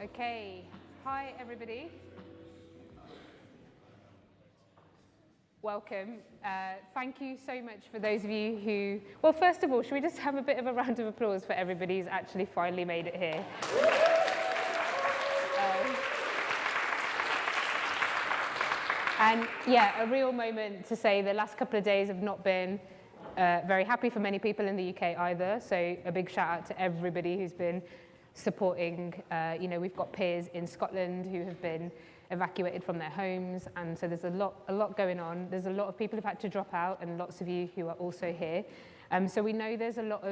Okay, hi everybody. Welcome. Thank you so much for those of you who, well, first of all, should we just have a bit of a round of applause for everybody who's actually finally made it here? And yeah, a real moment to say the last couple of days have not been very happy for many people in the UK either. So a big shout out to everybody who's been supporting. You know, we've got peers in Scotland who have been evacuated from their homes, and so there's a lot going on. There's a lot of people who've had to drop out, and lots of you who are also here. So we know there's a lot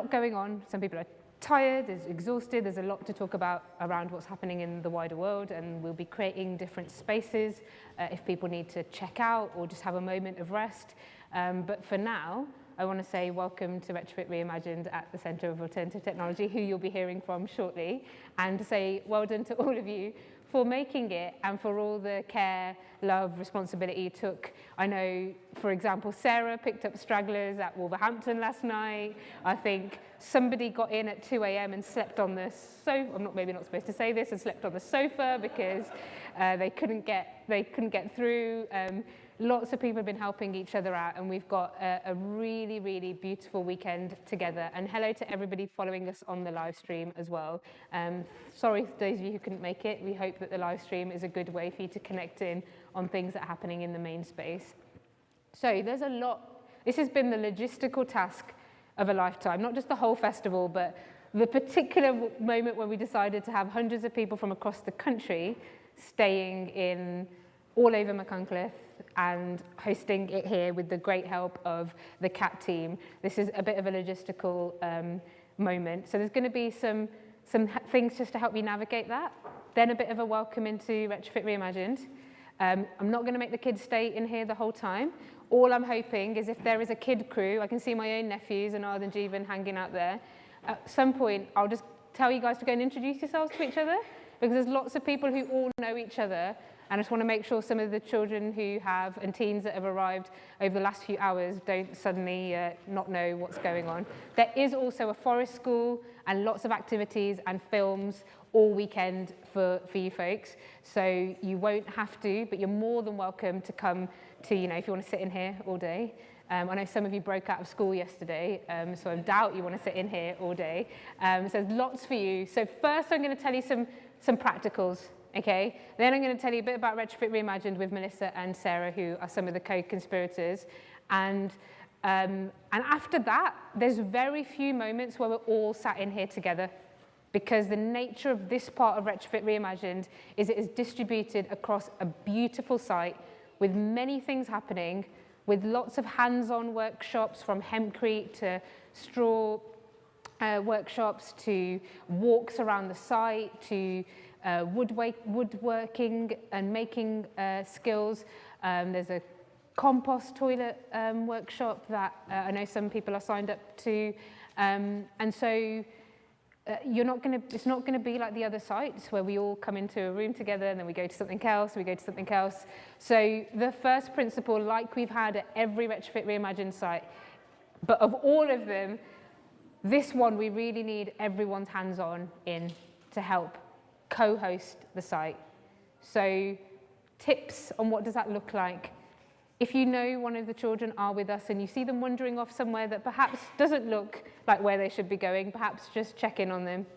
going on. Some people are tired, there's exhausted, there's a lot to talk about around what's happening in the wider world, and we'll be creating different spaces if people need to check out or just have a moment of rest. But for now, I want to say welcome to Retrofit Reimagined at the Centre of Alternative Technology, who you'll be hearing from shortly, and to say well done to all of you for making it and for all the care, love, responsibility you took. I know, for example, Sara picked up stragglers at Wolverhampton last night. I think somebody got in at 2 a.m. and slept on the sofa. I'm maybe not supposed to say this, and slept on the sofa because they couldn't get through. Lots of people have been helping each other out, and we've got a really, really beautiful weekend together. And hello to everybody following us on the live stream as well. Sorry for those of you who couldn't make it. We hope that the live stream is a good way for you to connect in on things that are happening in the main space. So there's a lot. This has been the logistical task of a lifetime, not just the whole festival, but the particular moment when we decided to have hundreds of people from across the country staying in all over McAulay and hosting it here with the great help of the CAT team. This is a bit of a logistical moment. So there's going to be some things just to help you navigate that. Then a bit of a welcome into Retrofit Reimagined. I'm not going to make the kids stay in here the whole time. All I'm hoping is if there is a kid crew, I can see my own nephews and Arden Jeevan hanging out there. At some point, I'll just tell you guys to go and introduce yourselves to each other, because there's lots of people who all know each other, and I just want to make sure some of the children who have, and teens that have arrived over the last few hours don't suddenly not know what's going on. There is also a forest school and lots of activities and films all weekend for you folks. So you won't have to, but you're more than welcome to come to, if you want to sit in here all day. I know some of you broke out of school yesterday, so I doubt you want to sit in here all day. So there's lots for you. So first I'm going to tell you some practicals, okay? Then I'm going to tell you a bit about Retrofit Reimagined with Melissa and Sarah, who are some of the co-conspirators. And after that, there's very few moments where we're all sat in here together, because the nature of this part of Retrofit Reimagined is it is distributed across a beautiful site with many things happening, with lots of hands-on workshops, from hempcrete to straw workshops, to walks around the site, to woodworking and making skills. There's a compost toilet workshop that I know some people are signed up to. And so it's not going to be like the other sites where we all come into a room together and then we go to something else, we go to something else. So the first principle, like we've had at every Retrofit Reimagined site, but of all of them, this one we really need everyone's hands-on in to help co-host the site. So tips on what does that look like. If you know one of the children are with us and you see them wandering off somewhere that perhaps doesn't look like where they should be going, perhaps just check in on them.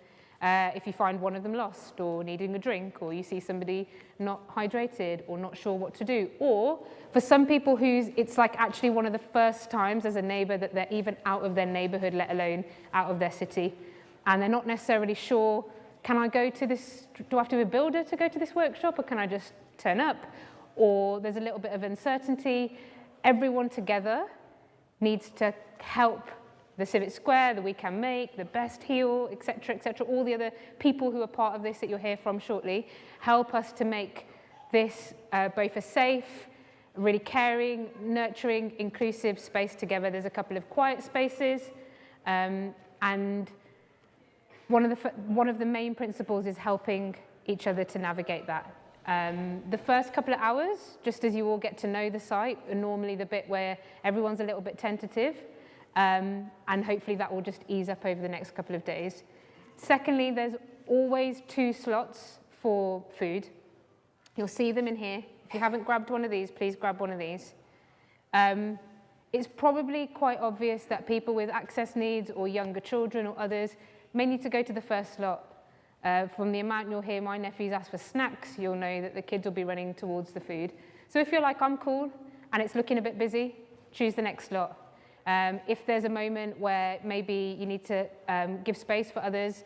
If you find one of them lost or needing a drink, or you see somebody not hydrated or not sure what to do, or for some people it's like actually one of the first times as a neighbour that they're even out of their neighbourhood, let alone out of their city, and they're not necessarily sure, can I go to this, do I have to be a builder to go to this workshop, or can I just turn up? Or there's a little bit of uncertainty. Everyone together needs to help the Civic Square, the We Can Make, the Best Heal, etc., all the other people who are part of this that you'll hear from shortly, help us to make this both a safe, really caring, nurturing, inclusive space together. There's a couple of quiet spaces, and one of the main principles is helping each other to navigate that. The first couple of hours, just as you all get to know the site, are normally the bit where everyone's a little bit tentative, and hopefully that will just ease up over the next couple of days. Secondly, there's always 2 slots for food. You'll see them in here. If you haven't grabbed one of these, please grab one of these. It's probably quite obvious that people with access needs or younger children or others may need to go to the first slot. From the amount you'll hear my nephews ask for snacks, you'll know that the kids will be running towards the food. So if you're like, I'm cool, and it's looking a bit busy, choose the next slot. If there's a moment where maybe you need to give space for others,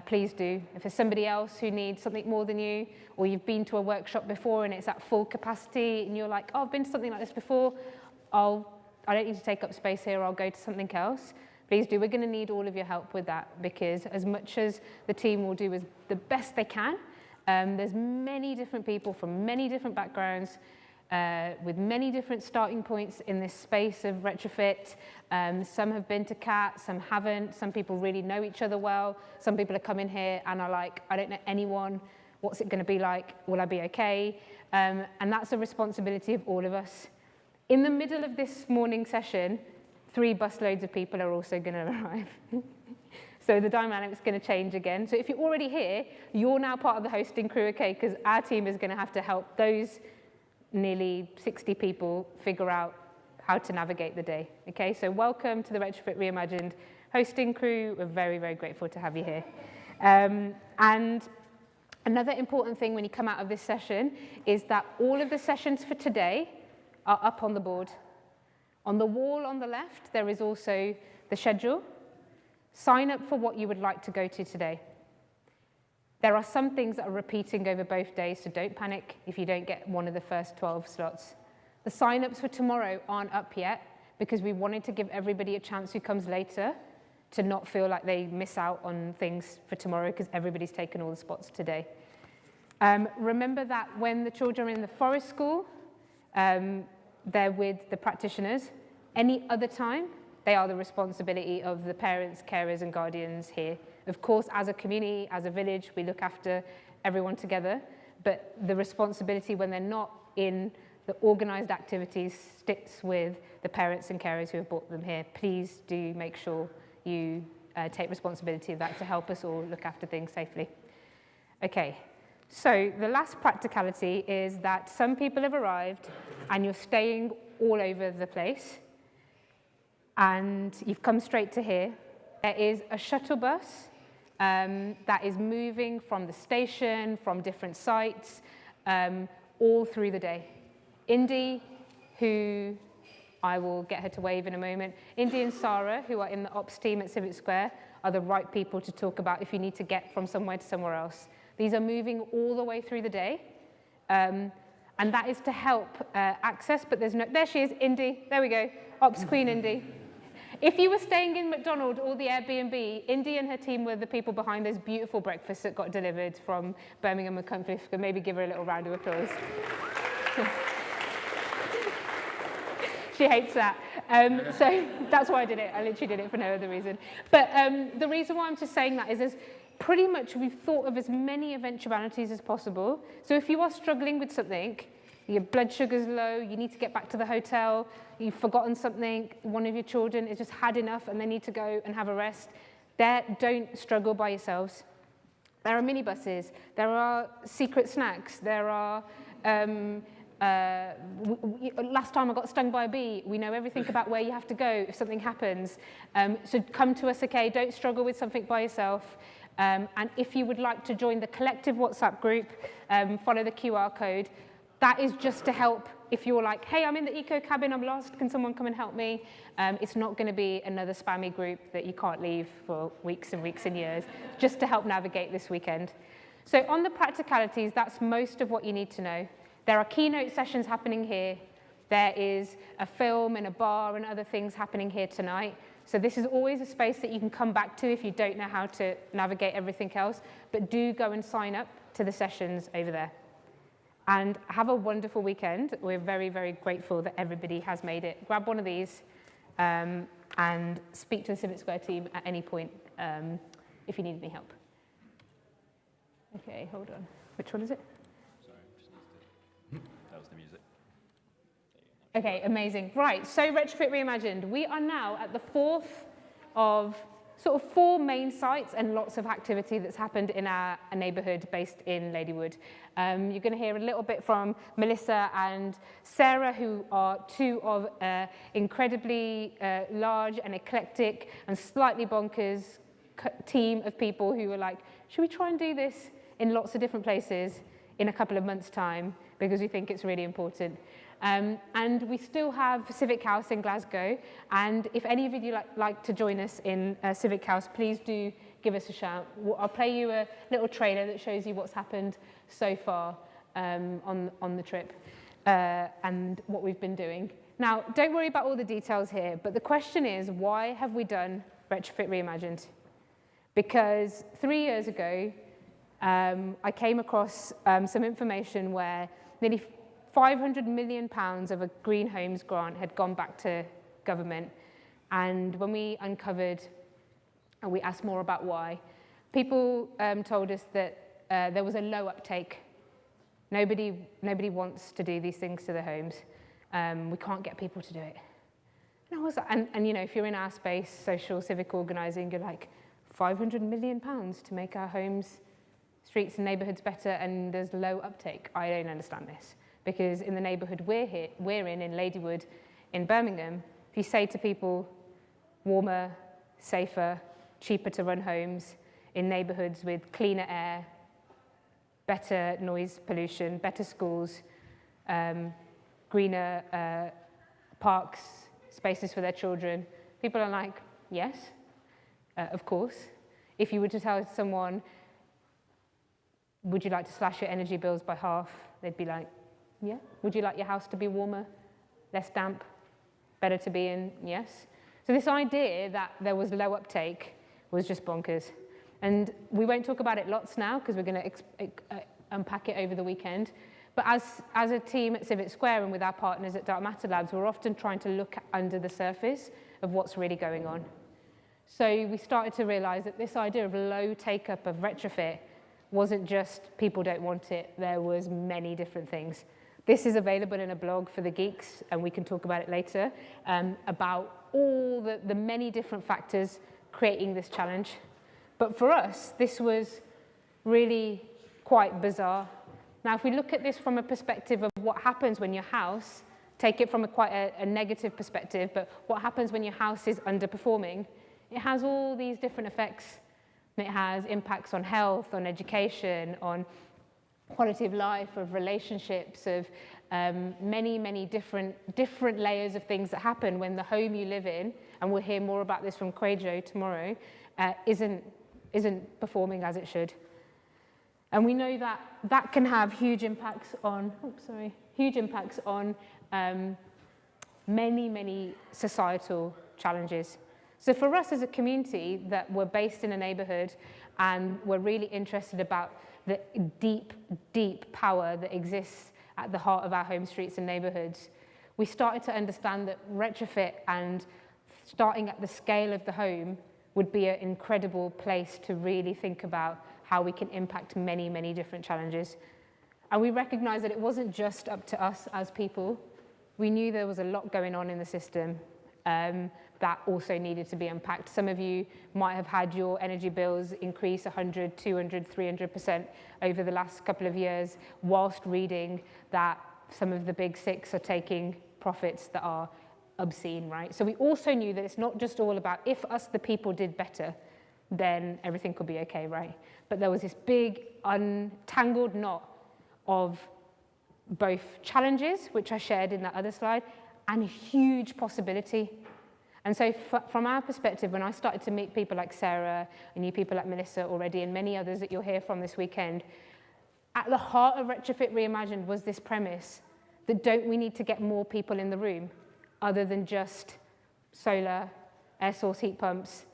please do. If there's somebody else who needs something more than you, or you've been to a workshop before and it's at full capacity, and you're like, oh, I've been to something like this before, I don't need to take up space here, I'll go to something else. Please do. We're going to need all of your help with that, because as much as the team will do as the best they can, there's many different people from many different backgrounds with many different starting points in this space of retrofit. Some have been to CAT, some haven't. Some people really know each other well. Some people are coming here and are like, I don't know anyone. What's it going to be like? Will I be okay? And that's a responsibility of all of us. In the middle of this morning session, 3 busloads of people are also going to arrive. So the dynamic's going to change again. So if you're already here, you're now part of the hosting crew, okay? Because our team is going to have to help those nearly 60 people figure out how to navigate the day, okay? So welcome to the Retrofit Reimagined hosting crew. We're very, very grateful to have you here. And another important thing when you come out of this session is that all of the sessions for today are up on the board. On the wall on the left, there is also the schedule. Sign up for what you would like to go to today. There are some things that are repeating over both days, so don't panic if you don't get one of the first 12 slots. The sign-ups for tomorrow aren't up yet because we wanted to give everybody a chance who comes later to not feel like they miss out on things for tomorrow, because everybody's taken all the spots today. Remember that when the children are in the forest school, they're with the practitioners. Any other time, they are the responsibility of the parents, carers, and guardians here Of course, as a community, as a village, we look after everyone together, but the responsibility when they're not in the organised activities sits with the parents and carers who have brought them here. Please do make sure you take responsibility of that to help us all look after things safely. Okay, so the last practicality is that some people have arrived and you're staying all over the place and you've come straight to here. There is a shuttle bus that is moving from the station, from different sites, all through the day. Indy, who I will get her to wave in a moment, Indy and Sara, who are in the ops team at Civic Square, are the right people to talk about if you need to get from somewhere to somewhere else. These are moving all the way through the day, and that is to help access, but there's no, there she is, Indy, there we go, ops queen Indy. If you were staying in McDonald or the Airbnb, Indy and her team were the people behind those beautiful breakfasts that got delivered from Birmingham and Cunliffe. Could maybe give her a little round of applause. She hates that. So that's why I did it. I literally did it for no other reason. But the reason why I'm just saying that is there's pretty much we've thought of as many eventualities as possible. So if you are struggling with something, your blood sugar's low, you need to get back to the hotel, you've forgotten something, one of your children has just had enough and they need to go and have a rest, don't struggle by yourselves. There are minibuses, there are secret snacks, there are, last time I got stung by a bee, we know everything about where you have to go if something happens. So come to us, okay, don't struggle with something by yourself. And if you would like to join the collective WhatsApp group, follow the QR code. That is just to help if you're like, hey, I'm in the eco cabin, I'm lost, can someone come and help me? It's not going to be another spammy group that you can't leave for weeks and weeks and years, just to help navigate this weekend. So on the practicalities, that's most of what you need to know. There are keynote sessions happening here. There is a film and a bar and other things happening here tonight. So this is always a space that you can come back to if you don't know how to navigate everything else, but do go and sign up to the sessions over there. And have a wonderful weekend. We're very, very grateful that everybody has made it. Grab one of these and speak to the Civic Square team at any point if you need any help. Okay, hold on. Which one is it? Sorry, just needs to... That was the music. Okay, amazing. Right, so Retrofit Reimagined. We are now at the fourth of sort of 4 main sites and lots of activity that's happened in our neighbourhood based in Ladywood. You're going to hear a little bit from Melissa and Sara, who are 2 of incredibly large and eclectic and slightly bonkers team of people who were like, should we try and do this in lots of different places in a couple of months' time because we think it's really important. And we still have Civic House in Glasgow, and if any of you like to join us in Civic House, please do give us a shout. I'll play you a little trailer that shows you what's happened so far on the trip and what we've been doing. Now, don't worry about all the details here, but the question is, why have we done Retrofit Reimagined? Because 3 years ago, I came across some information where nearly £500 million of a Green Homes grant had gone back to government. And when we uncovered and we asked more about why, people told us that there was a low uptake. Nobody wants to do these things to their homes. We can't get people to do it. And I was, and you know, if you're in our space, social, civic organising, you're like, £500 million to make our homes, streets and neighbourhoods better, and there's low uptake. I don't understand this. Because in the neighbourhood we're in Ladywood, in Birmingham, if you say to people, warmer, safer, cheaper to run homes, in neighbourhoods with cleaner air, better noise pollution, better schools, greener parks, spaces for their children, people are like, yes, of course. If you were to tell someone, would you like to slash your energy bills by half, they'd be like, yeah. Would you like your house to be warmer, less damp, better to be in? Yes. So this idea that there was low uptake was just bonkers. And we won't talk about it lots now because we're going to unpack it over the weekend. But as a team at Civic Square and with our partners at Dark Matter Labs, we're often trying to look under the surface of what's really going on. So we started to realize that this idea of low take-up of retrofit wasn't just people don't want it, there was many different things. This is available in a blog for the geeks, and we can talk about it later, about all the many different factors creating this challenge. But for us, this was really quite bizarre. Now, if we look at this from a perspective of what happens when your house, take it from quite a negative perspective, but what happens when your house is underperforming, it has all these different effects. It has impacts on health, on education, on quality of life, of relationships, of many different layers of things that happen when the home you live in, and we'll hear more about this from Quajo tomorrow, isn't performing as it should. And we know that that can have huge impacts on, many societal challenges. So for us as a community that we're based in a neighborhood and we're really interested about the deep power that exists at the heart of our home streets and neighborhoods, we started to understand that retrofit and starting at the scale of the home would be an incredible place to really think about how we can impact many different challenges. And we recognized that it wasn't just up to us as people. We knew there was a lot going on in the system that also needed to be unpacked. Some of you might have had your energy bills increase 100, 200, 300% over the last couple of years, whilst reading that some of the big six are taking profits that are obscene, right? So we also knew that it's not just all about if us, the people, did better, then everything could be okay, right? But there was this big untangled knot of both challenges, which I shared in that other slide, and a huge possibility. And so from our perspective, when I started to meet people like Sara, and you people like Melissa already, and many others that you'll hear from this weekend, at the heart of Retrofit Reimagined was this premise that don't we need to get more people in the room other than just solar, air source heat pumps,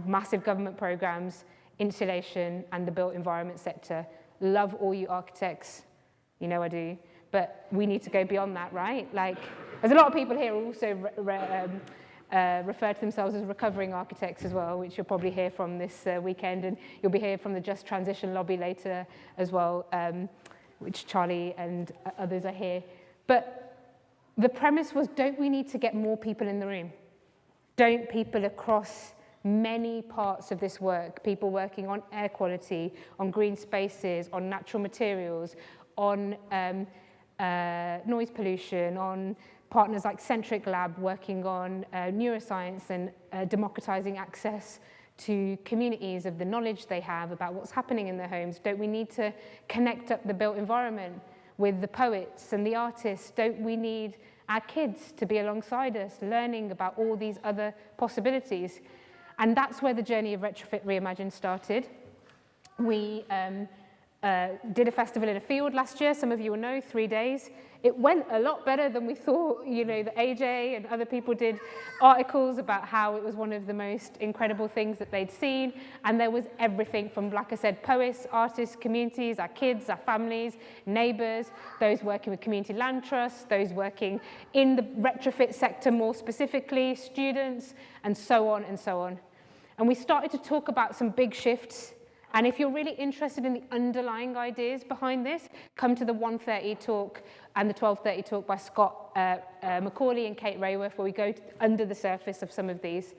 massive government programs, insulation, and the built environment sector. Love all you architects, you know I do, but we need to go beyond that, right? Like, there's a lot of people here who also refer to themselves as recovering architects as well, which you'll probably hear from this weekend, and you'll be hearing from the Just Transition lobby later as well, which Charlie and others are here. But the premise was, don't we need to get more people in the room? Don't people across many parts of this work, people working on air quality, on green spaces, on natural materials, on noise pollution, on partners like Centric Lab working on neuroscience and democratizing access to communities of the knowledge they have about what's happening in their homes? Don't we need to connect up the built environment with the poets and the artists? Don't we need our kids to be alongside us, learning about all these other possibilities? And that's where the journey of Retrofit Reimagined started. We did a festival in a field last year, some of you will know, 3 days. It went a lot better than we thought. You know, the AJ and other people did articles about how it was one of the most incredible things that they'd seen. And there was everything from, like I said, poets, artists, communities, our kids, our families, neighbours, those working with community land trusts, those working in the retrofit sector more specifically, students, and so on and so on. And we started to talk about some big shifts. And if you're really interested in the underlying ideas behind this, come to the 1:30 talk and the 12:30 talk by Scott McAulay and Kate Raworth, where we go under the surface of some of these.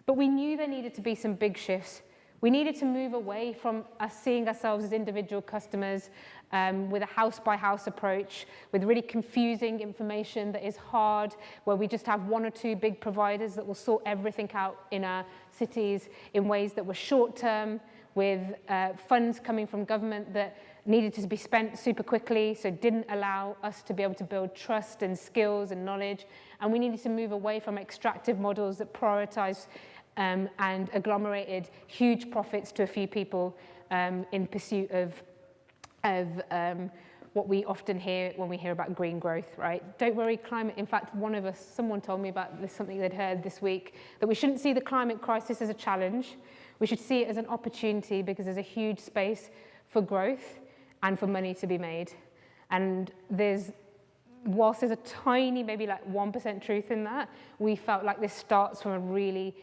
But we knew there needed to be some big shifts. We needed to move away from us seeing ourselves as individual customers with a house-by-house approach, with really confusing information that is hard, where we just have one or two big providers that will sort everything out in our cities in ways that were short-term, with funds coming from government that needed to be spent super quickly, so didn't allow us to be able to build trust and skills and knowledge. And we needed to move away from extractive models that prioritize and agglomerated huge profits to a few people in pursuit of what we often hear when we hear about green growth, right? Don't worry, climate. In fact, someone told me about this, something they'd heard this week, that we shouldn't see the climate crisis as a challenge. We should see it as an opportunity because there's a huge space for growth and for money to be made. And there's whilst there's a tiny, maybe like 1% truth in that, we felt like this starts from a really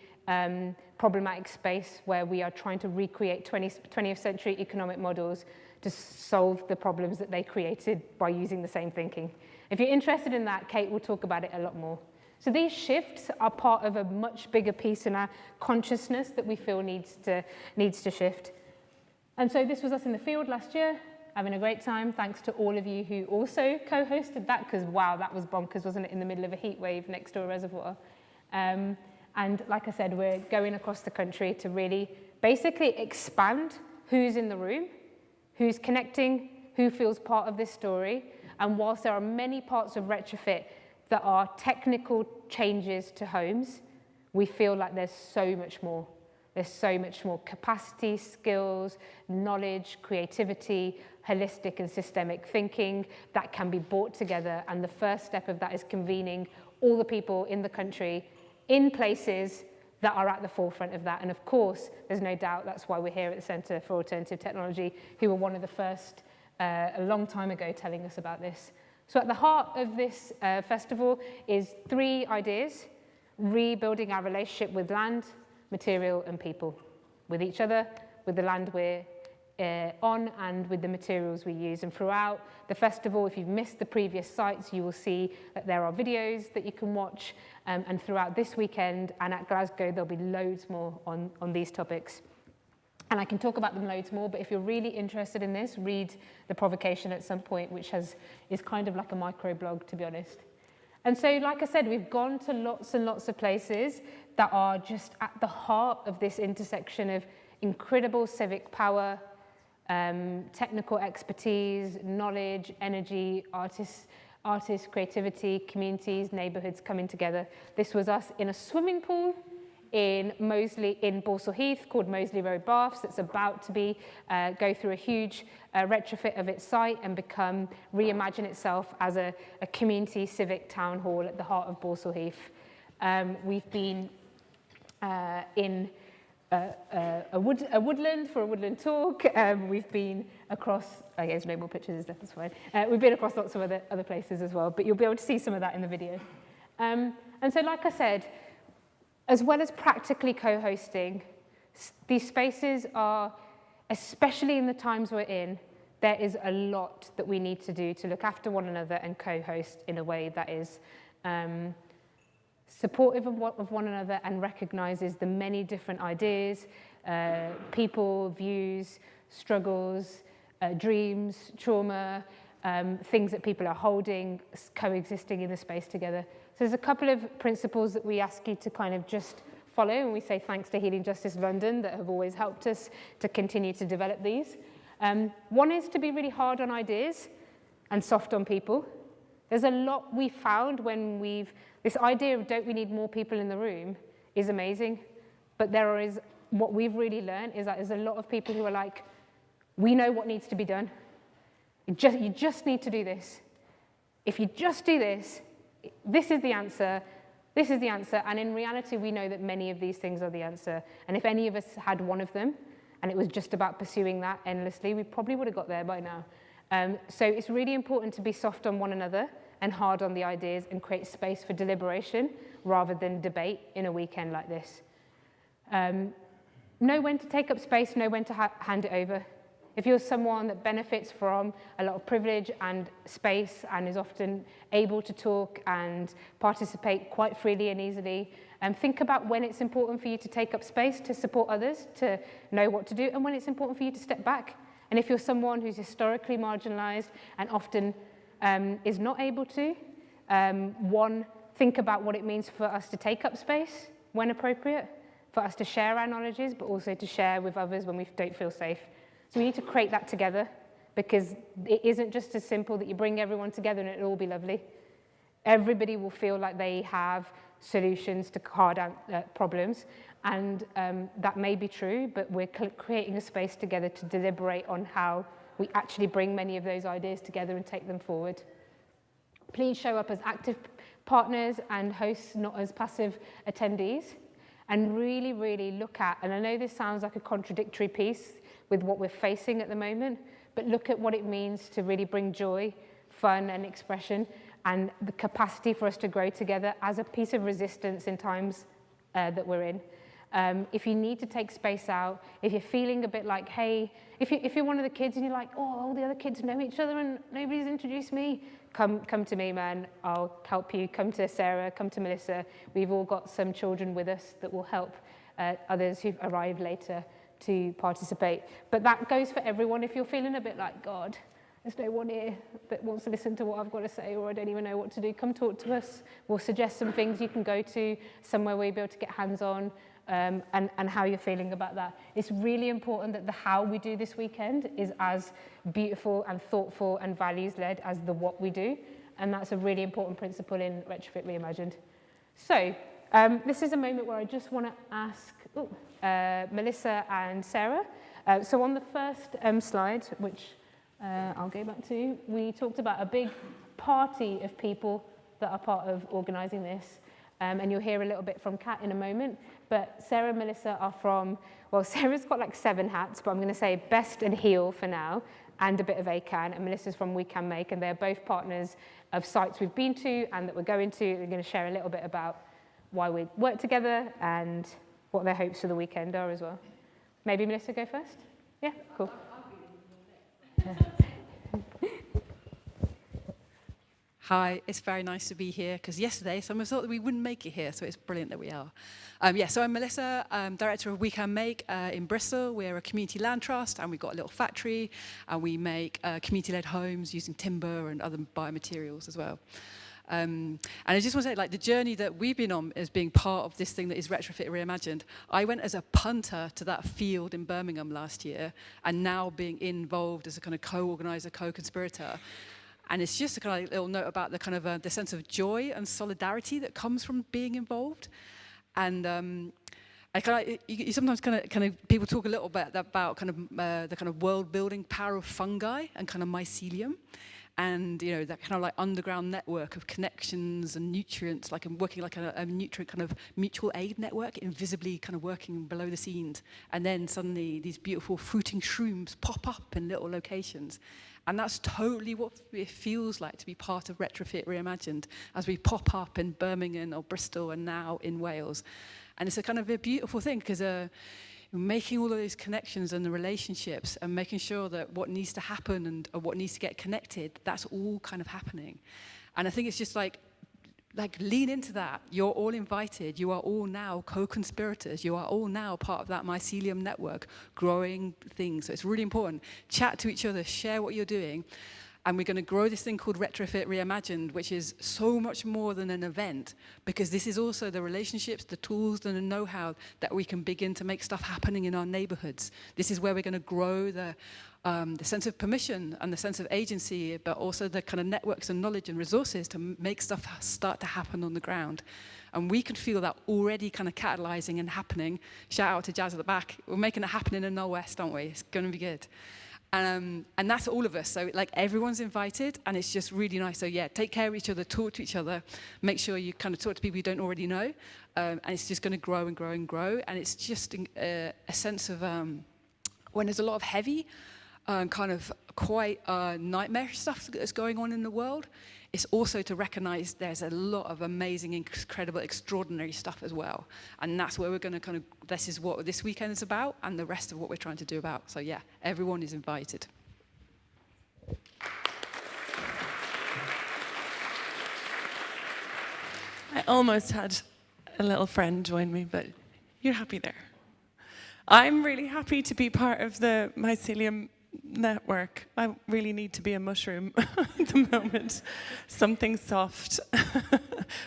problematic space where we are trying to recreate 20th century economic models to solve the problems that they created by using the same thinking. If you're interested in that, Kate will talk about it a lot more. So these shifts are part of a much bigger piece in our consciousness that we feel needs to shift. And so this was us in the field last year, having a great time. Thanks to all of you who also co-hosted that, because wow, that was bonkers, wasn't it, in the middle of a heat wave next to a reservoir. And like I said, we're going across the country to really basically expand who's in the room, who's connecting, who feels part of this story. And whilst there are many parts of Retrofit that are technical changes to homes, we feel like there's so much more. There's so much more capacity, skills, knowledge, creativity, holistic and systemic thinking that can be brought together. And the first step of that is convening all the people in the country in places that are at the forefront of that. And of course, there's no doubt that's why we're here at the Centre for Alternative Technology, who were one of the first a long time ago telling us about this. So at the heart of this festival is 3 ideas: rebuilding our relationship with land, material and people, with each other, with the land we're on, and with the materials we use. And throughout the festival, if you've missed the previous sites, you will see that there are videos that you can watch, and throughout this weekend and at Glasgow, there'll be loads more on these topics. And I can talk about them loads more, but if you're really interested in this, read The Provocation at some point, which is kind of like a micro-blog, to be honest. And so, like I said, we've gone to lots and lots of places that are just at the heart of this intersection of incredible civic power, technical expertise, knowledge, energy, artists, creativity, communities, neighbourhoods coming together. This was us in a swimming pool in Moseley, in Borsall Heath, called Moseley Road Baths. That's about to be go through a huge retrofit of its site and reimagine itself as a community civic town hall at the heart of Borsall Heath. We've been in a woodland for a woodland talk. We've been across, I guess no more pictures, that's fine. We've been across lots of other places as well, but you'll be able to see some of that in the video. And so, like I said, as well as practically co-hosting, these spaces are, especially in the times we're in, there is a lot that we need to do to look after one another and co-host in a way that is supportive of one another and recognises the many different ideas, people, views, struggles, dreams, trauma, things that people are holding, coexisting in the space together. So there's a couple of principles that we ask you to kind of just follow, and we say thanks to Healing Justice London that have always helped us to continue to develop these. One is to be really hard on ideas and soft on people. There's a lot we found when this idea of don't we need more people in the room is amazing, but what we've really learned is that there's a lot of people who are like, we know what needs to be done. You just need to do this. If you just do this, this is the answer, and in reality, we know that many of these things are the answer. And if any of us had one of them, and it was just about pursuing that endlessly, we probably would have got there by now. So it's really important to be soft on one another and hard on the ideas and create space for deliberation rather than debate in a weekend like this. Know when to take up space, know when to hand it over. If you're someone that benefits from a lot of privilege and space and is often able to talk and participate quite freely and easily, think about when it's important for you to take up space to support others, to know what to do, and when it's important for you to step back. And if you're someone who's historically marginalized and often is not able to, think about what it means for us to take up space when appropriate, for us to share our knowledges, but also to share with others when we don't feel safe. So we need to create that together, because it isn't just as simple that you bring everyone together and it'll all be lovely. Everybody will feel like they have solutions to hard problems, and that may be true, but we're creating a space together to deliberate on how we actually bring many of those ideas together and take them forward. Please show up as active partners and hosts, not as passive attendees, and really, really look at, and I know this sounds like a contradictory piece with what we're facing at the moment, but look at what it means to really bring joy, fun, and expression, and the capacity for us to grow together as a piece of resistance in times that we're in. If you need to take space out, if you're feeling a bit like, hey, if you're one of the kids and you're like, oh, all the other kids know each other and nobody's introduced me, come to me, man. I'll help you. Come to Sarah, come to Melissa. We've all got some children with us that will help others who've arrived later to participate. But that goes for everyone. If you're feeling a bit like, God, there's no one here that wants to listen to what I've got to say, or I don't even know what to do, come talk to us. We'll suggest some things you can go to, somewhere where you'll be able to get hands-on, and how you're feeling about that. It's really important that the how we do this weekend is as beautiful and thoughtful and values-led as the what we do, and that's a really important principle in Retrofit Reimagined. So this is a moment where I just want to ask Melissa and Sarah. So on the first slide, which I'll go back to, we talked about a big party of people that are part of organising this. And you'll hear a little bit from Kat in a moment. But Sarah and Melissa are from, well, Sarah's got like 7 hats, but I'm going to say best and heel for now, and a bit of ACAN. And Melissa's from We Can Make, and they're both partners of sites we've been to and that we're going to. They're going to share a little bit about why we work together and what their hopes for the weekend are as well. Maybe Melissa go first? Yeah, cool. Hi, it's very nice to be here, because yesterday someone thought that we wouldn't make it here, so it's brilliant that we are. So I'm Melissa, director of We Can Make in Bristol. We're a community land trust, and we've got a little factory, and we make community-led homes using timber and other biomaterials as well. And I just want to say, like, the journey that we've been on as being part of this thing that is Retrofit Reimagined. I went as a punter to that field in Birmingham last year, and now being involved as a kind of co-organizer, co-conspirator. And it's just a kind of little note about the kind of the sense of joy and solidarity that comes from being involved. And I kind of, you sometimes kind of people talk a little bit about kind of the kind of world building power of fungi and kind of mycelium. And, you know, that kind of like underground network of connections and nutrients, like working like a nutrient kind of mutual aid network, invisibly kind of working below the scenes. And then suddenly these beautiful fruiting shrooms pop up in little locations. And that's totally what it feels like to be part of Retrofit Reimagined, as we pop up in Birmingham or Bristol and now in Wales. And it's a kind of a beautiful thing, because making all of those connections and the relationships and making sure that what needs to happen and what needs to get connected, that's all kind of happening. And I think it's just like lean into that. You're all invited. You are all now co-conspirators. You are all now part of that mycelium network, growing things. So it's really important. Chat to each other, share what you're doing. And we're going to grow this thing called Retrofit Reimagined, which is so much more than an event, because this is also the relationships, the tools, and the know-how that we can begin to make stuff happening in our neighborhoods. This is where we're going to grow the sense of permission and the sense of agency, but also the kind of networks and knowledge and resources to make stuff start to happen on the ground. And we can feel that already kind of catalyzing and happening. Shout out to Jazz at the back. We're making it happen in the Null West, aren't we? It's going to be good. And that's all of us. So like everyone's invited, and it's just really nice. So yeah, take care of each other, talk to each other, make sure you kind of talk to people you don't already know. And it's just going to grow and grow and grow. And it's just a sense of when there's a lot of heavy, kind of quite nightmare stuff that's going on in the world, it's also to recognize there's a lot of amazing, incredible, extraordinary stuff as well. And that's where we're going to kind of, this is what this weekend is about, and the rest of what we're trying to do about. So yeah, everyone is invited. I almost had a little friend join me, but you're happy there. I'm really happy to be part of the mycelium network. I really need to be a mushroom at the moment. Something soft,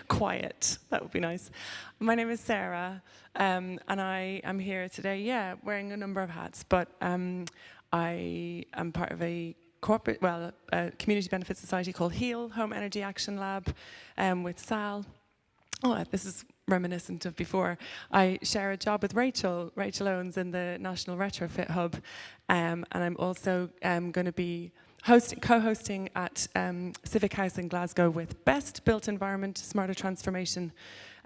quiet. That would be nice. My name is Sara, and I am here today, wearing a number of hats, but I am part of a corporate, a community benefit society called HEAL, Home Energy Action Lab, with Sal. Oh, this is reminiscent of before. I share a job with Rachel Owens in the National Retrofit Hub, and I'm also going to be co-hosting at CIVIC House in Glasgow with Best Built Environment, Smarter Transformation,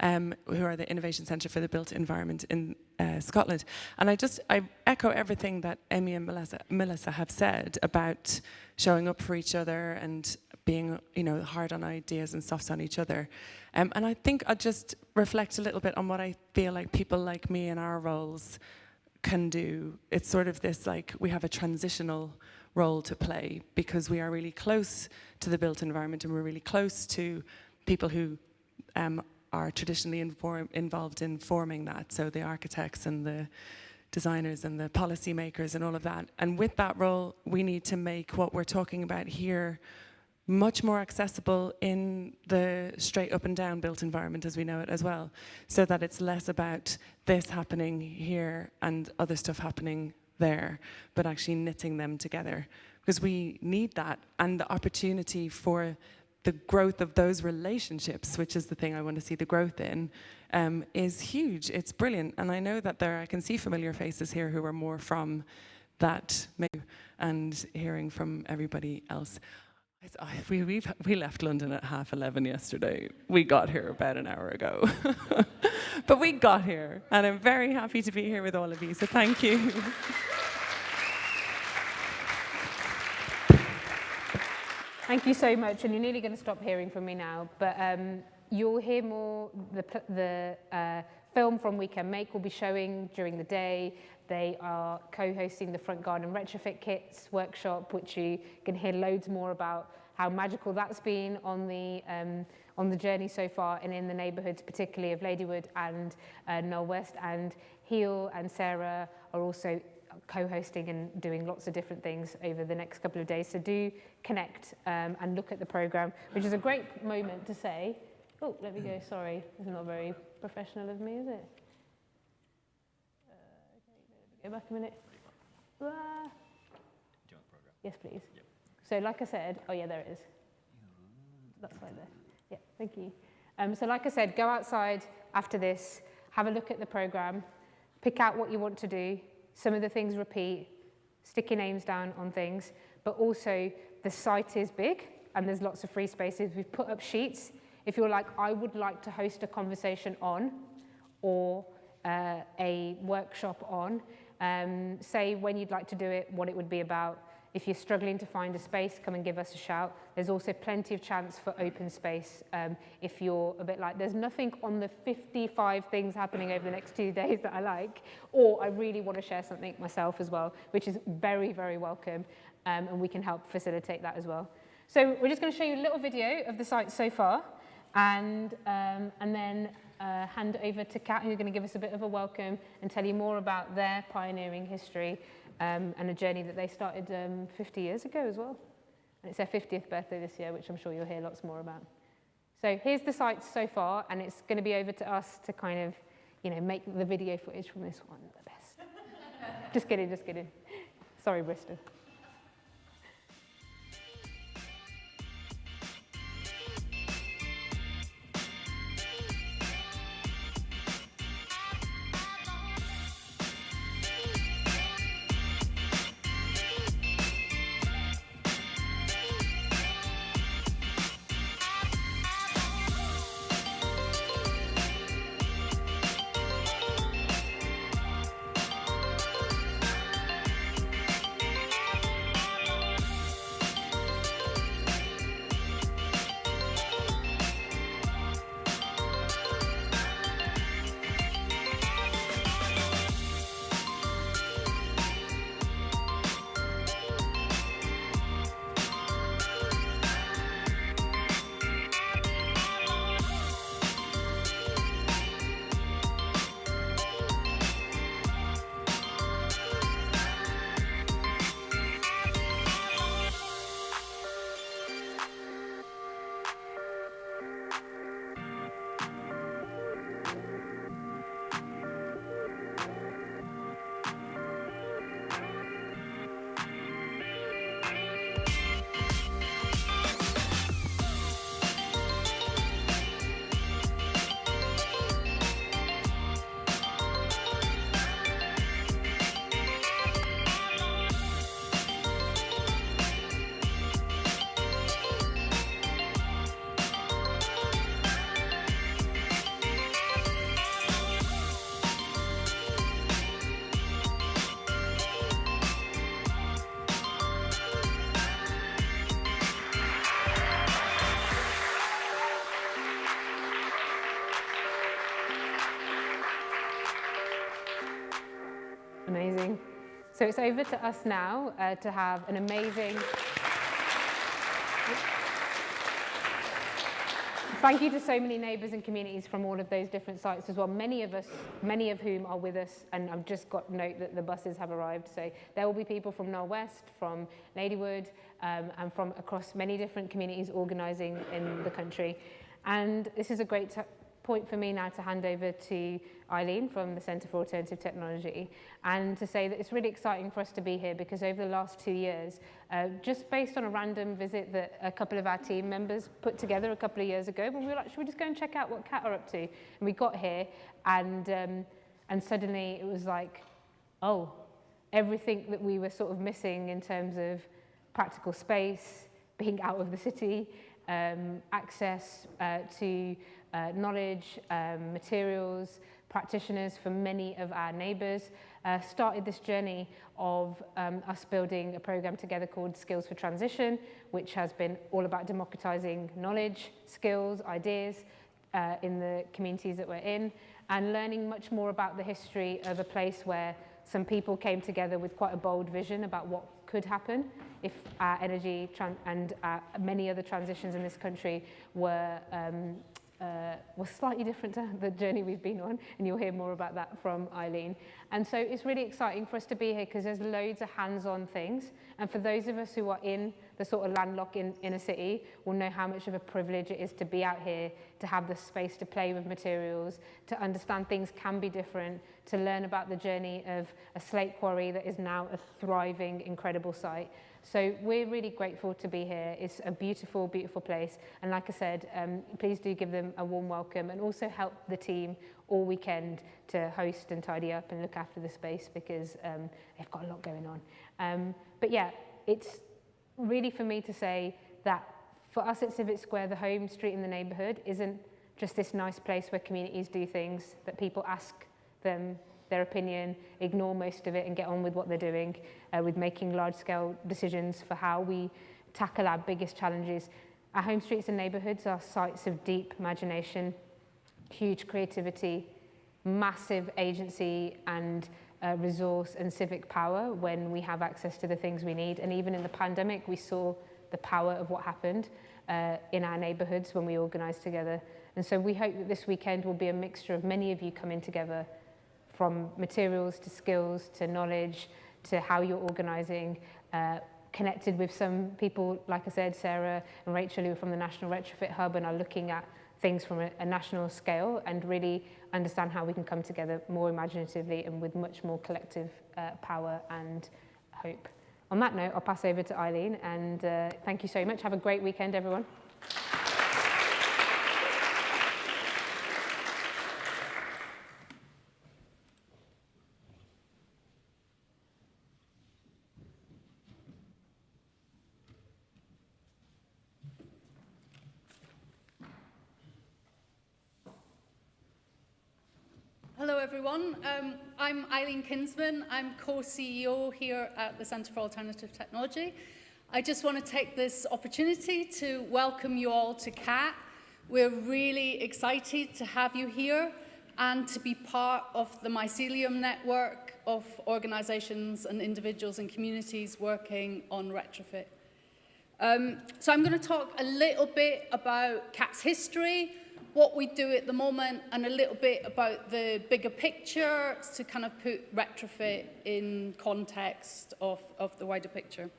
who are the Innovation Centre for the Built Environment in Scotland. And I echo everything that Amy and Melissa have said about showing up for each other and being, hard on ideas and soft on each other. And I think I'll just reflect a little bit on what I feel like people like me in our roles can do. It's sort of this, like, we have a transitional role to play because we are really close to the built environment, and we're really close to people who are traditionally involved in forming that. So the architects and the designers and the policymakers and all of that. And with that role, we need to make what we're talking about here much more accessible in the straight up and down built environment as we know it as well, so that it's less about this happening here and other stuff happening there, but actually knitting them together, because we need that, and the opportunity for the growth of those relationships, which is the thing I want to see the growth in, is huge. It's brilliant. And I know that I can see familiar faces here who are more from that, and hearing from everybody else. We left London at 11:30 yesterday. We got here about an hour ago. But we got here, and I'm very happy to be here with all of you, so thank you. Thank you so much, and you're nearly going to stop hearing from me now, but you'll hear more. The film from We Can Make will be showing during the day. They are co-hosting the Front Garden Retrofit Kits workshop, which you can hear loads more about how magical that's been on the journey so far, and in the neighbourhoods, particularly of Ladywood and Knoll West. And Heel and Sara are also co-hosting and doing lots of different things over the next couple of days. So do connect and look at the programme, which is a great moment to say, oh, let me go, sorry, it's not very professional of me, is it? Okay, go back a minute. Do you want the programme? Yes, please. Yep. So like I said, oh yeah, there it is. That's right there. Yeah, thank you. So like I said, go outside after this, have a look at the programme, pick out what you want to do. Some of the things repeat, stick your names down on things, but also the site is big and there's lots of free spaces. We've put up sheets. If you're like, I would like to host a conversation on, or a workshop on, say when you'd like to do it, what it would be about. If you're struggling to find a space, come and give us a shout. There's also plenty of chance for open space if you're a bit like, there's nothing on the 55 things happening over the next 2 days that I like, or I really want to share something myself as well, which is very, very welcome, and we can help facilitate that as well. So we're just going to show you a little video of the site so far, and then hand over to Kat, who's going to give us a bit of a welcome and tell you more about their pioneering history and a journey that they started 50 years ago as well. And it's their 50th birthday this year, which I'm sure you'll hear lots more about. So here's the site so far, and it's going to be over to us to kind of, make the video footage from this one the best. Just kidding, just kidding. Sorry, Bristol. Amazing. So it's over to us now to have an amazing... Thank you to so many neighbours and communities from all of those different sites as well, many of whom are with us, and I've just got note that the buses have arrived. So there will be people from Knoll West, from Ladywood, and from across many different communities organising in the country. And this is a great point for me now to hand over to Eileen from the Centre for Alternative Technology, and to say that it's really exciting for us to be here because over the last 2 years, just based on a random visit that a couple of our team members put together a couple of years ago, when we were like, should we just go and check out what CAT are up to? And we got here, and suddenly it was like, oh, everything that we were sort of missing in terms of practical space, being out of the city, access to knowledge, materials, practitioners for many of our neighbours, started this journey of us building a programme together called Skills for Transition, which has been all about democratising knowledge, skills, ideas in the communities that we're in, and learning much more about the history of a place where some people came together with quite a bold vision about what could happen if our energy and many other transitions in this country were slightly different to the journey we've been on, and you'll hear more about that from Eileen. And so it's really exciting for us to be here because there's loads of hands-on things, and for those of us who are in the sort of landlocked inner city will know how much of a privilege it is to be out here, to have the space to play with materials, to understand things can be different, to learn about the journey of a slate quarry that is now a thriving, incredible site. So we're really grateful to be here. It's a beautiful, beautiful place. And like I said, please do give them a warm welcome and also help the team all weekend to host and tidy up and look after the space because they've got a lot going on. But yeah, it's really for me to say that for us at Civic Square, the home street in the neighbourhood isn't just this nice place where communities do things that people ask them their opinion, ignore most of it and get on with what they're doing, with making large-scale decisions for how we tackle our biggest challenges. Our home streets and neighbourhoods are sites of deep imagination, huge creativity, massive agency and resource and civic power when we have access to the things we need. And even in the pandemic, we saw the power of what happened in our neighbourhoods when we organised together. And so we hope that this weekend will be a mixture of many of you coming together, from materials to skills to knowledge to how you're organising, connected with some people, like I said, Sara and Rachel, who are from the National Retrofit Hub and are looking at things from a national scale and really understand how we can come together more imaginatively and with much more collective power and hope. On that note, I'll pass over to Eileen, and thank you so much. Have a great weekend, everyone. Hello everyone, I'm Eileen Kinsman. I'm co-CEO here at the Centre for Alternative Technology. I just want to take this opportunity to welcome you all to CAT. We're really excited to have you here and to be part of the mycelium network of organisations and individuals and communities working on retrofit. So I'm going to talk a little bit about CAT's history, what we do at the moment, and a little bit about the bigger picture to kind of put retrofit in context of the wider picture.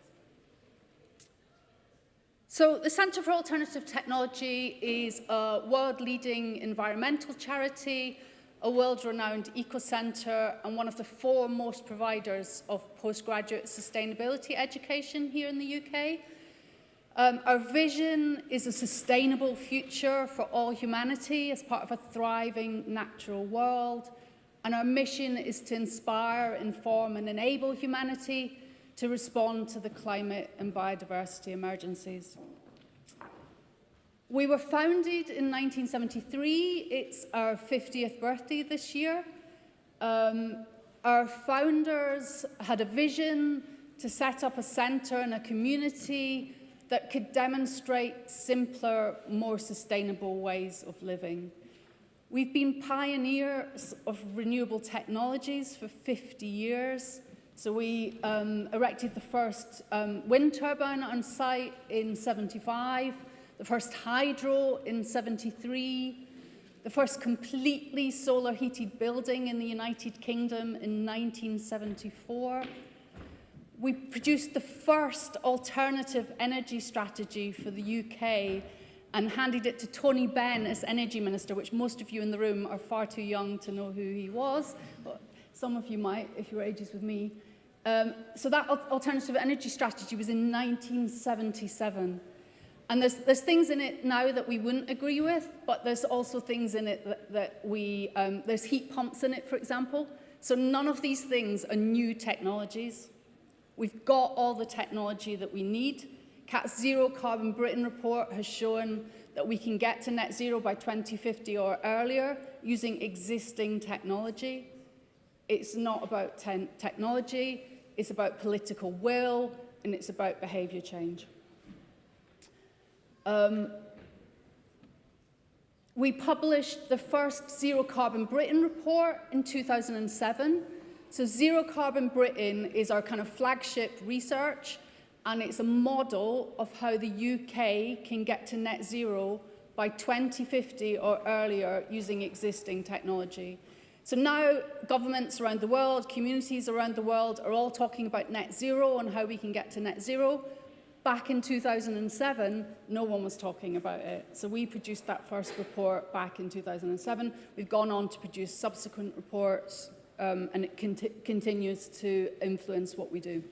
So the Centre for Alternative Technology is a world-leading environmental charity, a world-renowned eco-centre, and one of the foremost providers of postgraduate sustainability education here in the UK. Our vision is a sustainable future for all humanity as part of a thriving natural world. And our mission is to inspire, inform, and enable humanity to respond to the climate and biodiversity emergencies. We were founded in 1973. It's our 50th birthday this year. Our founders had a vision to set up a centre and a community that could demonstrate simpler, more sustainable ways of living. We've been pioneers of renewable technologies for 50 years. So we erected the first wind turbine on site in 75, the first hydro in 73, the first completely solar heated building in the United Kingdom in 1974. We produced the first alternative energy strategy for the UK and handed it to Tony Benn as Energy Minister, which most of you in the room are far too young to know who he was. But some of you might, if you're ages with me. So that alternative energy strategy was in 1977. And there's things in it now that we wouldn't agree with, but there's also things in it that we, there's heat pumps in it, for example. So none of these things are new technologies. We've got all the technology that we need. CAT's Zero Carbon Britain report has shown that we can get to net zero by 2050 or earlier using existing technology. It's not about technology, it's about political will, and it's about behaviour change. We published the first Zero Carbon Britain report in 2007. So Zero Carbon Britain is our kind of flagship research, and it's a model of how the UK can get to net zero by 2050 or earlier using existing technology. So now governments around the world, communities around the world are all talking about net zero and how we can get to net zero. Back in 2007, no one was talking about it. So we produced that first report back in 2007. We've gone on to produce subsequent reports, and it continues to influence what we do.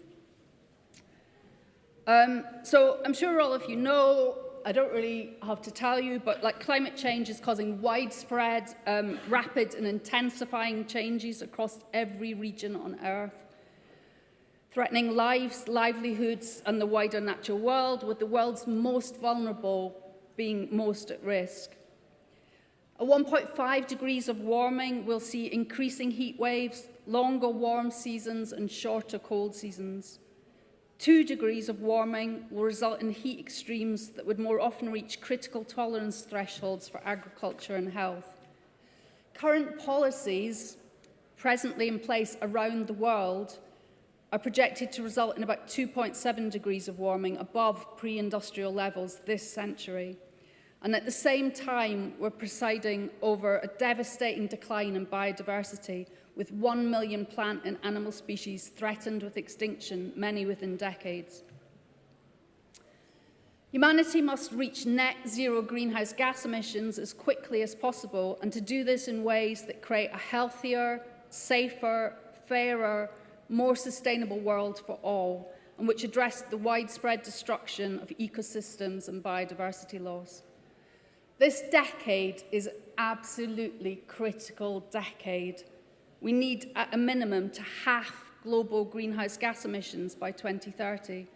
So I'm sure all of you know, I don't really have to tell you, but like climate change is causing widespread, rapid and intensifying changes across every region on Earth, threatening lives, livelihoods and the wider natural world, with the world's most vulnerable being most at risk. At 1.5 degrees of warming, we'll see increasing heat waves, longer warm seasons and shorter cold seasons. 2 degrees of warming will result in heat extremes that would more often reach critical tolerance thresholds for agriculture and health. Current policies presently in place around the world are projected to result in about 2.7 degrees of warming above pre-industrial levels this century. And at the same time, we're presiding over a devastating decline in biodiversity, with 1 million plant and animal species threatened with extinction, many within decades. Humanity must reach net zero greenhouse gas emissions as quickly as possible, and to do this in ways that create a healthier, safer, fairer, more sustainable world for all, and which address the widespread destruction of ecosystems and biodiversity loss. This decade is an absolutely critical decade. We need, at a minimum, to halve global greenhouse gas emissions by 2030.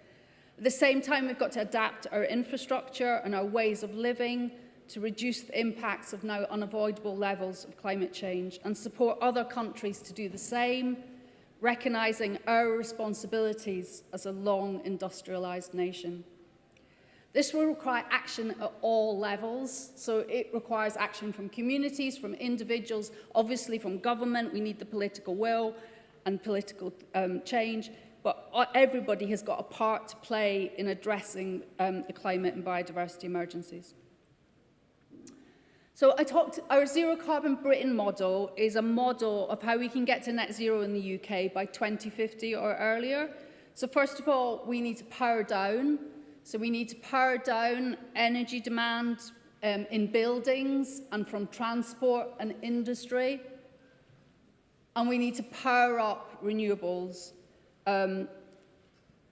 At the same time, we've got to adapt our infrastructure and our ways of living to reduce the impacts of now unavoidable levels of climate change and support other countries to do the same, recognising our responsibilities as a long industrialised nation. This will require action at all levels. So it requires action from communities, from individuals, obviously from government. We need the political will and political change. But everybody has got a part to play in addressing the climate and biodiversity emergencies. So our Zero Carbon Britain model is a model of how we can get to net zero in the UK by 2050 or earlier. So first of all, we need to power down. So we need to power down energy demand in buildings and from transport and industry. And we need to power up renewables. And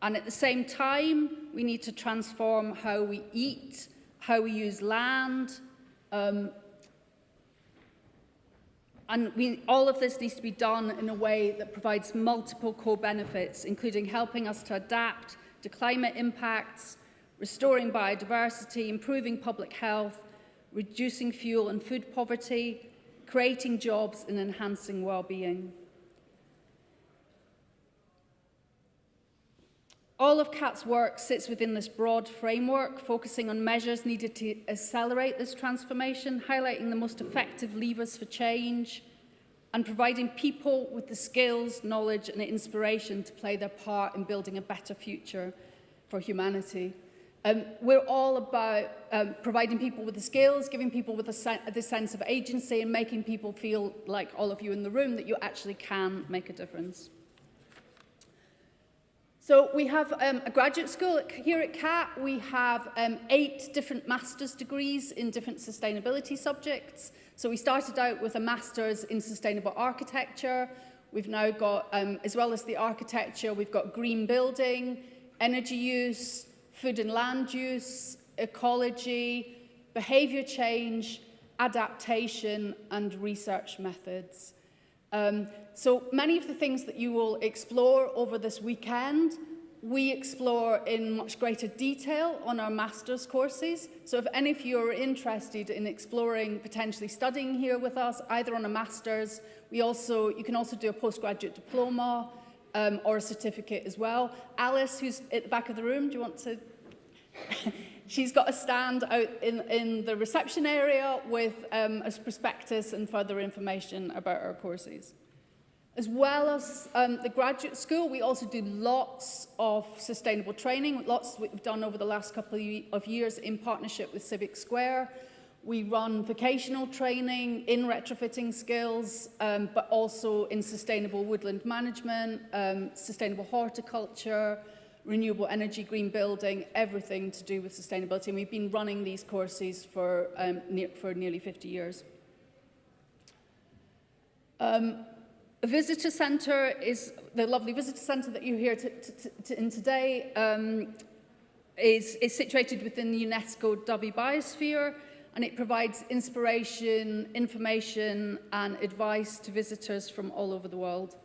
at the same time, we need to transform how we eat, how we use land. And all of this needs to be done in a way that provides multiple co-benefits, including helping us to adapt to climate impacts, restoring biodiversity, improving public health, reducing fuel and food poverty, creating jobs and enhancing well-being. All of CAT's work sits within this broad framework, focusing on measures needed to accelerate this transformation, highlighting the most effective levers for change, and providing people with the skills, knowledge, and inspiration to play their part in building a better future for humanity. We're all about providing people with the skills, giving people with this sense of agency, and making people feel, like all of you in the room, that you actually can make a difference. So we have a graduate school here at CAT. We have 8 different master's degrees in different sustainability subjects. So we started out with a master's in sustainable architecture. We've now got, as well as the architecture, we've got green building, energy use, food and land use, ecology, behaviour change, adaptation, and research methods. So many of the things that you will explore over this weekend, we explore in much greater detail on our master's courses. So if any of you are interested in exploring potentially studying here with us, either on a master's, you can also do a postgraduate diploma or a certificate as well. Alice, who's at the back of the room, do you want to? She's got a stand out in the reception area with a prospectus and further information about our courses. As well as the graduate school, we also do lots of sustainable training, lots we've done over the last couple of years in partnership with Civic Square. We run vocational training in retrofitting skills, but also in sustainable woodland management, sustainable horticulture, renewable energy, green building, everything to do with sustainability. And we've been running these courses for nearly 50 years. A visitor centre is the lovely visitor centre that you're here in today. Is situated within the UNESCO Dovey Biosphere, and it provides inspiration, information, and advice to visitors from all over the world.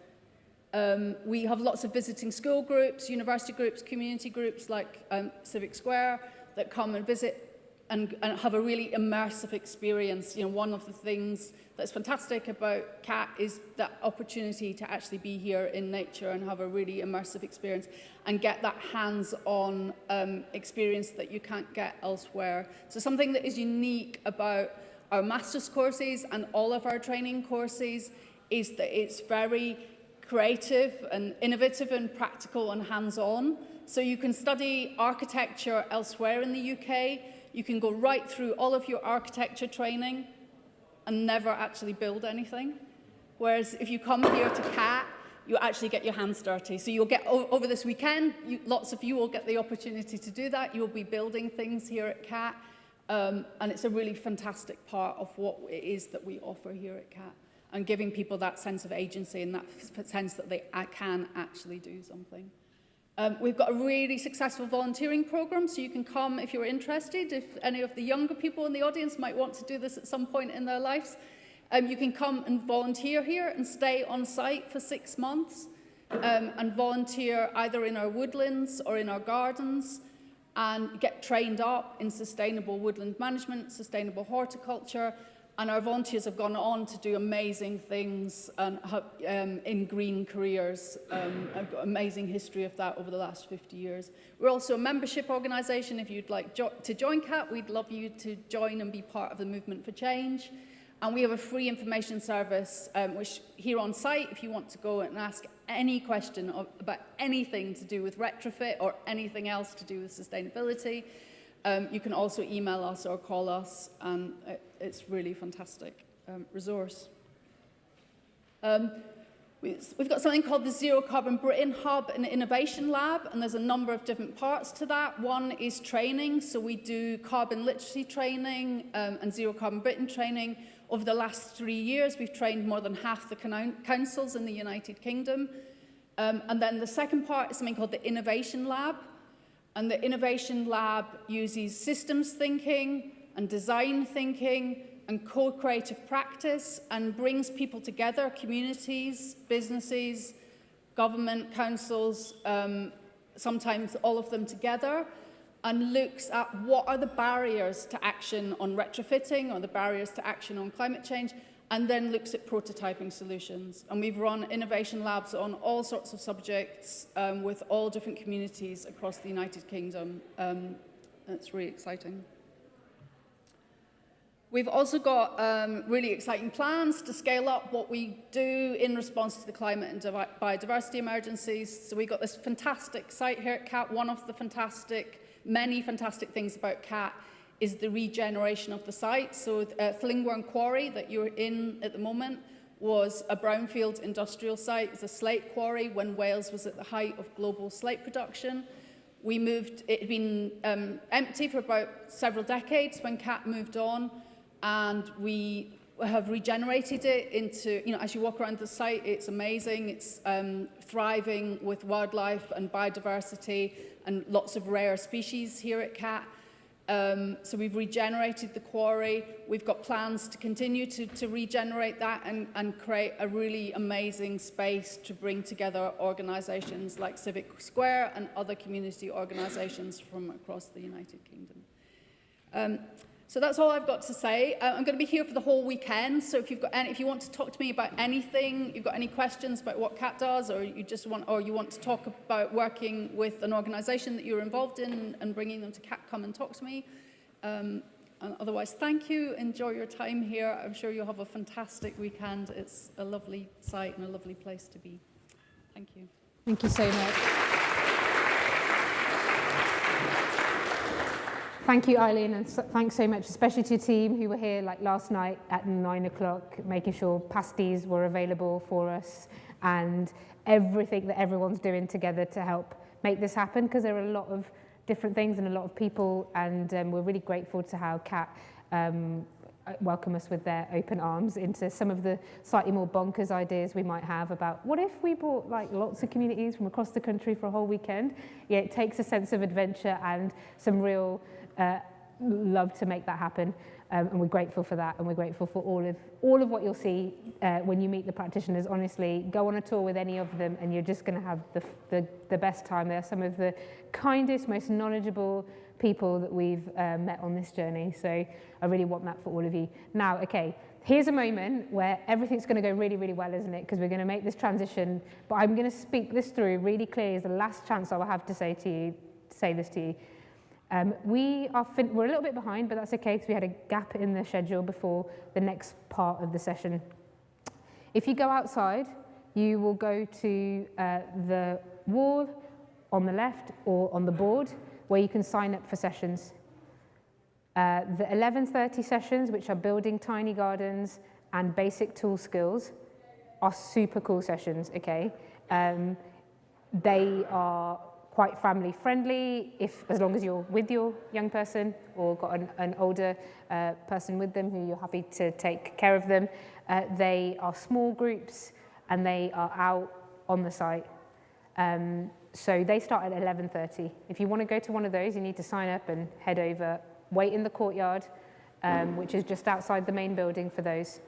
We have lots of visiting school groups, university groups, community groups like Civic Square that come and visit and have a really immersive experience. You know, one of the things that's fantastic about CAT is that opportunity to actually be here in nature and have a really immersive experience and get that hands-on experience that you can't get elsewhere. So something that is unique about our master's courses and all of our training courses is that it's very creative and innovative and practical and hands-on. So you can study architecture elsewhere in the UK. You can go right through all of your architecture training and never actually build anything. Whereas if you come here to CAT, you actually get your hands dirty. So you'll get, over this weekend, lots of you will get the opportunity to do that. You'll be building things here at CAT. And it's a really fantastic part of what it is that we offer here at CAT. And giving people that sense of agency and that sense that they can actually do something. We've got a really successful volunteering program, so you can come if you're interested. If any of the younger people in the audience might want to do this at some point in their lives, you can come and volunteer here and stay on site for 6 months and volunteer either in our woodlands or in our gardens and get trained up in sustainable woodland management, sustainable horticulture. And our volunteers have gone on to do amazing things in green careers. I've got amazing history of that over the last 50 years. We're also a membership organisation. If you'd like to join CAT, we'd love you to join and be part of the movement for change. And we have a free information service, which here on site, if you want to go and ask any question about anything to do with retrofit or anything else to do with sustainability, you can also email us or call us, and it's really fantastic resource. We've got something called the Zero Carbon Britain Hub and Innovation Lab, and there's a number of different parts to that. One is training, so we do carbon literacy training and Zero Carbon Britain training. Over the last 3 years, we've trained more than half the councils in the United Kingdom. And then the second part is something called the Innovation Lab. And the Innovation Lab uses systems thinking and design thinking and co-creative practice and brings people together, communities, businesses, government, councils, sometimes all of them together, and looks at what are the barriers to action on retrofitting or the barriers to action on climate change, and then looks at prototyping solutions. And we've run innovation labs on all sorts of subjects with all different communities across the United Kingdom. That's really exciting. We've also got really exciting plans to scale up what we do in response to the climate and biodiversity emergencies. So we've got this fantastic site here at CAT. One of the many fantastic things about CAT is the regeneration of the site. So Llingwern Quarry that you're in at the moment was a brownfield industrial site. It's a slate quarry when Wales was at the height of global slate production. It had been empty for about several decades when CAT moved on, and we have regenerated it into, as you walk around the site, it's amazing. It's thriving with wildlife and biodiversity and lots of rare species here at CAT. So we've regenerated the quarry. We've got plans to continue to regenerate that and create a really amazing space to bring together organisations like Civic Square and other community organisations from across the United Kingdom. So that's all I've got to say. I'm going to be here for the whole weekend. So if you want to talk to me about anything, you've got any questions about what CAT does, or you want to talk about working with an organisation that you're involved in and bringing them to CAT, come and talk to me. And otherwise, thank you. Enjoy your time here. I'm sure you'll have a fantastic weekend. It's a lovely site and a lovely place to be. Thank you. Thank you so much. Thank you, Eileen, and thanks so much, especially to your team who were here like last night at 9 o'clock, making sure pasties were available for us and everything that everyone's doing together to help make this happen, because there are a lot of different things and a lot of people, and we're really grateful to how CAT welcome us with their open arms into some of the slightly more bonkers ideas we might have about what if we brought like lots of communities from across the country for a whole weekend. Yeah, it takes a sense of adventure and some real love to make that happen, and we're grateful for that, and we're grateful for all of what you'll see when you meet the practitioners. Honestly, go on a tour with any of them and you're just going to have the best time. They're some of the kindest, most knowledgeable people that we've met on this journey, so I really want that for all of you. Now, okay, here's a moment where everything's going to go really, really well, isn't it? Because we're going to make this transition, but I'm going to speak this through really clearly. It's the last chance I will have to say this to you. We're a little bit behind, but that's okay because we had a gap in the schedule before the next part of the session. If you go outside, you will go to the wall on the left or on the board where you can sign up for sessions. The 11:30 sessions, which are building tiny gardens and basic tool skills, are super cool sessions, okay? They are quite family friendly, as long as you're with your young person or got an older person with them who you're happy to take care of them. They are small groups and they are out on the site. So they start at 11:30. If you want to go to one of those, you need to sign up and head over. Wait in the courtyard, which is just outside the main building for those.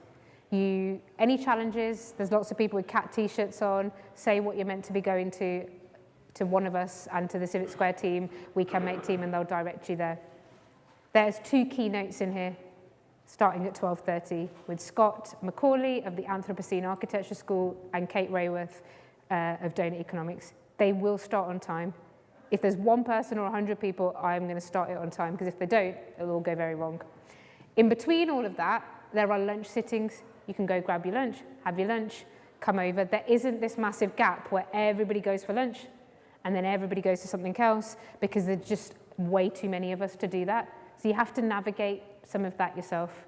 Any challenges, there's lots of people with CAT t-shirts on. Say what you're meant to be going to one of us and to the Civic Square team, We Can Make team, and they'll direct you there. There's 2 keynotes in here, starting at 12:30, with Scott McAulay of the Anthropocene Architecture School and Kate Raworth of Doughnut Economics. They will start on time. If there's 1 person or 100 people, I'm going to start it on time, because if they don't, it'll all go very wrong. In between all of that, there are lunch sittings. You can go grab your lunch, have your lunch, come over. There isn't this massive gap where everybody goes for lunch and then everybody goes to something else, because there's just way too many of us to do that. So you have to navigate some of that yourself,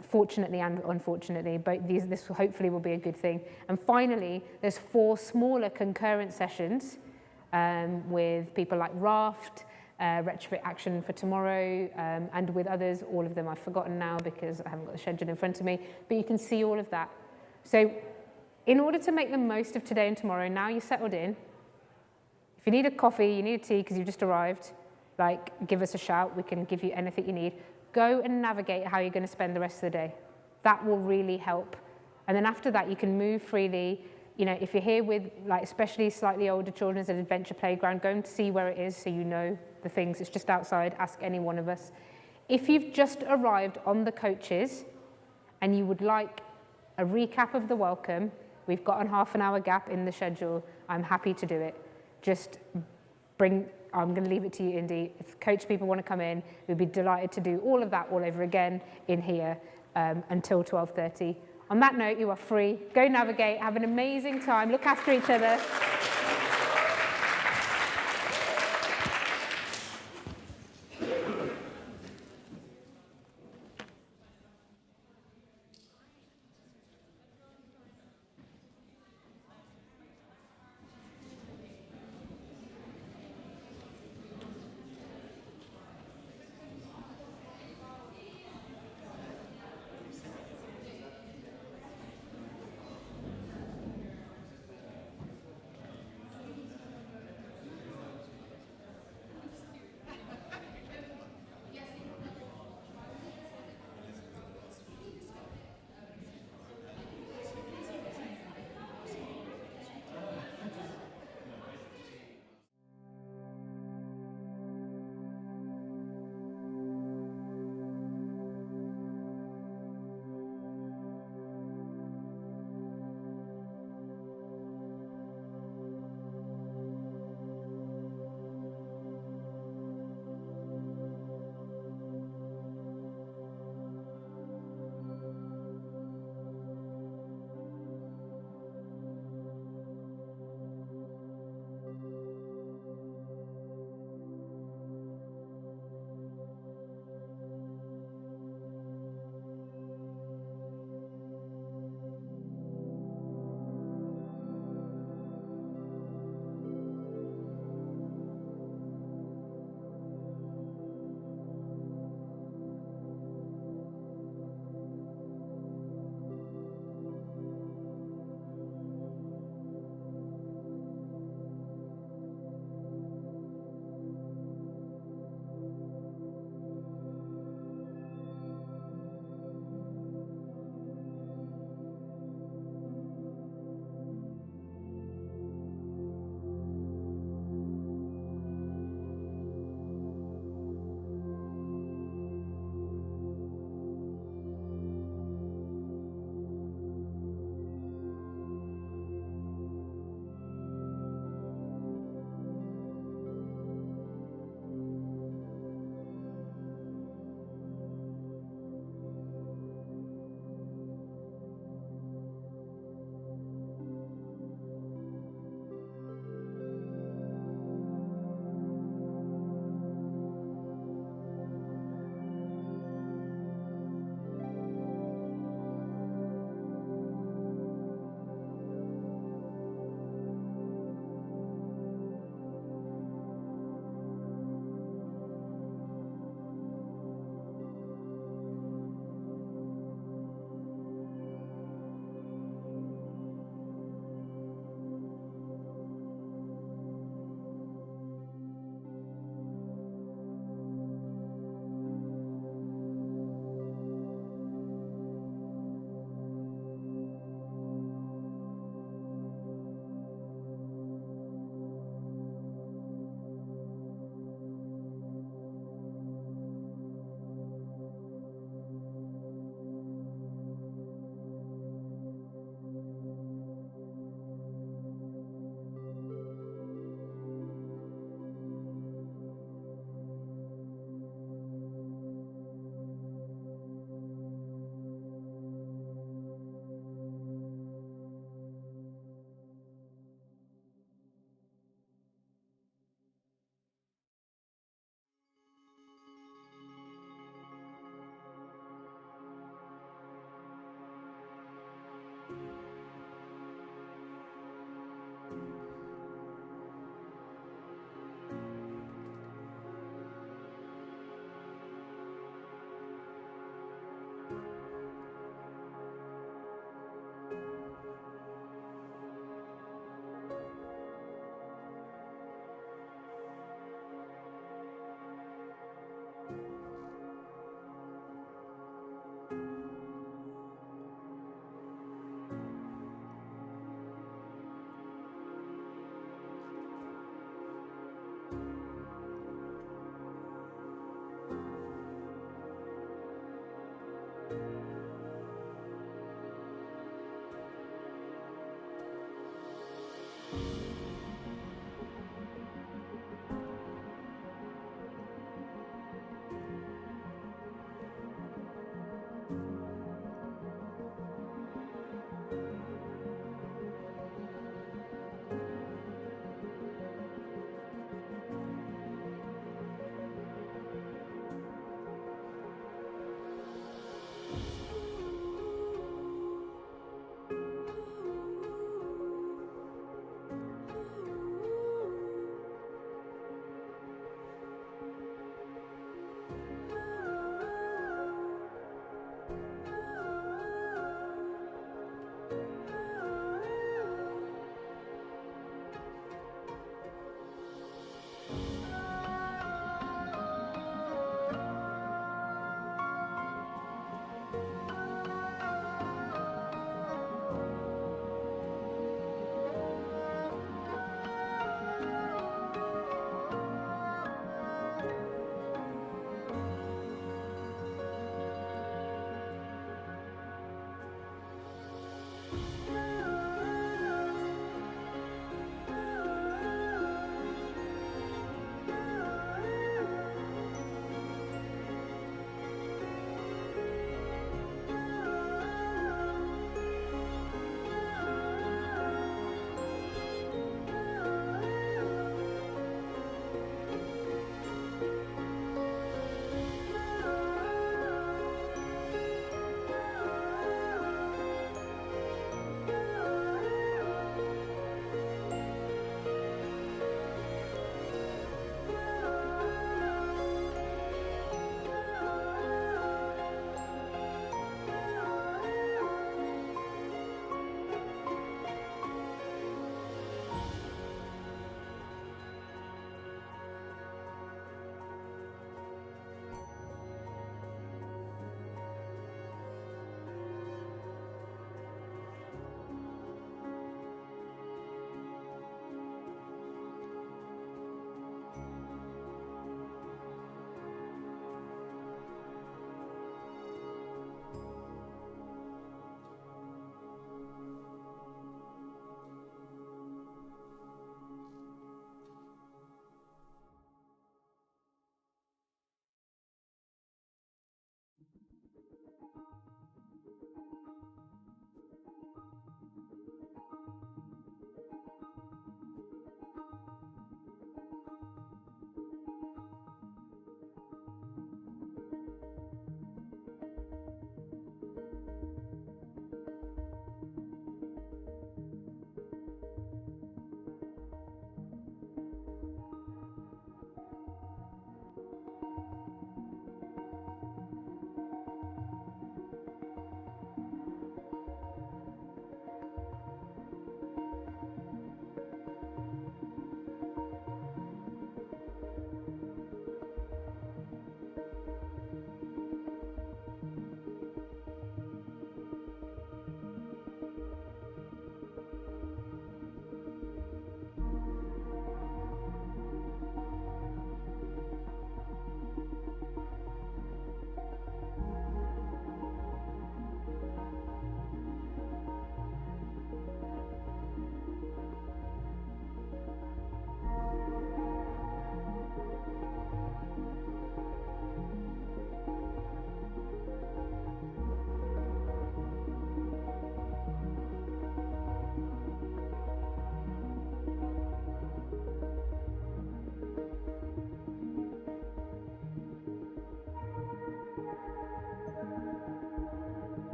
fortunately and unfortunately, but this hopefully will be a good thing. And finally, there's 4 smaller concurrent sessions with people like Raft, Retrofit Action for Tomorrow, and with others. All of them I've forgotten now because I haven't got the schedule in front of me, but you can see all of that. So in order to make the most of today and tomorrow, now you're settled in, if you need a coffee, you need a tea because you've just arrived, give us a shout. We can give you anything you need. Go and navigate how you're going to spend the rest of the day. That will really help. And then after that, you can move freely. If you're here with, especially slightly older children, as an adventure playground, go and see where it is so you know the things. It's just outside. Ask any one of us. If you've just arrived on the coaches and you would like a recap of the welcome, we've got a half an hour gap in the schedule. I'm happy to do it. Just I'm going to leave it to you, Indy. If coach people want to come in, we'd be delighted to do all of that all over again in here until 12:30. On that note, you are free. Go navigate. Have an amazing time. Look after each other.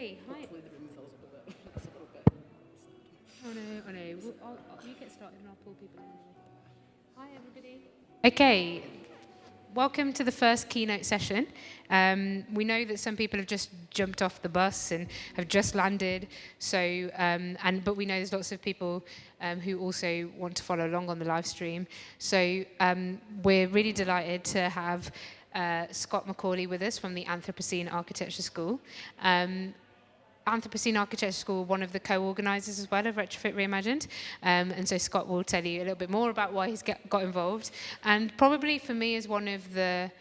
Okay, hi. Hopefully the room fills up a bit. Oh no. You get started and I'll pull people in anyway. Hi everybody. Okay, welcome to the first keynote session. We know that some people have just jumped off the bus and have just landed, so but we know there's lots of people who also want to follow along on the live stream. So we're really delighted to have Scott McAulay with us from the Anthropocene Architecture School. Anthropocene Architecture School, one of the co-organisers as well of Retrofit Reimagined, and so Scott will tell you a little bit more about why he's got involved, and probably for me as one of the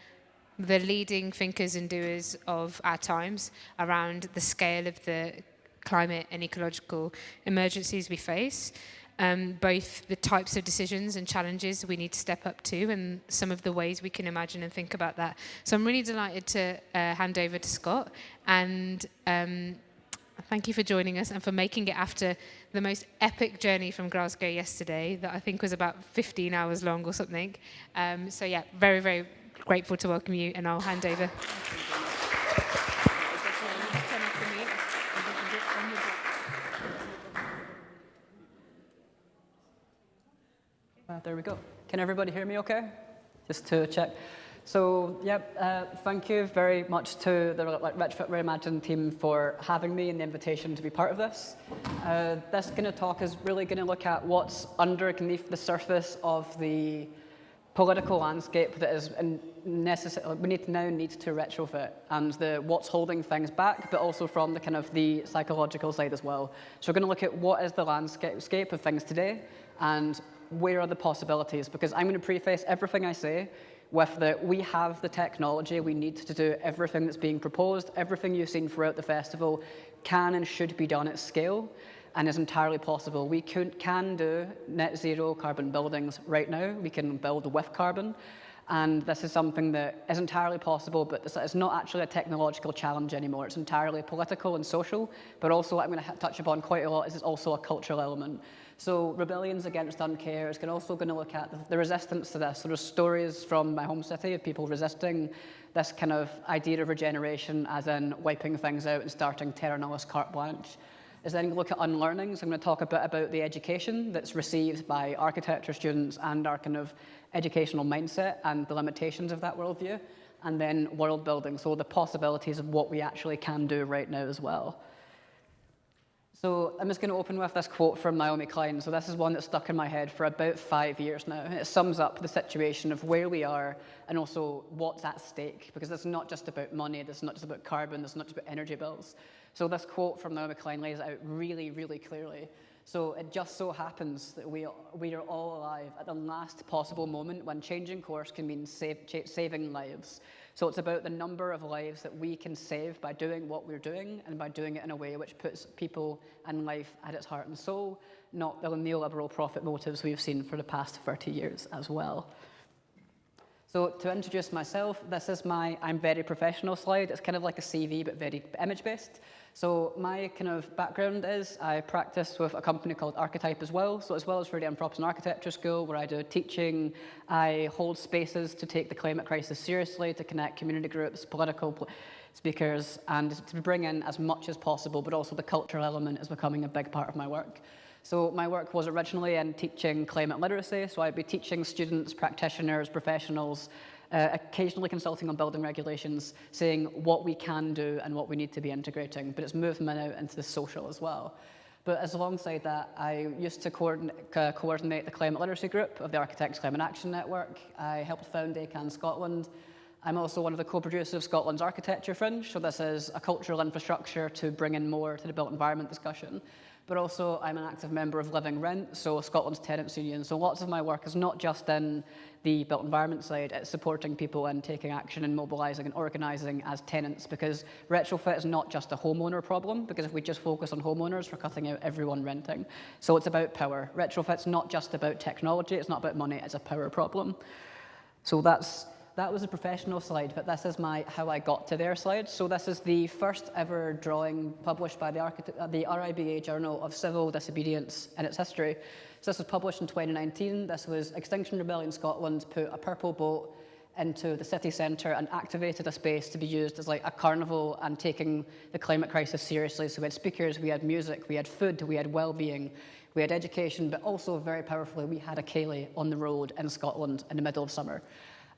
leading thinkers and doers of our times around the scale of the climate and ecological emergencies we face, both the types of decisions and challenges we need to step up to and some of the ways we can imagine and think about that. So I'm really delighted to hand over to Scott, and thank you for joining us and for making it after the most epic journey from Glasgow yesterday that I think was about 15 hours long or something. So yeah, very, very grateful to welcome you, and I'll hand over. There we go. Can everybody hear me okay? Just to check. So, thank you very much to the Retrofit Reimagined team for having me and the invitation to be part of this. This kind of talk is really going to look at what's underneath the surface of the political landscape that is necessary. We need to retrofit, and what's holding things back, but also from the kind of the psychological side as well. So we're going to look at what is the landscape of things today, and where are the possibilities? Because I'm going to preface everything I say with that we have the technology we need to do everything that's being proposed. Everything you've seen throughout the festival can and should be done at scale and is entirely possible. We can do net zero carbon buildings right now. We can build with carbon. And this is something that is entirely possible, but it's not actually a technological challenge anymore. It's entirely political and social, but also what I'm going to touch upon quite a lot is it's also a cultural element. So rebellions against Uncare is also going to look at the resistance to this. So there's stories from my home city of people resisting this kind of idea of regeneration, as in wiping things out and starting terra nullius carte blanche. Is then look at unlearning. So I'm going to talk a bit about the education that's received by architecture students and our kind of educational mindset and the limitations of that worldview. And then world building, so the possibilities of what we actually can do right now as well. So I'm just going to open with this quote from Naomi Klein. So this is one that's stuck in my head for about 5 years now. It sums up the situation of where we are and also what's at stake, because it's not just about money, it's not just about carbon, it's not just about energy bills. So this quote from Naomi Klein lays it out really, really clearly. So it just so happens that we are all alive at the last possible moment when changing course can mean saving lives. So it's about the number of lives that we can save by doing what we're doing and by doing it in a way which puts people and life at its heart and soul, not the neoliberal profit motives we've seen for the past 30 years as well. So to introduce myself, this is my I'm very professional slide. It's kind of like a CV, but very image-based. So my kind of background is I practice with a company called Archetype as well. So as well as for the Anthropocene Architecture School, where I do teaching, I hold spaces to take the climate crisis seriously, to connect community groups, political speakers, and to bring in as much as possible, but also the cultural element is becoming a big part of my work. So my work was originally in teaching climate literacy, so I'd be teaching students, practitioners, professionals, occasionally consulting on building regulations, saying what we can do and what we need to be integrating, but it's moved me out into the social as well. But as alongside that, I used to coordinate the climate literacy group of the Architects Climate Action Network. I helped found ACAN Scotland. I'm also one of the co-producers of Scotland's Architecture Fringe, so this is a cultural infrastructure to bring in more to the built environment discussion. But also I'm an active member of Living Rent, so Scotland's tenants union. So lots of my work is not just in the built environment side, it's supporting people and taking action and mobilising and organising as tenants, because retrofit is not just a homeowner problem, because if we just focus on homeowners, we're cutting out everyone renting. So it's about power. Retrofit's not just about technology, it's not about money, it's a power problem. So that was a professional slide, but this is how I got to their slide. So this is the first ever drawing published by the RIBA Journal of Civil Disobedience in its history. So this was published in 2019. This was Extinction Rebellion Scotland put a purple boat into the city centre and activated a space to be used as like a carnival and taking the climate crisis seriously. So we had speakers, we had music, we had food, we had well-being, we had education, but also very powerfully, we had a ceilidh on the road in Scotland in the middle of summer.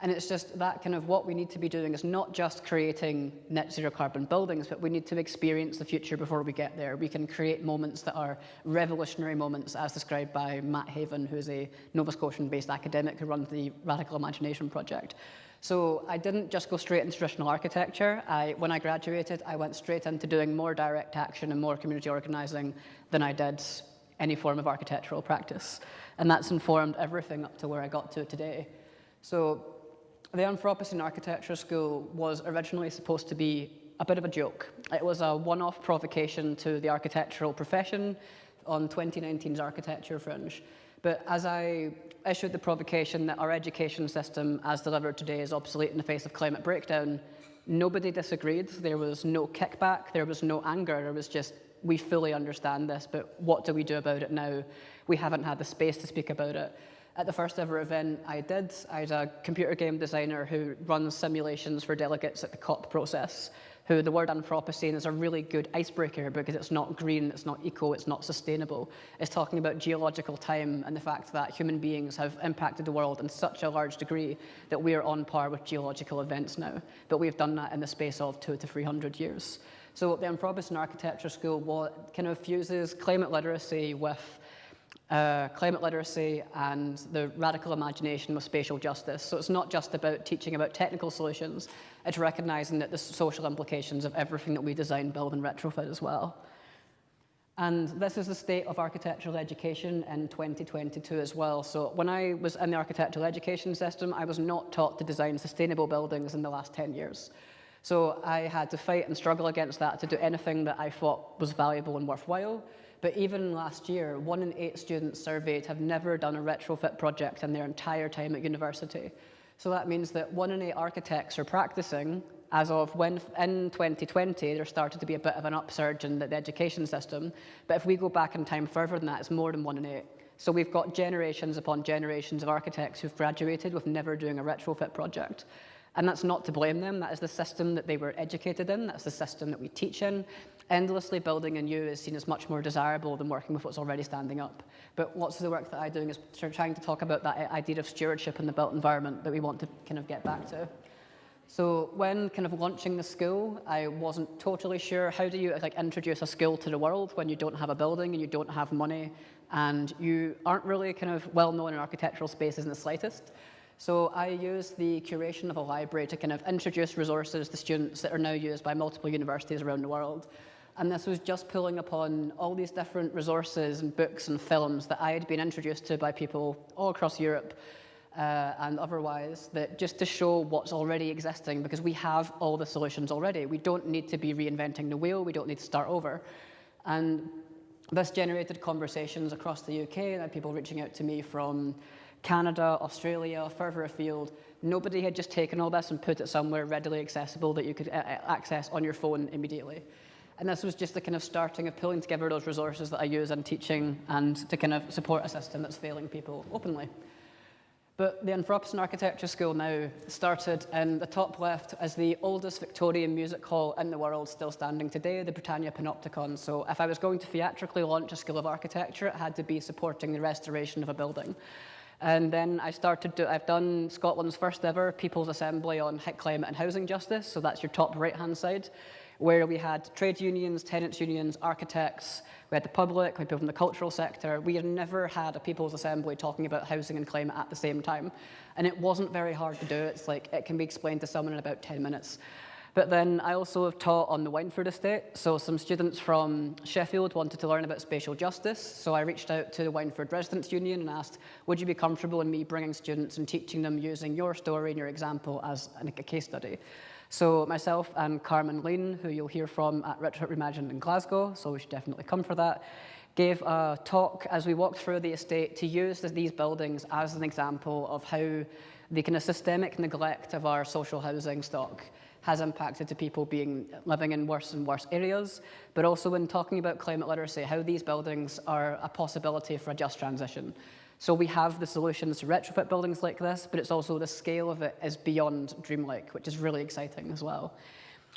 And it's just that kind of what we need to be doing is not just creating net zero carbon buildings, but we need to experience the future before we get there. We can create moments that are revolutionary moments, as described by Matt Haven, who's a Nova Scotian-based academic who runs the Radical Imagination Project. So I didn't just go straight into traditional architecture. When I graduated, I went straight into doing more direct action and more community organising than I did any form of architectural practice. And that's informed everything up to where I got to today. So the Anthropocene Architecture School was originally supposed to be a bit of a joke. It was a one-off provocation to the architectural profession on 2019's Architecture Fringe. But as I issued the provocation that our education system as delivered today is obsolete in the face of climate breakdown, nobody disagreed. There was no kickback, there was no anger, there was just, we fully understand this, but what do we do about it now? We haven't had the space to speak about it. At the first ever event I had a computer game designer who runs simulations for delegates at the COP process, who the word Anthropocene is a really good icebreaker because it's not green, it's not eco, it's not sustainable. It's talking about geological time and the fact that human beings have impacted the world in such a large degree that we are on par with geological events now. But we've done that in the space of 200 to 300 years. So the Anthropocene Architecture School kind of fuses climate literacy with and the radical imagination with spatial justice. So it's not just about teaching about technical solutions, it's recognizing that the social implications of everything that we design, build and retrofit as well. And this is the state of architectural education in 2022 as well. So when I was in the architectural education system, I was not taught to design sustainable buildings in the last 10 years. So I had to fight and struggle against that to do anything that I thought was valuable and worthwhile. But even last year, 1 in 8 students surveyed have never done a retrofit project in their entire time at university. So that means that 1 in 8 architects are practicing as of when in 2020 there started to be a bit of an upsurge in the education system. But if we go back in time further than that, it's more than 1 in 8. So we've got generations upon generations of architects who've graduated with never doing a retrofit project. And that's not to blame them, that is the system that they were educated in, that's the system that we teach in. Endlessly building anew is seen as much more desirable than working with what's already standing up. But lots of the work that I'm doing is trying to talk about that idea of stewardship in the built environment that we want to kind of get back to. So when kind of launching the school, I wasn't totally sure how do you like introduce a school to the world when you don't have a building and you don't have money and you aren't really kind of well known in architectural spaces in the slightest. So I used the curation of a library to kind of introduce resources to students that are now used by multiple universities around the world. And this was just pulling upon all these different resources and books and films that I had been introduced to by people all across Europe and otherwise, that just to show what's already existing, because we have all the solutions already. We don't need to be reinventing the wheel, we don't need to start over. And this generated conversations across the UK, and I had people reaching out to me from Canada, Australia, further afield. Nobody had just taken all this and put it somewhere readily accessible that you could access on your phone immediately. And this was just the kind of starting of pulling together those resources that I use in teaching and to kind of support a system that's failing people openly. But the Anthropocene Architecture School now started in the top left as the oldest Victorian music hall in the world, still standing today, the Britannia Panopticon. So if I was going to theatrically launch a school of architecture, it had to be supporting the restoration of a building. And then I've done Scotland's first ever People's Assembly on climate and housing justice, so that's your top right-hand side, where we had trade unions, tenants unions, architects, we had the public, we had people from the cultural sector. We had never had a People's Assembly talking about housing and climate at the same time. And it wasn't very hard to do. It's like, it can be explained to someone in about 10 minutes. But then I also have taught on the Wynford estate. So some students from Sheffield wanted to learn about spatial justice. So I reached out to the Wynford Residents' Union and asked, would you be comfortable in me bringing students and teaching them using your story and your example as a case study? So myself and Carmen Lean, who you'll hear from at Reimagined in Glasgow, so we should definitely come for that, gave a talk as we walked through the estate to use these buildings as an example of how the kind of systemic neglect of our social housing stock has impacted to people living in worse and worse areas, but also when talking about climate literacy, how these buildings are a possibility for a just transition. So we have the solutions to retrofit buildings like this, but it's also the scale of it is beyond dreamlike, which is really exciting as well.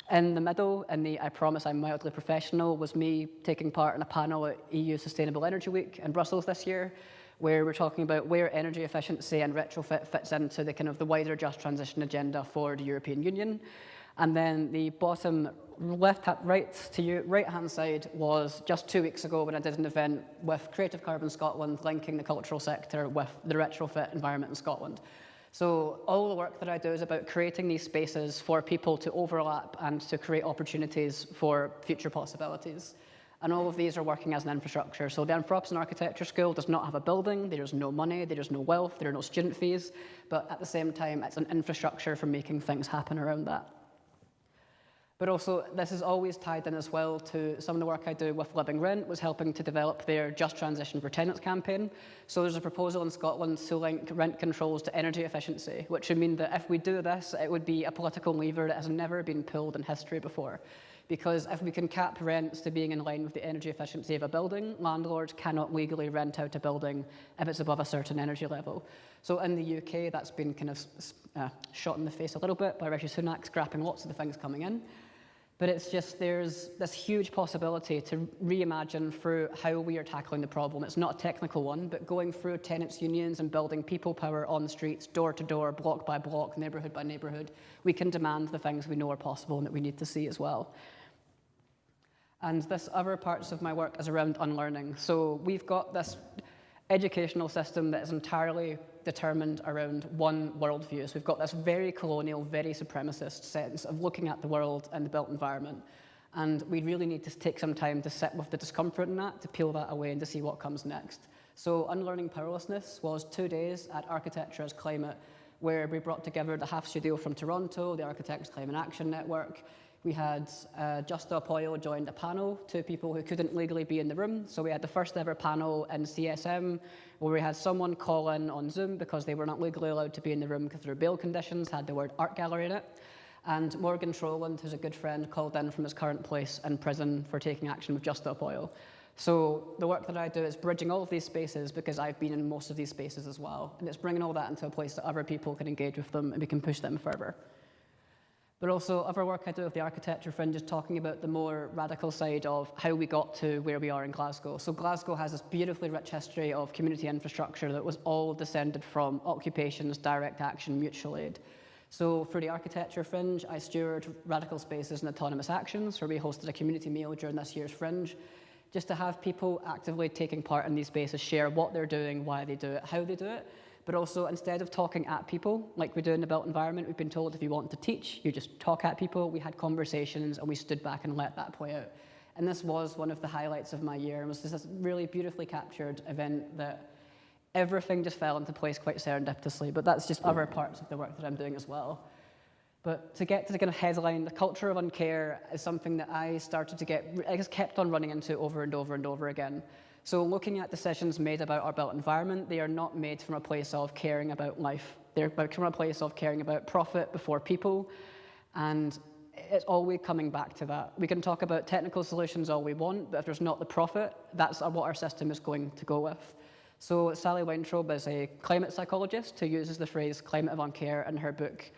In the middle, in the I Promise I'm Mildly Professional, was me taking part in a panel at EU Sustainable Energy Week in Brussels this year, where we're talking about where energy efficiency and retrofit fits into the kind of the wider just transition agenda for the European Union. And then the bottom right-hand side was just 2 weeks ago when I did an event with Creative Carbon Scotland linking the cultural sector with the retrofit environment in Scotland. So all the work that I do is about creating these spaces for people to overlap and to create opportunities for future possibilities. And all of these are working as an infrastructure. So the Anthropocene Architecture School does not have a building, there is no money, there is no wealth, there are no student fees, but at the same time, it's an infrastructure for making things happen around that. But also, this is always tied in as well to some of the work I do with Living Rent, was helping to develop their Just Transition for Tenants campaign. So there's a proposal in Scotland to link rent controls to energy efficiency, which would mean that if we do this, it would be a political lever that has never been pulled in history before. Because if we can cap rents to being in line with the energy efficiency of a building, landlords cannot legally rent out a building if it's above a certain energy level. So in the UK, that's been kind of shot in the face a little bit by Rishi Sunak scrapping lots of the things coming in. But it's just, there's this huge possibility to reimagine through how we are tackling the problem. It's not a technical one, but going through tenants' unions and building people power on the streets, door to door, block by block, neighbourhood by neighbourhood, we can demand the things we know are possible and that we need to see as well. And this other parts of my work is around unlearning. So we've got this educational system that is entirely determined around one worldview. So we've got this very colonial, very supremacist sense of looking at the world and the built environment. And we really need to take some time to sit with the discomfort in that, to peel that away and to see what comes next. So Unlearning Powerlessness was 2 days at Architecture as Climate, where we brought together the Half Studio from Toronto, the Architects Climate Action Network. We had Just Stop Oil joined a panel, 2 people who couldn't legally be in the room. So we had the first ever panel in CSM where we had someone call in on Zoom because they were not legally allowed to be in the room because of their bail conditions, had the word art gallery in it. And Morgan Troland, who's a good friend, called in from his current place in prison for taking action with Just Stop Oil. So the work that I do is bridging all of these spaces because I've been in most of these spaces as well. And it's bringing all that into a place that other people can engage with them and we can push them further. But also other work I do with the Architecture Fringe is talking about the more radical side of how we got to where we are in Glasgow. So Glasgow has this beautifully rich history of community infrastructure that was all descended from occupations, direct action, mutual aid. So for the Architecture Fringe, I steward Radical Spaces and Autonomous Actions, where we hosted a community meal during this year's Fringe, just to have people actively taking part in these spaces share what they're doing, why they do it, how they do it. But also, instead of talking at people, like we do in the built environment, we've been told if you want to teach, you just talk at people. We had conversations and we stood back and let that play out. And this was one of the highlights of my year. It was just this really beautifully captured event that everything just fell into place quite serendipitously. But that's just other parts of the work that I'm doing as well. But to get to the kind of headline, the culture of Uncare is something that I started to get, I just kept on running into over and over and over again. So looking at decisions made about our built environment, they are not made from a place of caring about life. They're from a place of caring about profit before people. And it's always coming back to that. We can talk about technical solutions all we want, but if there's not the profit, that's what our system is going to go with. So Sally Weintraub is a climate psychologist who uses the phrase climate of Uncare in her book.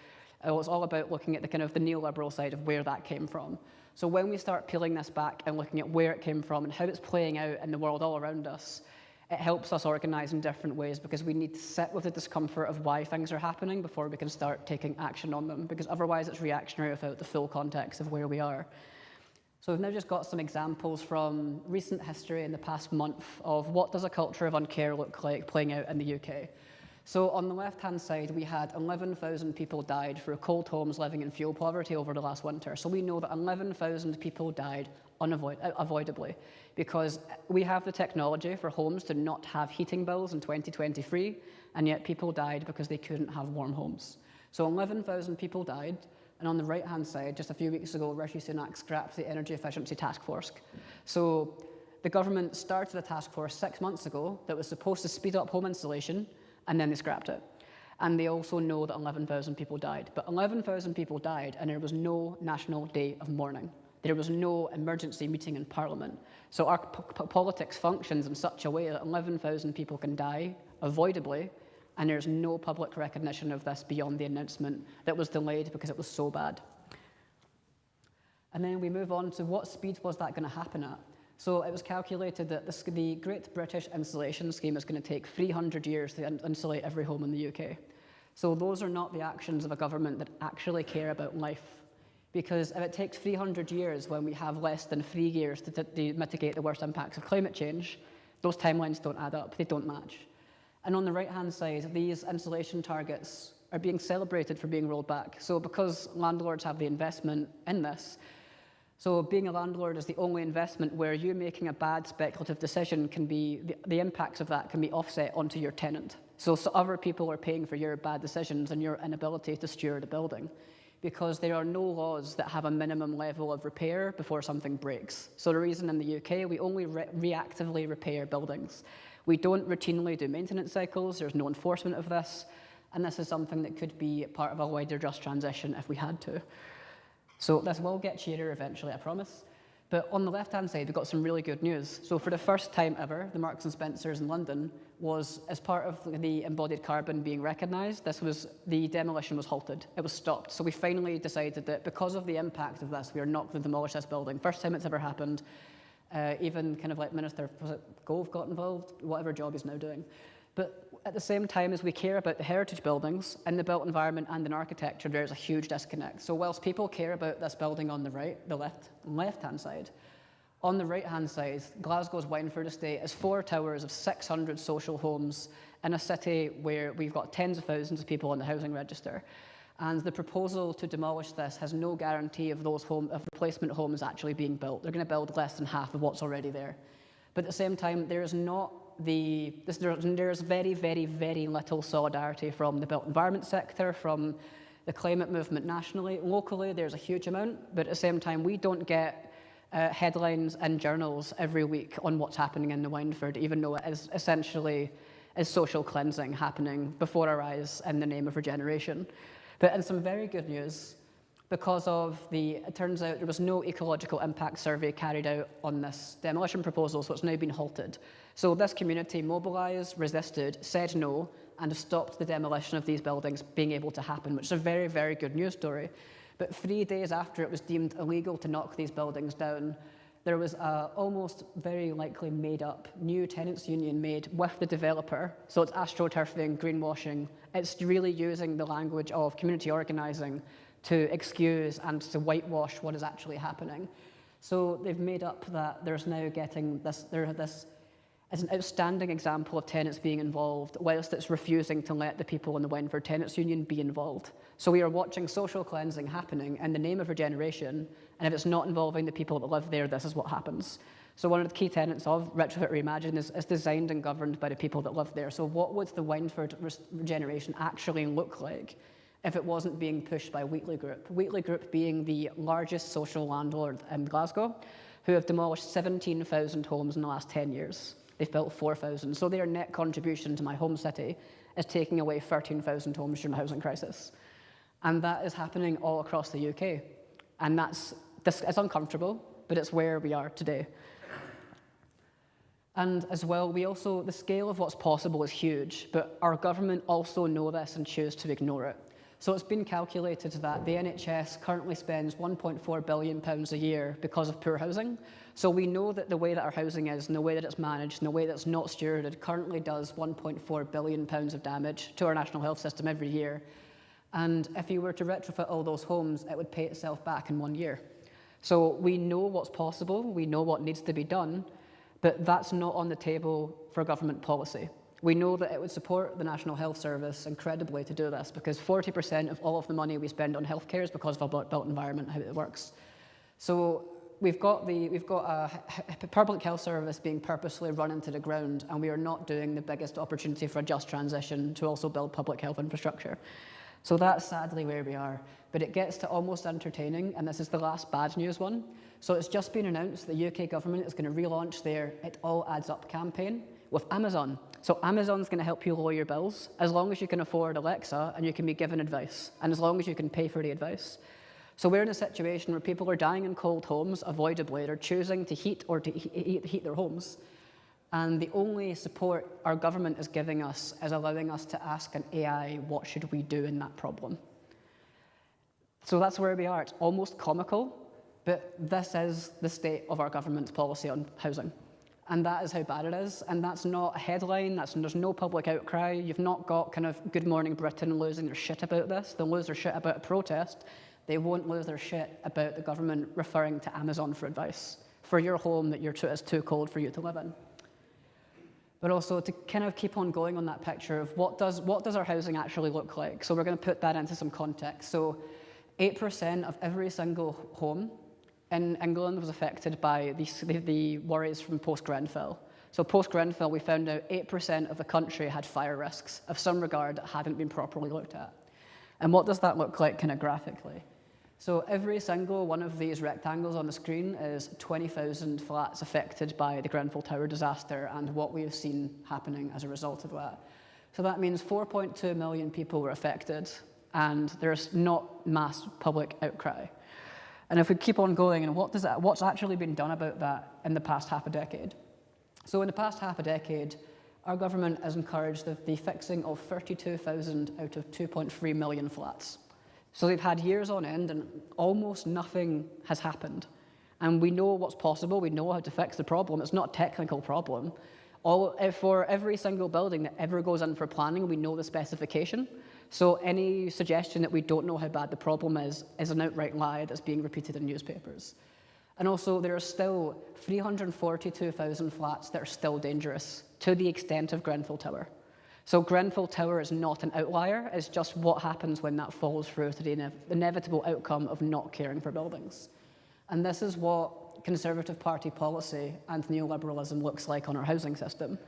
It was all about looking at the kind of the neoliberal side of where that came from. So when we start peeling this back and looking at where it came from and how it's playing out in the world all around us, it helps us organize in different ways because we need to sit with the discomfort of why things are happening before we can start taking action on them, because otherwise it's reactionary without the full context of where we are. So we've now just got some examples from recent history in the past month of what does a culture of Uncare look like playing out in the UK. So on the left-hand side, we had 11,000 people died through cold homes living in fuel poverty over the last winter. So we know that 11,000 people died unavoidably because we have the technology for homes to not have heating bills in 2023, and yet people died because they couldn't have warm homes. So 11,000 people died, and on the right-hand side, just a few weeks ago, Rishi Sunak scrapped the Energy Efficiency Task Force. So the government started a task force 6 months ago that was supposed to speed up home installation, and then they scrapped it. And they also know that 11,000 people died. But 11,000 people died, and there was no national day of mourning. There was no emergency meeting in Parliament. So our politics functions in such a way that 11,000 people can die avoidably, and there's no public recognition of this beyond the announcement that was delayed because it was so bad. And then we move on to what speed was that going to happen at? So it was calculated that the Great British Insulation Scheme is going to take 300 years to insulate every home in the UK. So those are not the actions of a government that actually care about life. Because if it takes 300 years when we have less than 3 years to mitigate the worst impacts of climate change, those timelines don't add up, they don't match. And on the right-hand side, these insulation targets are being celebrated for being rolled back. So because landlords have the investment in this, so being a landlord is the only investment where you making a bad speculative decision can be, the impacts of that can be offset onto your tenant. So other people are paying for your bad decisions and your inability to steward a building, because there are no laws that have a minimum level of repair before something breaks. So the reason in the UK, we only reactively repair buildings. We don't routinely do maintenance cycles, there's no enforcement of this, and this is something that could be part of a wider just transition if we had to. So this will get cheerier eventually, I promise. But on the left-hand side, we've got some really good news. So for the first time ever, the Marks and Spencers in London was, as part of the embodied carbon being recognised, the demolition was halted. It was stopped. So we finally decided that because of the impact of this, we are not going to demolish this building. First time it's ever happened. Even kind of like Minister, was it Gove got involved? Whatever job he's now doing. But at the same time as we care about the heritage buildings and the built environment and in architecture, there's a huge disconnect. So whilst people care about this building on the right, the left-hand side, on the right-hand side, Glasgow's Wynford estate is 4 towers of 600 social homes in a city where we've got tens of thousands of people on the housing register. And the proposal to demolish this has no guarantee of those replacement homes actually being built. They're going to build less than half of what's already there. But at the same time, there's very, very, very little solidarity from the built environment sector, from the climate movement nationally. Locally, there's a huge amount, but at the same time, we don't get headlines in journals every week on what's happening in the Wynford, even though it is essentially social cleansing happening before our eyes in the name of regeneration. But in some very good news, because of it turns out there was no ecological impact survey carried out on this demolition proposal, so it's now been halted. So this community mobilised, resisted, said no, and have stopped the demolition of these buildings being able to happen, which is a very, very good news story. But 3 days after it was deemed illegal to knock these buildings down, there was a almost very likely made-up new tenants union made with the developer. So it's astroturfing, greenwashing. It's really using the language of community organising to excuse and to whitewash what is actually happening. So they've made up that there's now getting this as an outstanding example of tenants being involved, whilst it's refusing to let the people in the Wynford Tenants Union be involved. So we are watching social cleansing happening in the name of regeneration, and if it's not involving the people that live there, this is what happens. So one of the key tenets of Retrofit Reimagined is designed and governed by the people that live there. So what would the Wynford regeneration actually look like if it wasn't being pushed by Wheatley Group? Wheatley Group being the largest social landlord in Glasgow, who have demolished 17,000 homes in the last 10 years. They've built 4,000. So their net contribution to my home city is taking away 13,000 homes during the housing crisis. And that is happening all across the UK. And it's uncomfortable, but it's where we are today. And as well, the scale of what's possible is huge, but our government also know this and choose to ignore it. So it's been calculated that the NHS currently spends £1.4 billion a year because of poor housing. So we know that the way that our housing is and the way that it's managed and the way that it's not stewarded currently does £1.4 billion of damage to our national health system every year. And if you were to retrofit all those homes, it would pay itself back in 1 year. So we know what's possible, we know what needs to be done, but that's not on the table for government policy. We know that it would support the National Health Service incredibly to do this, because 40% of all of the money we spend on healthcare is because of our built environment, how it works. So we've got a public health service being purposely run into the ground, and we are not doing the biggest opportunity for a just transition to also build public health infrastructure. So that's sadly where we are. But it gets to almost entertaining, and this is the last bad news one. So it's just been announced the UK government is going to relaunch their It All Adds Up campaign with Amazon. So Amazon's going to help you lower your bills as long as you can afford Alexa and you can be given advice, and as long as you can pay for the advice. So we're in a situation where people are dying in cold homes, avoidably. They're choosing to heat or to heat their homes. And the only support our government is giving us is allowing us to ask an AI, what should we do in that problem? So that's where we are. It's almost comical, but this is the state of our government's policy on housing. And that is how bad it is. And that's not a headline. There's no public outcry. You've not got kind of Good Morning Britain losing their shit about this. They'll lose their shit about a protest. They won't lose their shit about the government referring to Amazon for advice for your home that is too cold for you to live in. But also to kind of keep on going on that picture of what does our housing actually look like. So we're going to put that into some context. So 8% of every single home in England was affected by the worries from post-Grenfell. So post-Grenfell, we found out 8% of the country had fire risks of some regard that hadn't been properly looked at. And what does that look like kind of graphically? So every single one of these rectangles on the screen is 20,000 flats affected by the Grenfell Tower disaster and what we have seen happening as a result of that. So that means 4.2 million people were affected, and there's not mass public outcry. And if we keep on going, and what's actually been done about that in the past half a decade? So in the past half a decade, our government has encouraged the fixing of 32,000 out of 2.3 million flats. So they've had years on end, and almost nothing has happened. And we know what's possible. We know how to fix the problem. It's not a technical problem. For every single building that ever goes in for planning, we know the specification. So any suggestion that we don't know how bad the problem is an outright lie that's being repeated in newspapers. And also, there are still 342,000 flats that are still dangerous to the extent of Grenfell Tower. So Grenfell Tower is not an outlier. It's just what happens when that falls through to the inevitable outcome of not caring for buildings. And this is what Conservative Party policy and neoliberalism looks like on our housing system.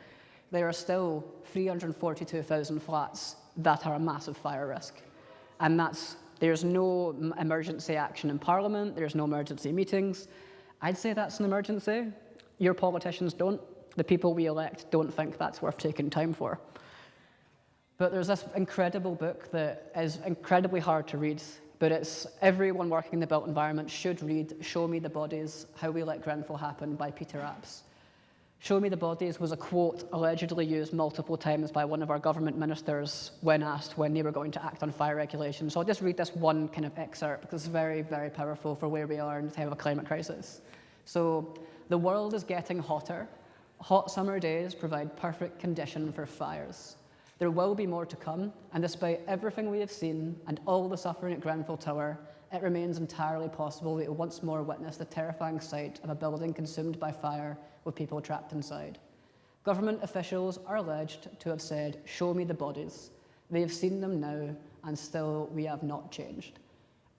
There are still 342,000 flats that are a massive fire risk. And there's no emergency action in Parliament, there's no emergency meetings. I'd say that's an emergency. Your politicians don't. The people we elect don't think that's worth taking time for. But there's this incredible book that is incredibly hard to read, but it's everyone working in the built environment should read Show Me the Bodies, How We Let Grenfell Happen by Peter Apps. Show Me the Bodies was a quote allegedly used multiple times by one of our government ministers when asked when they were going to act on fire regulation. So I'll just read this one kind of excerpt because it's very, very powerful for where we are in the time of a climate crisis. So, the world is getting hotter. Hot summer days provide perfect condition for fires. There will be more to come, and despite everything we have seen and all the suffering at Grenfell Tower, it remains entirely possible that we will once more witness the terrifying sight of a building consumed by fire with people trapped inside. Government officials are alleged to have said, "Show me the bodies." They have seen them now, and still we have not changed.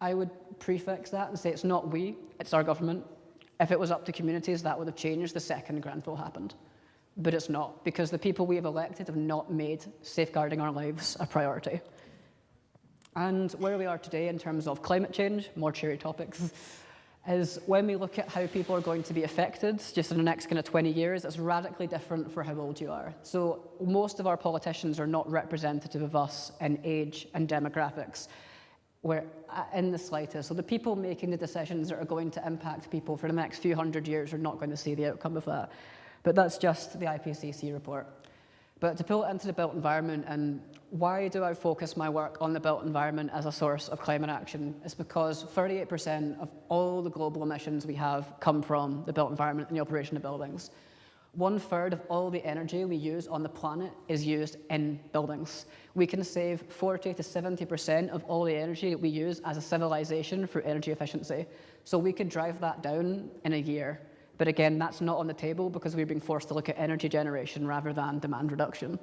I would prefix that and say it's not we, it's our government. If it was up to communities, that would have changed the second Grenfell happened. But it's not, because the people we have elected have not made safeguarding our lives a priority. And where we are today in terms of climate change, more cheery topics, is when we look at how people are going to be affected just in the next kind of 20 years, it's radically different for how old you are. So most of our politicians are not representative of us in age and demographics, where in the slightest. So the people making the decisions that are going to impact people for the next few hundred years are not going to see the outcome of that. But that's just the IPCC report. But to pull it into the built environment, and why do I focus my work on the built environment as a source of climate action? It's because 38% of all the global emissions we have come from the built environment and the operation of buildings. 1/3 of all the energy we use on the planet is used in buildings. We can save 40 to 70% of all the energy that we use as a civilization through energy efficiency. So we could drive that down in a year. But again, that's not on the table because we're being forced to look at energy generation rather than demand reduction.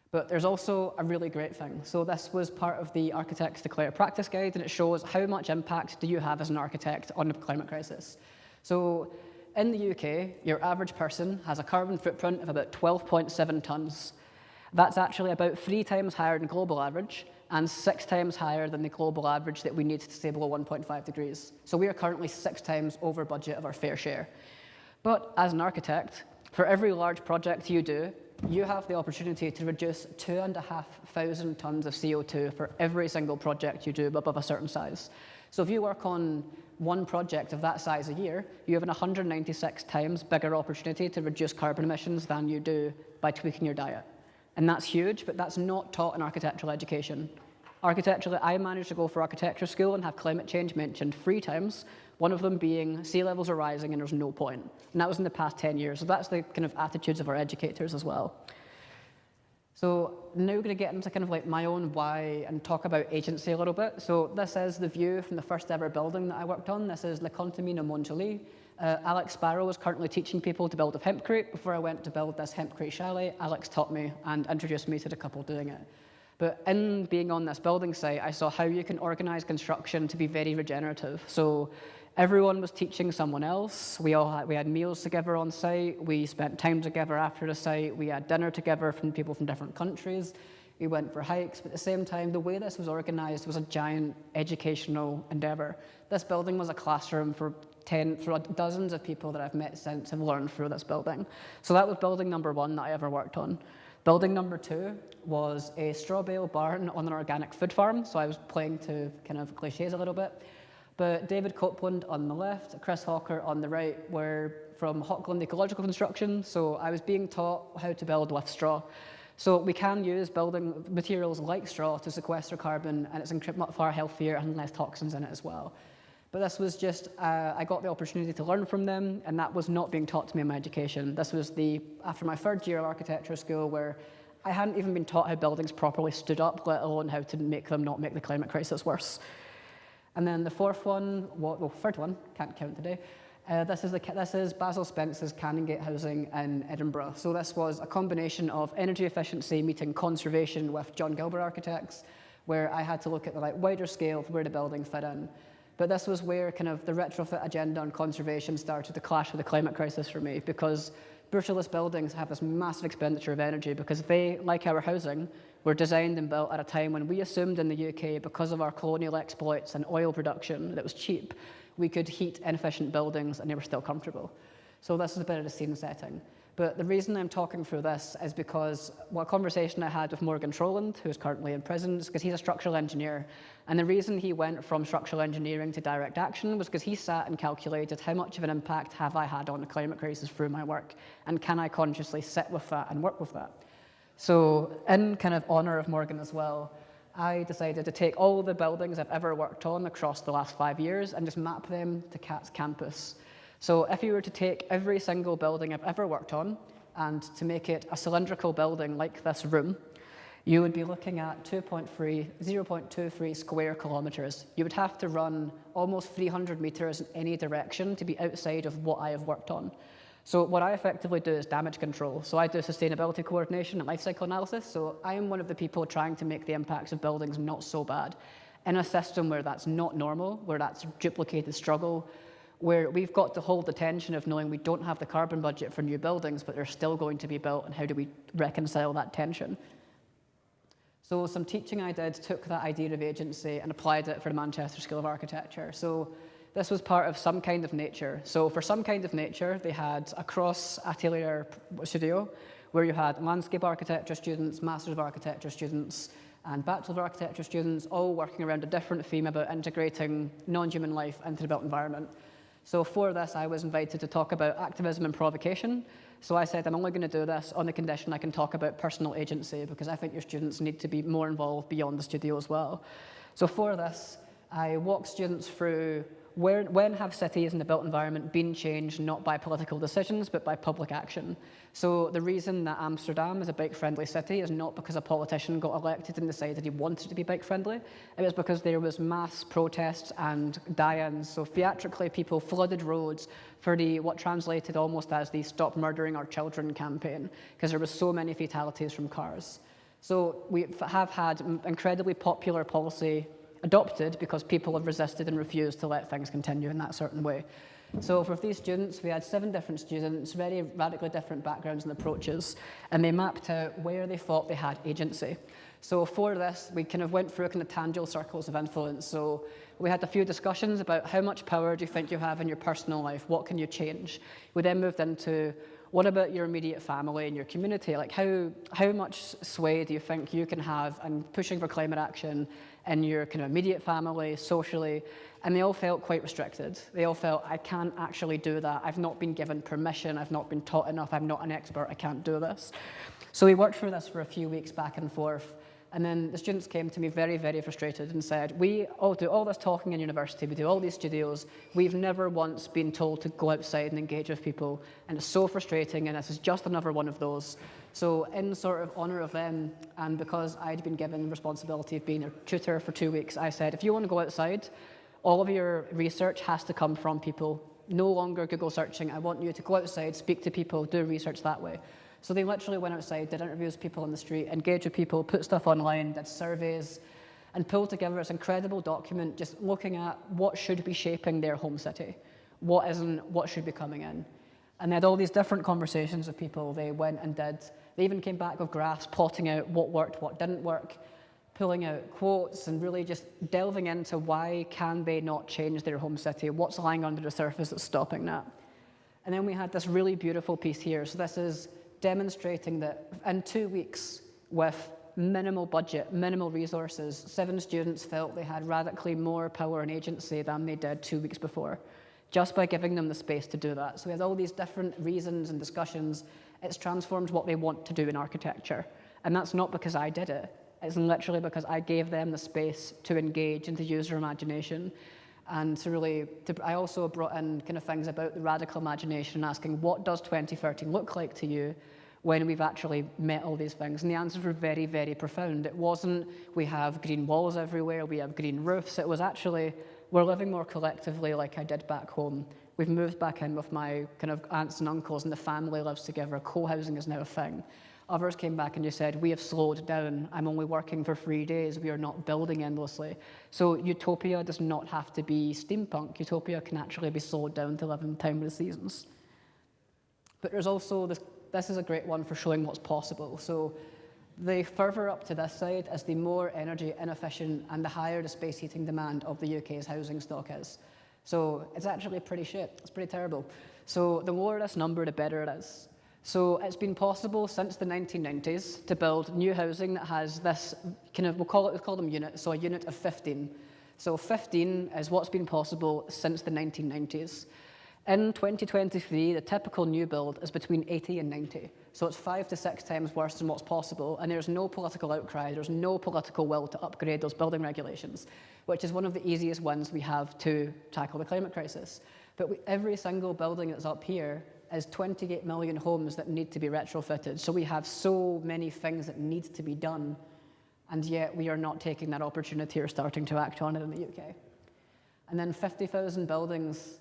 But there's also a really great thing. So this was part of the Architects Declare Practice Guide, and it shows how much impact do you have as an architect on the climate crisis. So in the UK, your average person has a carbon footprint of about 12.7 tonnes. That's actually about 3 times higher than global average and 6 times higher than the global average that we need to stay below 1.5 degrees. So we are currently 6 times over budget of our fair share. But as an architect, for every large project you do, you have the opportunity to reduce 2,500 tonnes of CO2 for every single project you do above a certain size. So if you work on one project of that size a year, you have an 196 times bigger opportunity to reduce carbon emissions than you do by tweaking your diet. And that's huge, but that's not taught in architectural education. Architecturally, I managed to go for architecture school and have climate change mentioned 3 times, one of them being sea levels are rising and there's no point. And that was in the past 10 years. So that's the kind of attitudes of our educators as well. So now we're going to get into kind of like my own why and talk about agency a little bit. So this is the view from the first ever building that I worked on. This is Le Contamine Montjoly. Alex Sparrow was currently teaching people to build a hempcrete. Before I went to build this hempcrete chalet, Alex taught me and introduced me to the couple doing it. But in being on this building site, I saw how you can organize construction to be very regenerative. So everyone was teaching someone else. We had meals together on site. We spent time together after the site. We had dinner together from people from different countries. We went for hikes. But at the same time, the way this was organized was a giant educational endeavor. This building was a classroom for dozens of people that I've met since have learned through this building. So that was building number 1 that I ever worked on. Building number 2 was a straw bale barn on an organic food farm. So I was playing to kind of cliches a little bit. But David Copeland on the left, Chris Hawker on the right were from Hockland Ecological Construction. So I was being taught how to build with straw. So we can use building materials like straw to sequester carbon, and it's far healthier and less toxins in it as well. But this was just, I got the opportunity to learn from them, and that was not being taught to me in my education. This was after my 3rd year of architecture school, where I hadn't even been taught how buildings properly stood up, let alone how to make them not make the climate crisis worse. And then the 4th one, well, 3rd one, can't count today. This is Basil Spence's Canongate housing in Edinburgh. So this was a combination of energy efficiency meeting conservation with John Gilbert Architects, where I had to look at the wider scale of where the building fit in. But this was where kind of the retrofit agenda on conservation started to clash with the climate crisis for me, because brutalist buildings have this massive expenditure of energy because they, like our housing, were designed and built at a time when we assumed in the UK, because of our colonial exploits and oil production that was cheap, we could heat inefficient buildings and they were still comfortable. So this is a bit of the scene setting. But the reason I'm talking through this is because a conversation I had with Morgan Troland, who's currently in prison, is because he's a structural engineer. And the reason he went from structural engineering to direct action was because he sat and calculated how much of an impact have I had on the climate crisis through my work, and can I consciously sit with that and work with that? So in kind of honor of Morgan as well, I decided to take all the buildings I've ever worked on across the last 5 years and just map them to CAT's campus. So if you were to take every single building I've ever worked on and to make it a cylindrical building like this room, you would be looking at 0.23 square kilometers. You would have to run almost 300 meters in any direction to be outside of what I have worked on. So what I effectively do is damage control. So I do sustainability coordination and life cycle analysis. So I am one of the people trying to make the impacts of buildings not so bad in a system where that's not normal, where that's duplicated struggle, where we've got to hold the tension of knowing we don't have the carbon budget for new buildings, but they're still going to be built, and how do we reconcile that tension? So some teaching I did took that idea of agency and applied it for the Manchester School of Architecture. So this was part of Some Kind of Nature. So for Some Kind of Nature, they had a cross-atelier studio where you had landscape architecture students, Masters of Architecture students, and Bachelor of Architecture students all working around a different theme about integrating non-human life into the built environment. So for this, I was invited to talk about activism and provocation. So I said, I'm only going to do this on the condition I can talk about personal agency, because I think your students need to be more involved beyond the studio as well. So for this, I walked students through when have cities in the built environment been changed not by political decisions, but by public action? So the reason that Amsterdam is a bike-friendly city is not because a politician got elected and decided he wanted to be bike-friendly. It was because there was mass protests and die-ins. So theatrically, people flooded roads for what translated almost as the Stop Murdering Our Children campaign, because there were so many fatalities from cars. So we have had incredibly popular policy adopted because people have resisted and refused to let things continue in that certain way. So for these students, we had 7 different students, very radically different backgrounds and approaches, and they mapped out where they thought they had agency. So for this, we kind of went through kind of tangible circles of influence. So we had a few discussions about how much power do you think you have in your personal life? What can you change? We then moved into what about your immediate family and your community? Like how much sway do you think you can have in pushing for climate action in your kind of immediate family, socially? And they all felt quite restricted. They all felt, I can't actually do that. I've not been given permission. I've not been taught enough. I'm not an expert. I can't do this. So we worked through this for a few weeks back and forth. And then the students came to me very, very frustrated and said, we all do all this talking in university, we do all these studios, we've never once been told to go outside and engage with people, and it's so frustrating, and this is just another one of those. So in sort of honour of them, and because I'd been given the responsibility of being their tutor for 2 weeks, I said, if you want to go outside, all of your research has to come from people. No longer Google searching. I want you to go outside, speak to people, do research that way. So they literally went outside, did interviews with people on the street, engaged with people, put stuff online, did surveys, and pulled together this incredible document just looking at what should be shaping their home city, what isn't, what should be coming in. And they had all these different conversations with people they went and did. They even came back with graphs, plotting out what worked, what didn't work, pulling out quotes, and really just delving into why can they not change their home city, what's lying under the surface that's stopping that. And then we had this really beautiful piece here. So this is demonstrating that in 2 weeks, with minimal budget, minimal resources, 7 students felt they had radically more power and agency than they did 2 weeks before, just by giving them the space to do that. So we had all these different reasons and discussions. It's transformed what they want to do in architecture. And that's not because I did it. It's literally because I gave them the space to engage and to use their imagination. And I also brought in kind of things about the radical imagination, asking what does 2030 look like to you when we've actually met all these things? And the answers were very, very profound. It wasn't, we have green walls everywhere, we have green roofs. It was actually, we're living more collectively like I did back home. We've moved back in with my kind of aunts and uncles, and the family lives together. Co-housing is now a thing. Others came back and just said, we have slowed down. I'm only working for 3 days. We are not building endlessly. So utopia does not have to be steampunk. Utopia can actually be slowed down to live in time of the seasons. But there's also, this is a great one for showing what's possible. So the further up to this side is the more energy inefficient and the higher the space heating demand of the UK's housing stock is. So it's actually pretty shit. It's pretty terrible. So the lower this number, the better it is. So it's been possible since the 1990s to build new housing that has this kind of, we call them units, so a unit of 15. So 15 is what's been possible since the 1990s. In 2023, the typical new build is between 80 and 90. So it's 5 to 6 times worse than what's possible, and there's no political outcry, there's no political will to upgrade those building regulations, which is one of the easiest ones we have to tackle the climate crisis. But every single building that's up here is 28 million homes that need to be retrofitted. So we have so many things that need to be done, and yet we are not taking that opportunity or starting to act on it in the UK. And then 50,000 buildings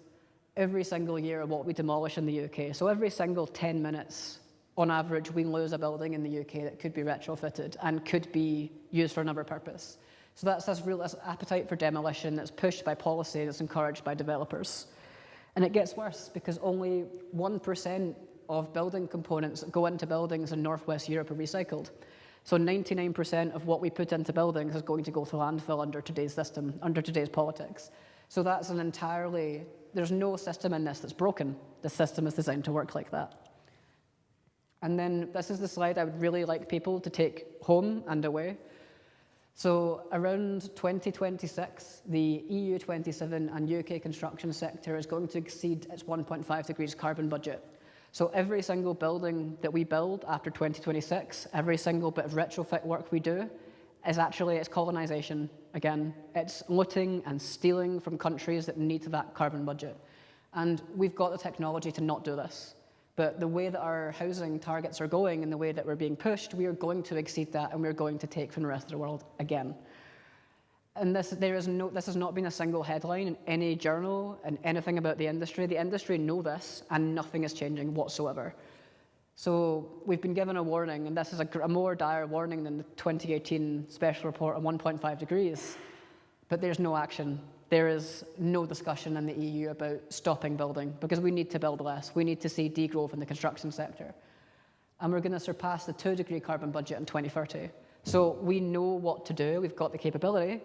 every single year are what we demolish in the UK. So every single 10 minutes, on average, we lose a building in the UK that could be retrofitted and could be used for another purpose. So that's this real appetite for demolition that's pushed by policy, that's encouraged by developers. And it gets worse because only 1% of building components that go into buildings in Northwest Europe are recycled. So 99% of what we put into buildings is going to go to landfill under today's system, under today's politics. So that's there's no system in this that's broken. The system is designed to work like that. And then this is the slide I would really like people to take home and away. So around 2026, the EU 27 and UK construction sector is going to exceed its 1.5 degrees carbon budget. So every single building that we build after 2026, every single bit of retrofit work we do is actually, it's colonization again. It's looting and stealing from countries that need that carbon budget. And we've got the technology to not do this. But the way that our housing targets are going and the way that we're being pushed, we are going to exceed that and we're going to take from the rest of the world again. And this has not been a single headline in any journal and anything about the industry. The industry know this and nothing is changing whatsoever. So we've been given a warning, and this is a more dire warning than the 2018 special report on 1.5 degrees, but there's no action. There is no discussion in the EU about stopping building because we need to build less. We need to see degrowth in the construction sector. And we're going to surpass the 2-degree carbon budget in 2030. So we know what to do. We've got the capability,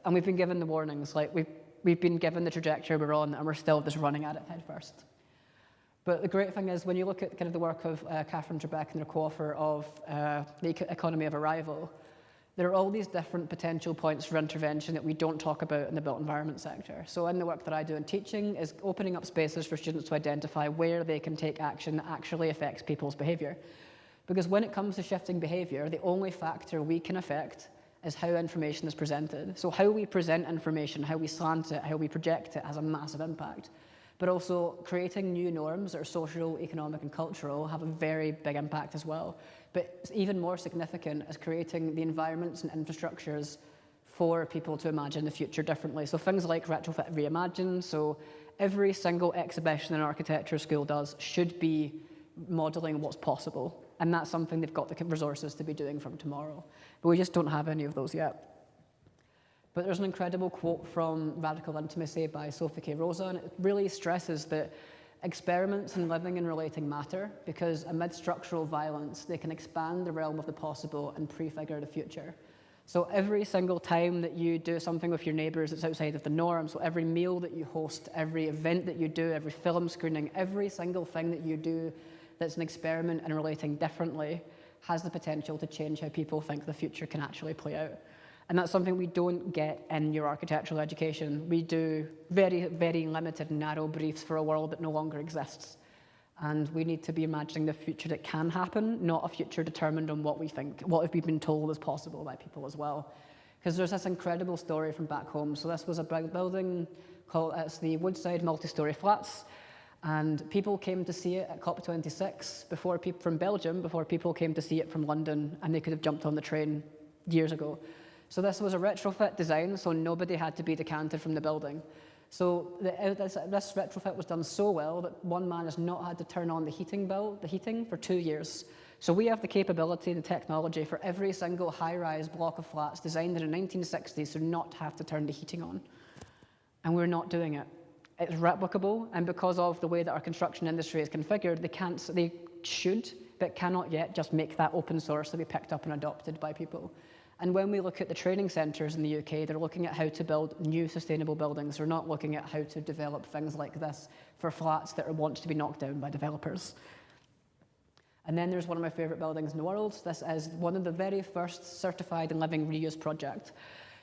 and we've been given the warnings. Like we've been given the trajectory we're on, and we're still just running at it head first. But the great thing is when you look at kind of the work of Catherine Trebek and their co-author of The Economy of Arrival, there are all these different potential points for intervention that we don't talk about in the built environment sector. So in the work that I do in teaching is opening up spaces for students to identify where they can take action that actually affects people's behaviour. Because when it comes to shifting behaviour, the only factor we can affect is how information is presented. So how we present information, how we slant it, how we project it has a massive impact. But also creating new norms that are social, economic and cultural have a very big impact as well. But even more significant is creating the environments and infrastructures for people to imagine the future differently. So things like Retrofit, Reimagined. So every single exhibition an architecture school does should be modelling what's possible. And that's something they've got the resources to be doing from tomorrow. But we just don't have any of those yet. But there's an incredible quote from Radical Intimacy by Sophie K. Rosa, and it really stresses that experiments in living and relating matter because amid structural violence, they can expand the realm of the possible and prefigure the future. So every single time that you do something with your neighbours that's outside of the norm, so every meal that you host, every event that you do, every film screening, every single thing that you do that's an experiment in relating differently has the potential to change how people think the future can actually play out. And that's something we don't get in your architectural education. We do very, very limited, narrow briefs for a world that no longer exists. And we need to be imagining the future that can happen, not a future determined on what we think, what have we been told is possible by people as well. Because there's this incredible story from back home. So this was a building called, it's the Woodside multi-storey flats. And people came to see it at COP26 before from Belgium, before people came to see it from London, and they could have jumped on the train years ago. So this was a retrofit design, so nobody had to be decanted from the building. So this retrofit was done so well that one man has not had to turn on the heating for 2 years. So we have the capability and the technology for every single high-rise block of flats designed in the 1960s to not have to turn the heating on. And we're not doing it. It's replicable, and because of the way that our construction industry is configured, they should, but cannot yet just make that open source to be picked up and adopted by people. And when we look at the training centres in the UK, they're looking at how to build new sustainable buildings. They're not looking at how to develop things like this for flats that want to be knocked down by developers. And then there's one of my favourite buildings in the world. This is one of the very first certified living reuse project.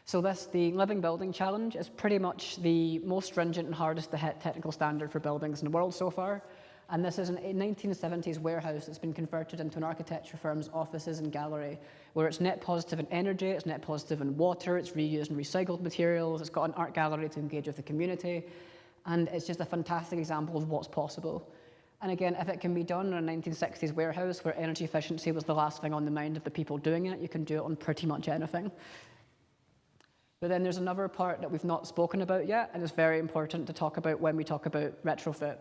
So the Living Building Challenge is pretty much the most stringent and hardest to hit technical standard for buildings in the world so far. And this is a 1970s warehouse that's been converted into an architecture firm's offices and gallery, where it's net positive in energy, it's net positive in water, it's reused and recycled materials, it's got an art gallery to engage with the community, and it's just a fantastic example of what's possible. And again, if it can be done in a 1960s warehouse where energy efficiency was the last thing on the mind of the people doing it, you can do it on pretty much anything. But then there's another part that we've not spoken about yet, and it's very important to talk about when we talk about retrofit.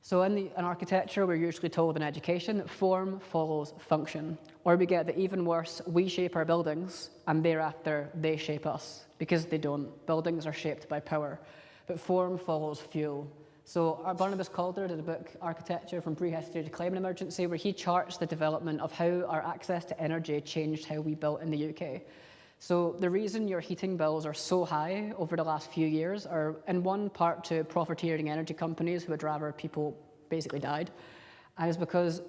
So in architecture, we're usually told in education that form follows function. Or we get the even worse, we shape our buildings, and thereafter they shape us, because they don't. Buildings are shaped by power, but form follows fuel. So Barnabas Calder did a book, Architecture from Prehistory to Climate Emergency, where he charts the development of how our access to energy changed how we built in the UK. So the reason your heating bills are so high over the last few years are in one part to profiteering energy companies who would rather people basically died. And it's because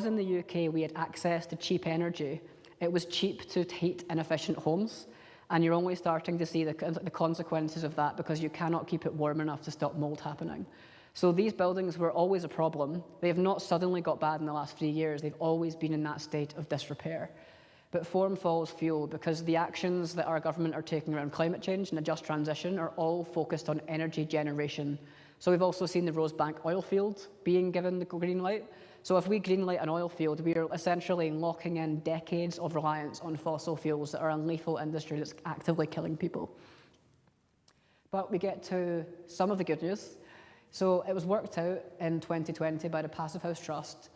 in the UK we had access to cheap energy, it was cheap to heat inefficient homes. And you're only starting to see the consequences of that because you cannot keep it warm enough to stop mold happening. So these buildings were always a problem. They have not suddenly got bad in the last few years. They've always been in that state of disrepair. But form follows fuel because the actions that our government are taking around climate change and a just transition are all focused on energy generation. So we've also seen the Rosebank oil field being given the green light. So if we greenlight an oil field, we are essentially locking in decades of reliance on fossil fuels that are a lethal industry that's actively killing people. But we get to some of the good news. So it was worked out in 2020 by the Passive House Trust.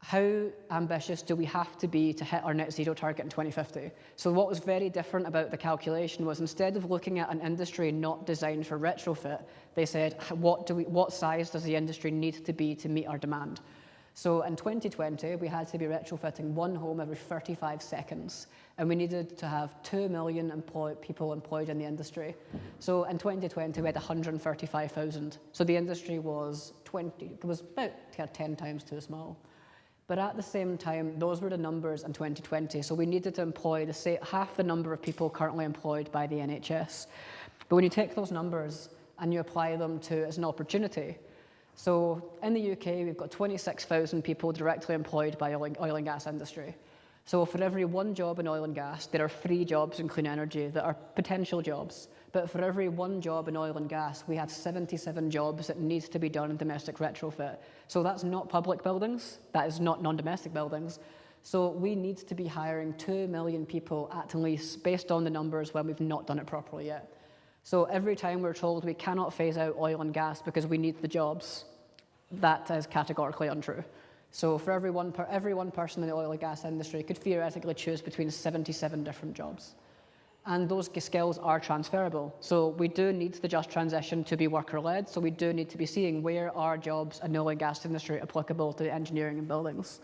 How ambitious do we have to be to hit our net zero target in 2050? So what was very different about the calculation was instead of looking at an industry not designed for retrofit, they said, what size does the industry need to be to meet our demand? So in 2020, we had to be retrofitting one home every 35 seconds, and we needed to have 2 million people employed in the industry. So in 2020, we had 135,000. So the industry was about 10 times too small. But at the same time, those were the numbers in 2020. So we needed to employ half the number of people currently employed by the NHS. But when you take those numbers and you apply them to as an opportunity, so in the UK, we've got 26,000 people directly employed by oil and gas industry. So for every one job in oil and gas, there are 3 jobs in clean energy that are potential jobs. But for every one job in oil and gas, we have 77 jobs that needs to be done in domestic retrofit. So that's not public buildings, that is not non-domestic buildings. So we need to be hiring 2 million people at least based on the numbers when we've not done it properly yet. So every time we're told we cannot phase out oil and gas because we need the jobs, that is categorically untrue. So for every one person in the oil and gas industry could theoretically choose between 77 different jobs. And those skills are transferable. So we do need the just transition to be worker-led, so we do need to be seeing where are jobs in the oil and gas industry applicable to engineering and buildings.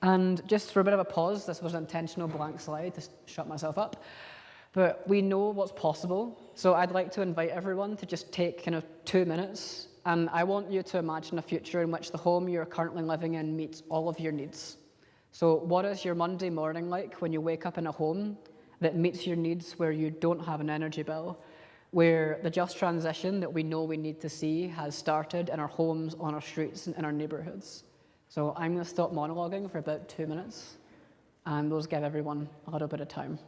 And just for a bit of a pause, this was an intentional blank slide to shut myself up. But we know what's possible, so I'd like to invite everyone to just take kind of 2 minutes, and I want you to imagine a future in which the home you're currently living in meets all of your needs. So what is your Monday morning like when you wake up in a home that meets your needs, where you don't have an energy bill, where the just transition that we know we need to see has started in our homes, on our streets, and in our neighbourhoods? So I'm going to stop monologuing for about 2 minutes, and those give everyone a little bit of time.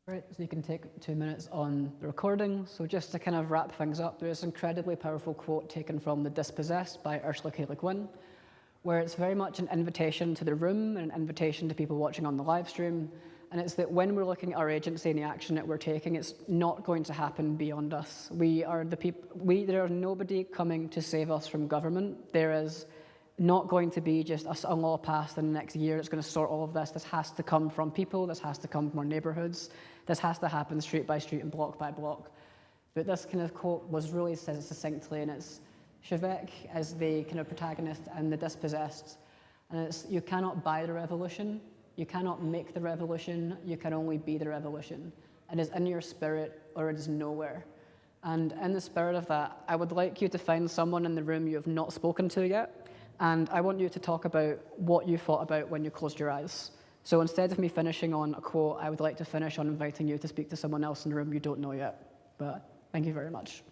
Right, so you can take 2 minutes on the recording. So just to kind of wrap things up, there's an incredibly powerful quote taken from The Dispossessed by Ursula K. Le Guin, where it's very much an invitation to the room and an invitation to people watching on the live stream. And it's that when we're looking at our agency and the action that we're taking, it's not going to happen beyond us. We are the people. There is nobody coming to save us from government. There is not going to be just a law passed in the next year that's going to sort all of this. This has to come from people. This has to come from our neighbourhoods. This has to happen street by street and block by block. But this kind of quote was really said succinctly, and it's CIVIC as the kind of protagonist and The Dispossessed. And it's, you cannot buy the revolution, you cannot make the revolution, you can only be the revolution. It is in your spirit or it is nowhere. And in the spirit of that, I would like you to find someone in the room you have not spoken to yet, and I want you to talk about what you thought about when you closed your eyes. So instead of me finishing on a quote, I would like to finish on inviting you to speak to someone else in the room you don't know yet. But thank you very much.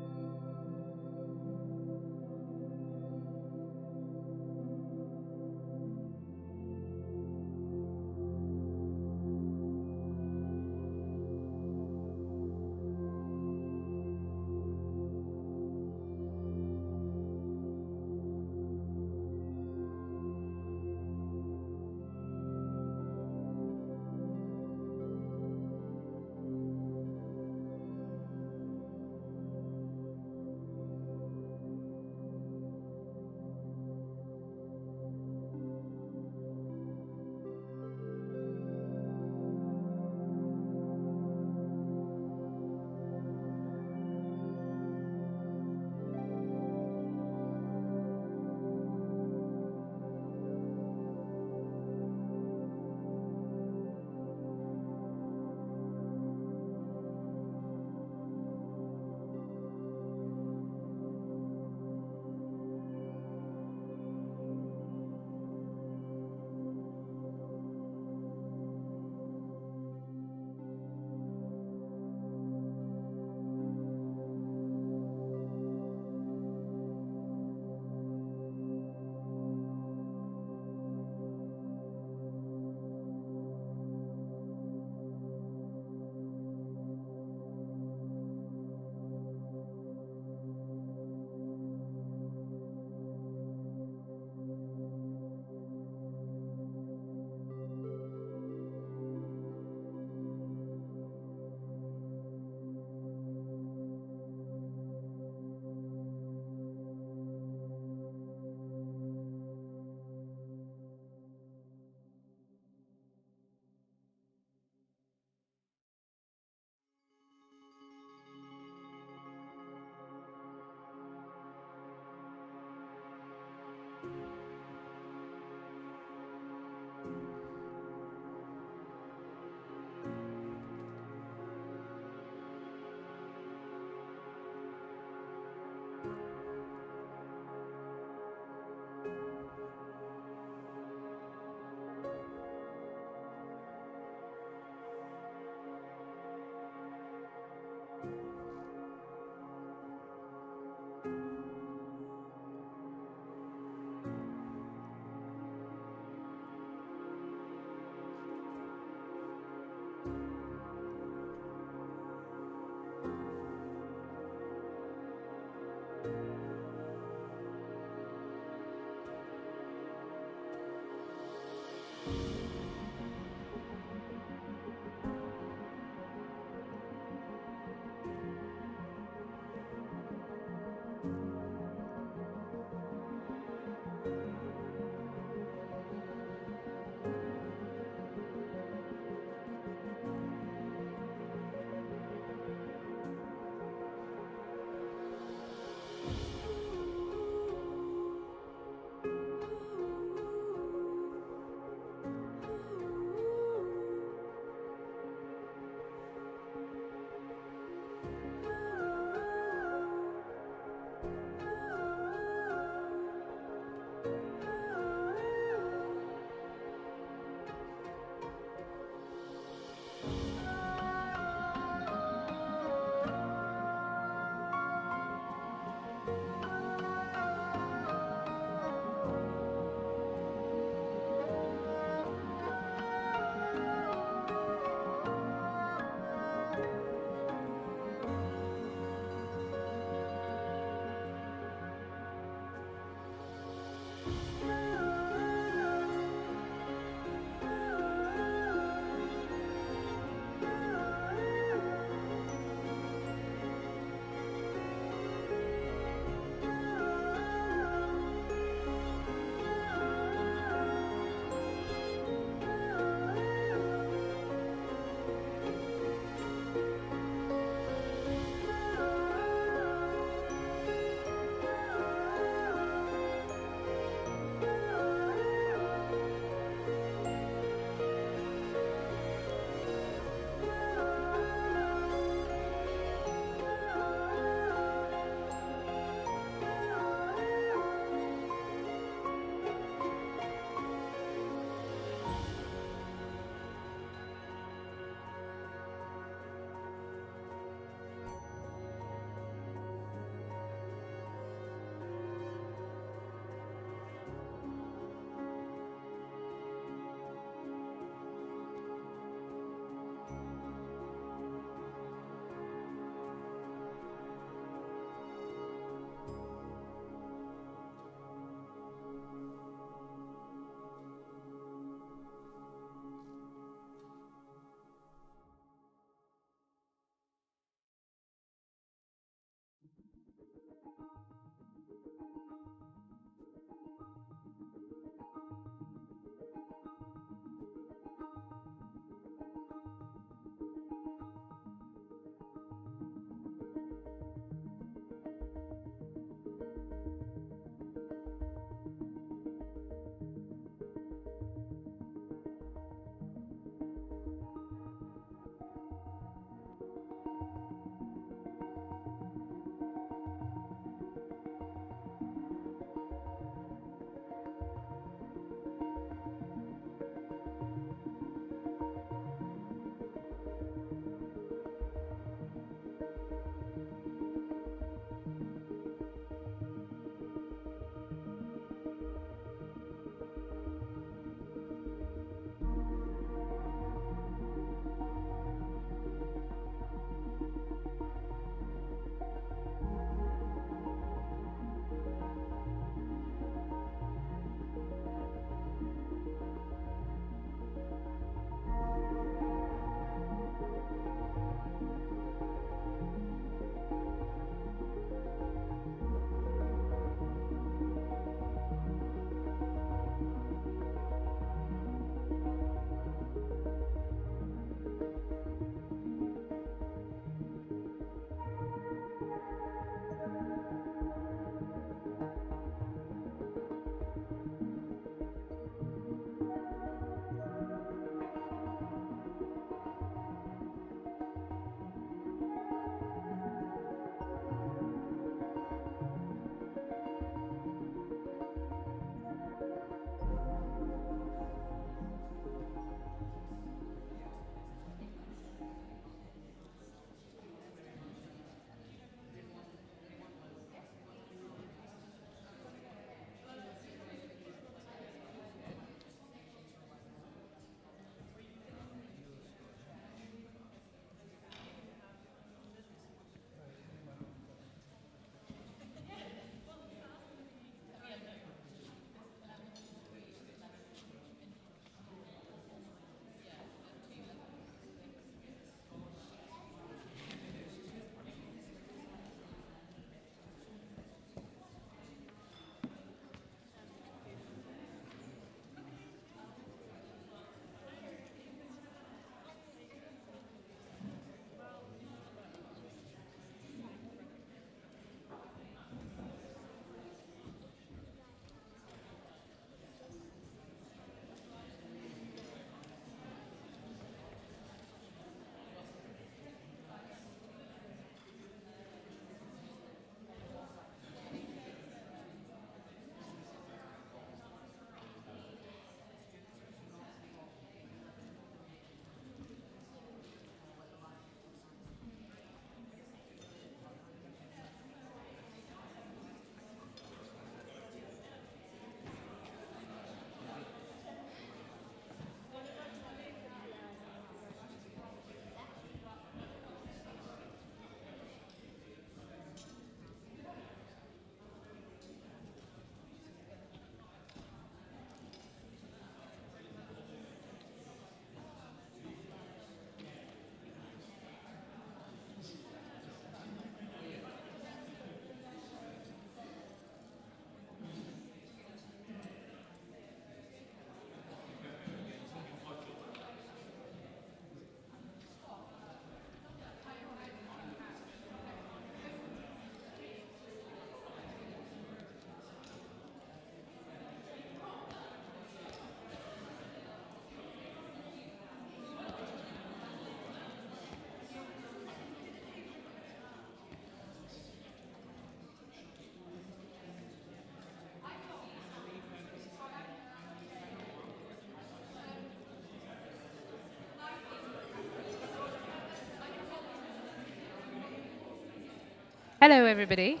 Hello, everybody.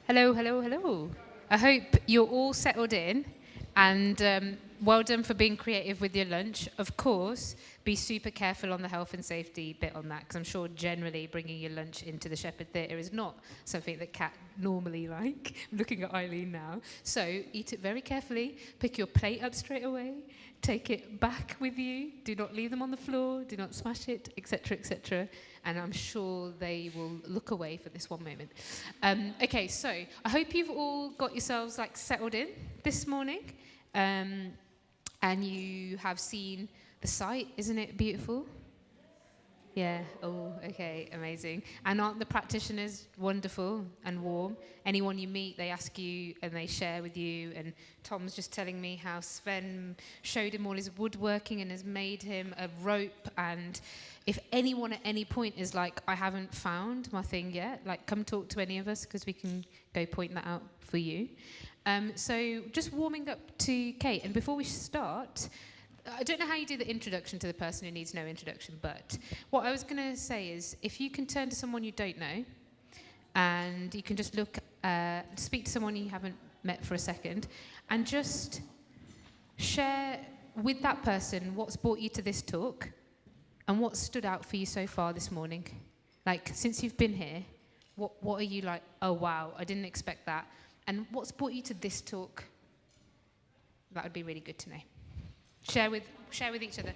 Hello, hello, hello. I hope you're all settled in, and well done for being creative with your lunch. Of course, be super careful on the health and safety bit on that, because I'm sure generally bringing your lunch into the Shepherd Theatre is not something that Kat normally like. I'm looking at Eileen now. So eat it very carefully, pick your plate up straight away, take it back with you, do not leave them on the floor, do not smash it, etc., etc. And I'm sure they will look away for this one moment. Okay, so I hope you've all got yourselves like settled in this morning, and you have seen the site. Isn't it beautiful? Yeah, oh, okay, amazing. And aren't the practitioners wonderful and warm? Anyone you meet, they ask you and they share with you. And Tom's just telling me how Sven showed him all his woodworking and has made him a rope. And if anyone at any point is like, I haven't found my thing yet, like come talk to any of us, because we can go point that out for you. So just warming up to Kate. And before we start, I don't know how you do the introduction to the person who needs no introduction, but what I was going to say is, if you can turn to someone you don't know, and you can just speak to someone you haven't met for a second, and just share with that person what's brought you to this talk, and what stood out for you so far this morning. Like, since you've been here, what are you like, oh wow, I didn't expect that, and what's brought you to this talk? That would be really good to know. Share with each other.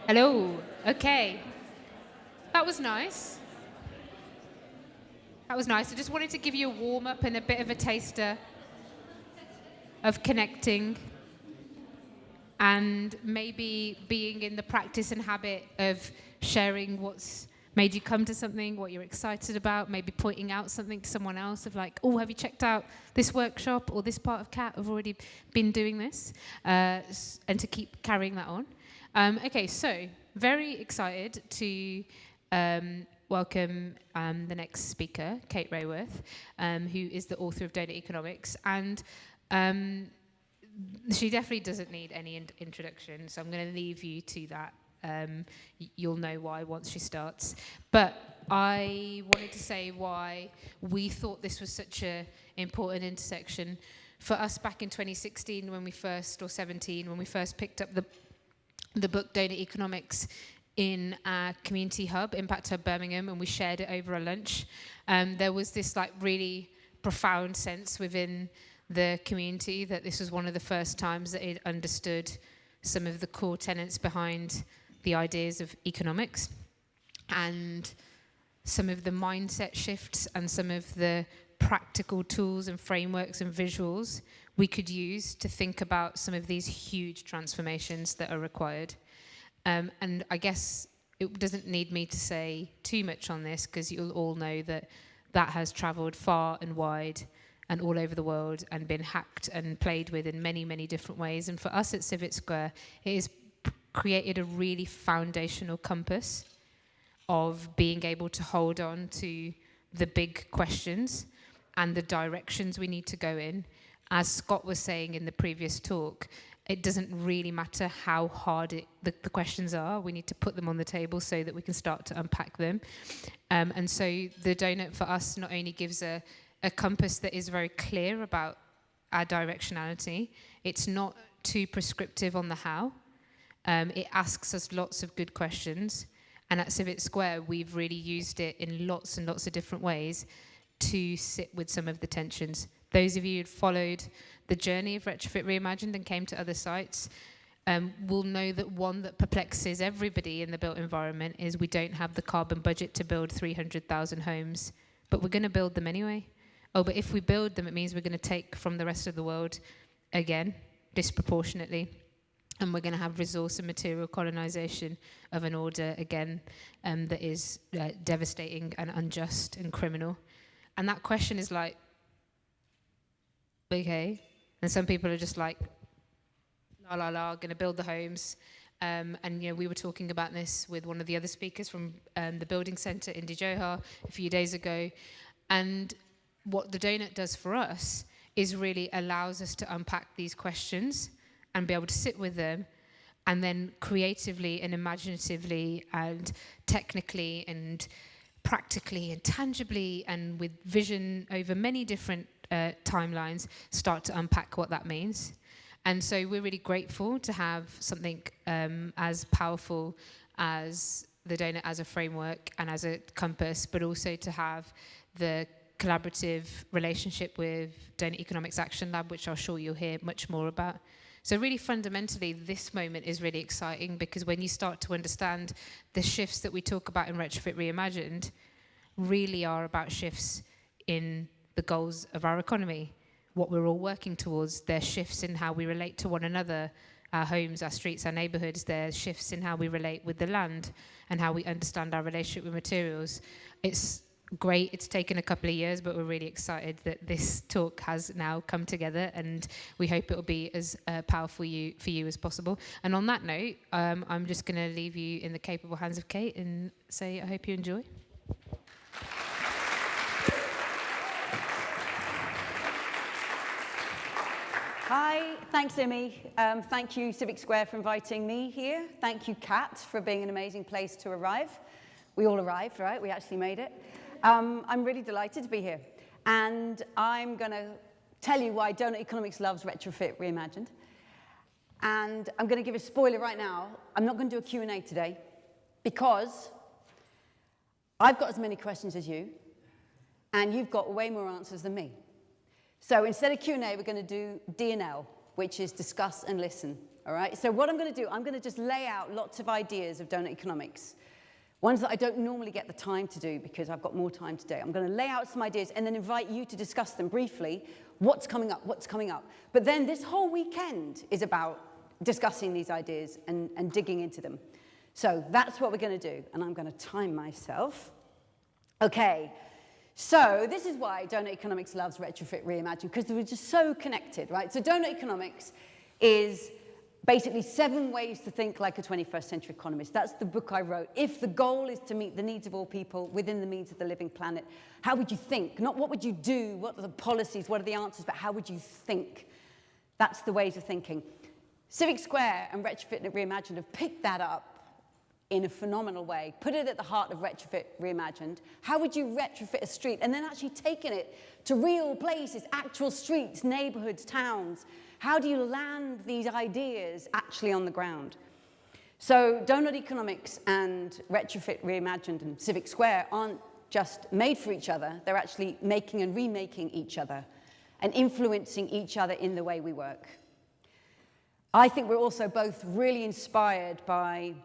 Hello. Okay. That was nice. That was nice. I just wanted to give you a warm-up and a bit of a taster of connecting and maybe being in the practice and habit of sharing what's made you come to something, what you're excited about, maybe pointing out something to someone else of like, oh, have you checked out this workshop or this part of CAT? I've already been doing this, and to keep carrying that on. Okay, so very excited to welcome the next speaker, Kate Raworth, who is the author of Doughnut Economics, and she definitely doesn't need any introduction, so I'm going to leave you to that. You'll know why once she starts. But I wanted to say why we thought this was such an important intersection for us back in 2016 when we first, or 17, when we first picked up the book Doughnut Economics in our community hub, Impact Hub Birmingham, and we shared it over a lunch. There was this like really profound sense within the community that this was one of the first times that it understood some of the core tenets behind the ideas of economics, and some of the mindset shifts and some of the practical tools and frameworks and visuals we could use to think about some of these huge transformations that are required. And I guess it doesn't need me to say too much on this, because you'll all know that that has travelled far and wide and all over the world and been hacked and played with in many, many different ways. And for us at Civic Square, it has created a really foundational compass of being able to hold on to the big questions and the directions we need to go in. As Scott was saying in the previous talk, it doesn't really matter how hard the questions are. We need to put them on the table so that we can start to unpack them. And so the Doughnut for us not only gives a compass that is very clear about our directionality, it's not too prescriptive on the how. It asks us lots of good questions. And at Civic Square, we've really used it in lots and lots of different ways to sit with some of the tensions. Those of you who'd followed the journey of Retrofit Reimagined and came to other sites will know that one that perplexes everybody in the built environment is we don't have the carbon budget to build 300,000 homes, but we're going to build them anyway. Oh, but if we build them, it means we're going to take from the rest of the world again, disproportionately. And we're going to have resource and material colonization of an order, again, that is devastating and unjust and criminal. And that question is like, okay. And some people are just like, la, la, la, going to build the homes. And, you know, we were talking about this with one of the other speakers from the building centre in Dijoha a few days ago. And what the Doughnut does for us is really allows us to unpack these questions and be able to sit with them, and then creatively and imaginatively and technically and practically and tangibly and with vision over many different timelines start to unpack what that means. And so we're really grateful to have something as powerful as the Doughnut as a framework and as a compass, but also to have the collaborative relationship with Doughnut Economics Action Lab, which I'm sure you'll hear much more about. So really fundamentally, this moment is really exciting, because when you start to understand the shifts that we talk about in Retrofit Reimagined really are about shifts in the goals of our economy, what we're all working towards. There's shifts in how we relate to one another, our homes, our streets, our neighbourhoods. There's shifts in how we relate with the land and how we understand our relationship with materials. It's great. It's taken a couple of years, but we're really excited that this talk has now come together, and we hope it will be as powerful for you as possible. And on that note, I'm just going to leave you in the capable hands of Kate and say I hope you enjoy. Hi, thanks, Imi. Thank you, Civic Square, for inviting me here. Thank you, Kat, for being an amazing place to arrive. We all arrived, right? We actually made it. I'm really delighted to be here. And I'm going to tell you why Doughnut Economics loves Retrofit Reimagined. And I'm going to give a spoiler right now. I'm not going to do a Q&A today, because I've got as many questions as you, and you've got way more answers than me. So instead of Q&A, we're going to do D&L, which is discuss and listen. All right? So what I'm going to do, I'm going to just lay out lots of ideas of Doughnut Economics, ones that I don't normally get the time to do because I've got more time today. I'm going to lay out some ideas and then invite you to discuss them briefly. What's coming up? What's coming up? But then this whole weekend is about discussing these ideas and digging into them. So that's what we're going to do. And I'm going to time myself. Okay. So this is why Doughnut Economics loves Retrofit Reimagined, because we're just so connected, right? So Doughnut Economics is basically 7 ways to think like a 21st century economist. That's the book I wrote. If the goal is to meet the needs of all people within the means of the living planet, how would you think? Not what would you do, what are the policies, what are the answers, but how would you think? That's the ways of thinking. Civic Square and Retrofit Reimagined have picked that up in a phenomenal way, put it at the heart of Retrofit Reimagined. How would you retrofit a street? And then actually taken it to real places, actual streets, neighborhoods, towns. How do you land these ideas actually on the ground? So Doughnut Economics and Retrofit Reimagined and Civic Square aren't just made for each other. They're actually making and remaking each other and influencing each other in the way we work. I think we're also both really inspired by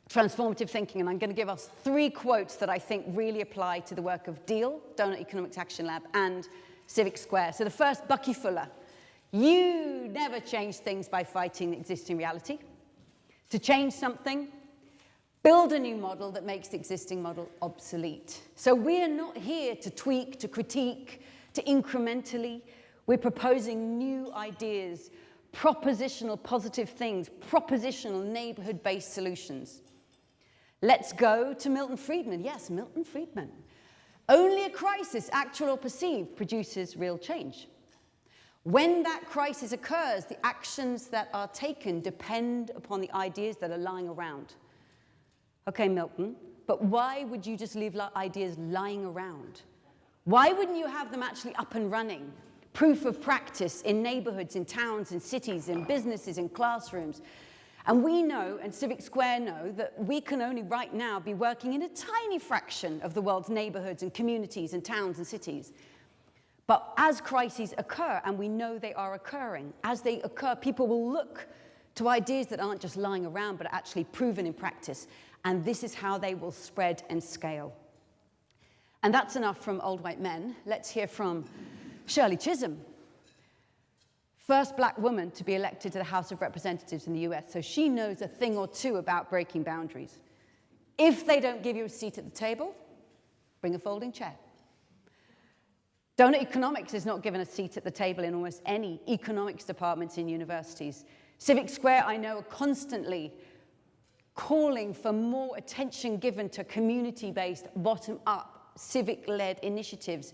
transformative thinking, and I'm going to give us 3 quotes that I think really apply to the work of DEAL, Doughnut Economics Action Lab, and Civic Square. So the first, Bucky Fuller. You never change things by fighting the existing reality. To change something, build a new model that makes the existing model obsolete. So we're not here to tweak, to critique, to incrementally. We're proposing new ideas, propositional positive things, propositional neighborhood-based solutions. Let's go to Milton Friedman. Yes, Milton Friedman. Only a crisis, actual or perceived, produces real change. When that crisis occurs, the actions that are taken depend upon the ideas that are lying around. Okay, Milton, but why would you just leave ideas lying around? Why wouldn't you have them actually up and running? Proof of practice in neighborhoods, in towns, in cities, in businesses, in classrooms. And we know, and Civic Square know, that we can only right now be working in a tiny fraction of the world's neighborhoods and communities and towns and cities. But as crises occur, and we know they are occurring, as they occur, people will look to ideas that aren't just lying around, but are actually proven in practice. And this is how they will spread and scale. And that's enough from old white men. Let's hear from Shirley Chisholm. First black woman to be elected to the House of Representatives in the US, so she knows a thing or two about breaking boundaries. If they don't give you a seat at the table, bring a folding chair. Doughnut Economics is not given a seat at the table in almost any economics departments in universities. Civic Square, I know, are constantly calling for more attention given to community-based, bottom-up, civic-led initiatives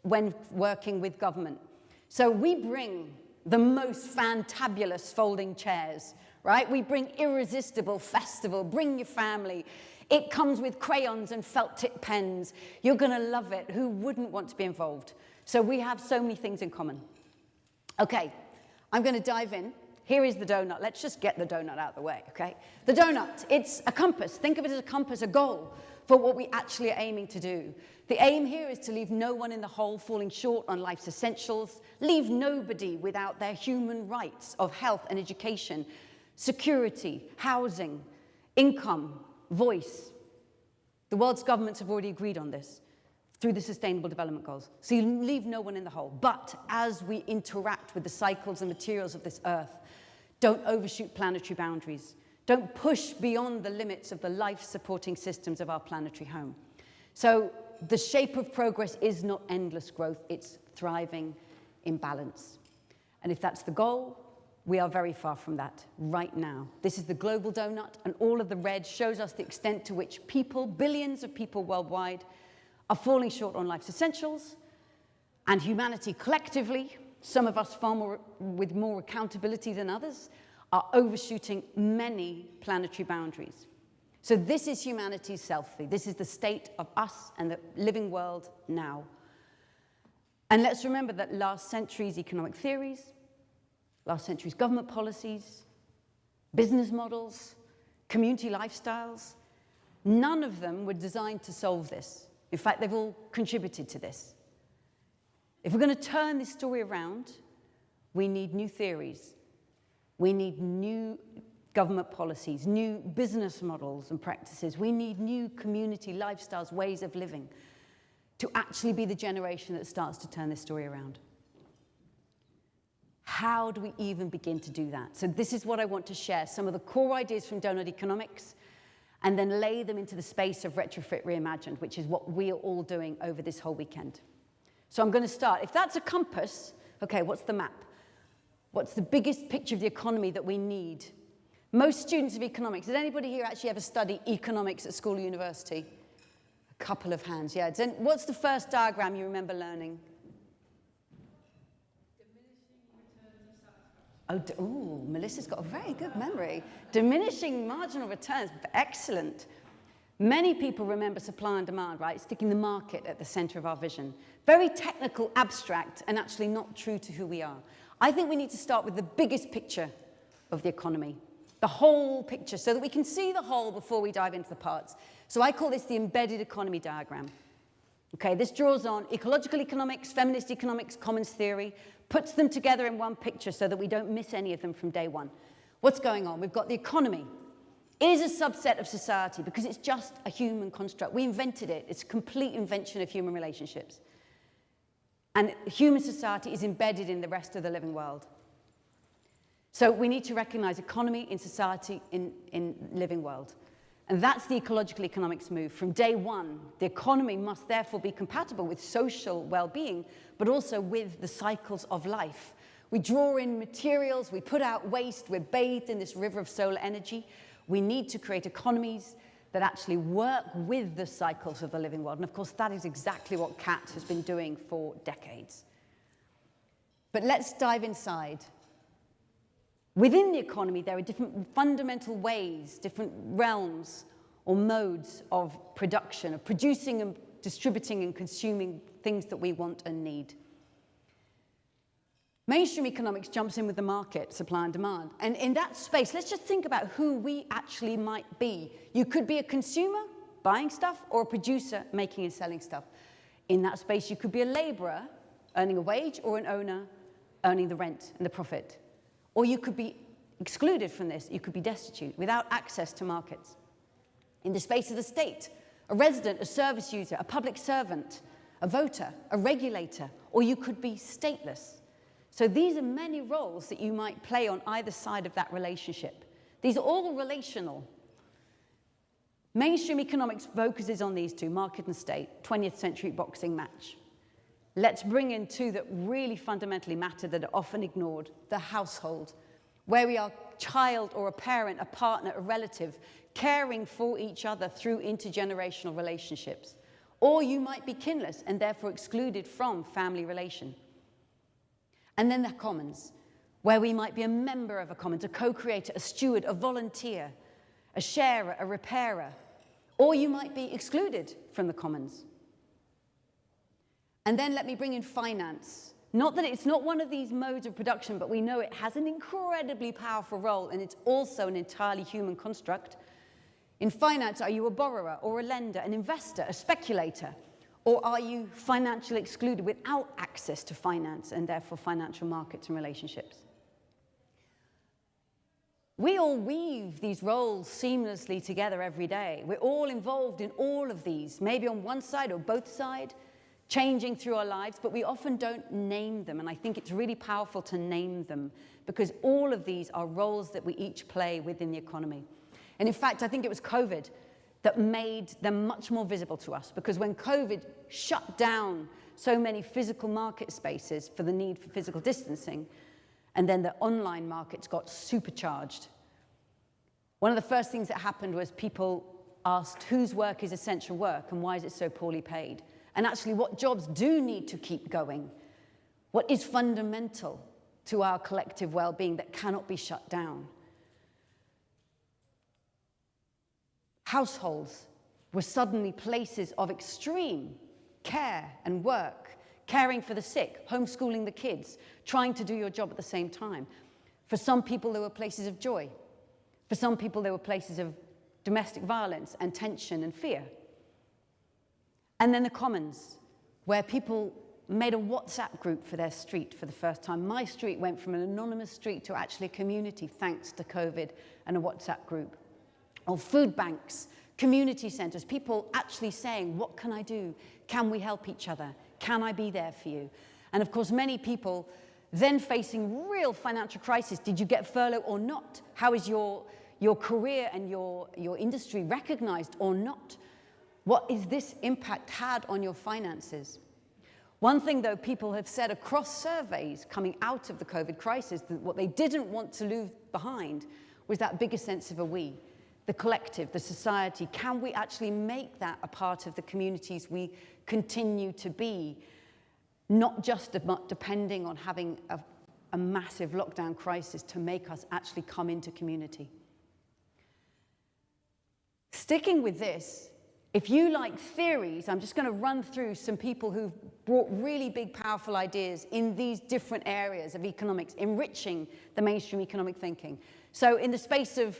when working with government. So we bring the most fantabulous folding chairs, right? We bring irresistible festival, bring your family. It comes with crayons and felt tip pens. You're gonna love it. Who wouldn't want to be involved? So we have so many things in common. Okay, I'm gonna dive in. Here is the donut. Let's just get the donut out of the way, okay? The donut, it's a compass. Think of it as a compass, a goal for what we actually are aiming to do. The aim here is to leave no one in the hole falling short on life's essentials, leave nobody without their human rights of health and education, security, housing, income, voice. The world's governments have already agreed on this through the Sustainable Development Goals. So you leave no one in the hole. But as we interact with the cycles and materials of this earth, don't overshoot planetary boundaries. Don't push beyond the limits of the life-supporting systems of our planetary home. So the shape of progress is not endless growth, it's thriving in balance. And if that's the goal, we are very far from that right now. This is the global donut, and all of the red shows us the extent to which people, billions of people worldwide, are falling short on life's essentials, and humanity collectively, some of us with more accountability than others, are overshooting many planetary boundaries. So this is humanity's selfie. This is the state of us and the living world now. And let's remember that last century's economic theories, last century's government policies, business models, community lifestyles, none of them were designed to solve this. In fact, they've all contributed to this. If we're going to turn this story around, we need new theories. We need new government policies, new business models and practices. We need new community lifestyles, ways of living, to actually be the generation that starts to turn this story around. How do we even begin to do that? So this is what I want to share, some of the core ideas from Doughnut Economics, and then lay them into the space of Retrofit Reimagined, which is what we are all doing over this whole weekend. So I'm going to start. If that's a compass, okay, what's the map? What's the biggest picture of the economy that we need? Most students of economics, did anybody here actually ever study economics at school or university? A couple of hands, yeah. What's the first diagram you remember learning? Oh, Melissa's got a very good memory. Diminishing marginal returns, excellent. Many people remember supply and demand, right? Sticking the market at the center of our vision. Very technical, abstract, and actually not true to who we are. I think we need to start with the biggest picture of the economy, the whole picture, so that we can see the whole before we dive into the parts. So I call this the embedded economy diagram. Okay, this draws on ecological economics, feminist economics, commons theory, puts them together in one picture so that we don't miss any of them from day one. What's going on? We've got the economy. It is a subset of society because it's just a human construct. We invented it. It's a complete invention of human relationships. And human society is embedded in the rest of the living world. So we need to recognize economy in society, in living world. And that's the ecological economics move. From day one, the economy must therefore be compatible with social well-being, but also with the cycles of life. We draw in materials, we put out waste, we're bathed in this river of solar energy. We need to create economies that actually work with the cycles of the living world. And of course, that is exactly what CAT has been doing for decades. But let's dive inside. Within the economy, there are different fundamental ways, different realms or modes of production, of producing and distributing and consuming things that we want and need. Mainstream economics jumps in with the market, supply and demand. And in that space, let's just think about who we actually might be. You could be a consumer buying stuff or a producer making and selling stuff. In that space, you could be a laborer earning a wage or an owner earning the rent and the profit. Or you could be excluded from this. You could be destitute without access to markets. In the space of the state, a resident, a service user, a public servant, a voter, a regulator, or you could be stateless. So these are many roles that you might play on either side of that relationship. These are all relational. Mainstream economics focuses on these two, market and state, 20th century boxing match. Let's bring in two that really fundamentally matter that are often ignored, the household, where we are a child or a parent, a partner, a relative, caring for each other through intergenerational relationships. Or you might be kinless and therefore excluded from family relation. And then the commons, where we might be a member of a commons, a co-creator, a steward, a volunteer, a sharer, a repairer, or you might be excluded from the commons. And then let me bring in finance. Not that it's not one of these modes of production, but we know it has an incredibly powerful role, and it's also an entirely human construct. In finance, are you a borrower or a lender, an investor, a speculator? Or are you financially excluded without access to finance and therefore financial markets and relationships? We all weave these roles seamlessly together every day. We're all involved in all of these, maybe on one side or both sides, changing through our lives, but we often don't name them. And I think it's really powerful to name them because all of these are roles that we each play within the economy. And in fact, I think it was COVID that made them much more visible to us, because when COVID shut down so many physical market spaces for the need for physical distancing, and then the online markets got supercharged, one of the first things that happened was people asked whose work is essential work and why is it so poorly paid? And actually what jobs do need to keep going? What is fundamental to our collective well-being that cannot be shut down? Households were suddenly places of extreme care and work, caring for the sick, homeschooling the kids, trying to do your job at the same time. For some people, there were places of joy. For some people, there were places of domestic violence and tension and fear. And then the commons, where people made a WhatsApp group for their street for the first time. My street went from an anonymous street to actually a community thanks to COVID and a WhatsApp group. Or food banks, community centers, people actually saying, what can I do? Can we help each other? Can I be there for you? And of course, many people then facing real financial crisis. Did you get furloughed or not? How is your career and your industry recognized or not? What is this impact had on your finances? One thing, though, people have said across surveys coming out of the COVID crisis, that what they didn't want to leave behind was that bigger sense of a we. The collective, the society. Can we actually make that a part of the communities we continue to be? Not just depending on having a massive lockdown crisis to make us actually come into community. Sticking with this, if you like theories, I'm just going to run through some people who've brought really big, powerful ideas in these different areas of economics, enriching the mainstream economic thinking. So in the space of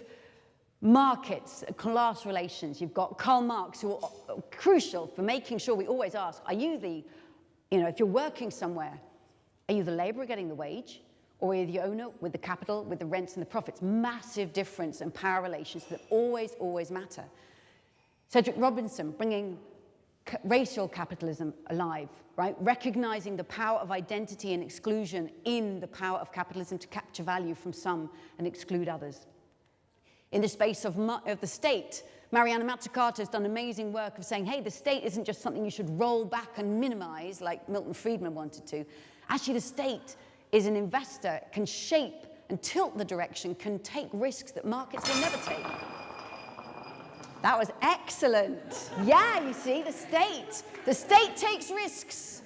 markets, class relations, you've got Karl Marx, who are crucial for making sure we always ask, are you the, if you're working somewhere, are you the laborer getting the wage? Or are you the owner with the capital, with the rents and the profits? Massive difference and power relations that always, always matter. Cedric Robinson, bringing racial capitalism alive, right? Recognizing the power of identity and exclusion in the power of capitalism to capture value from some and exclude others. In the space of the state, Mariana Mazzucato has done amazing work of saying, hey, the state isn't just something you should roll back and minimize like Milton Friedman wanted to. Actually, the state is an investor, can shape and tilt the direction, can take risks that markets will never take. That was excellent. Yeah, you see, the state takes risks.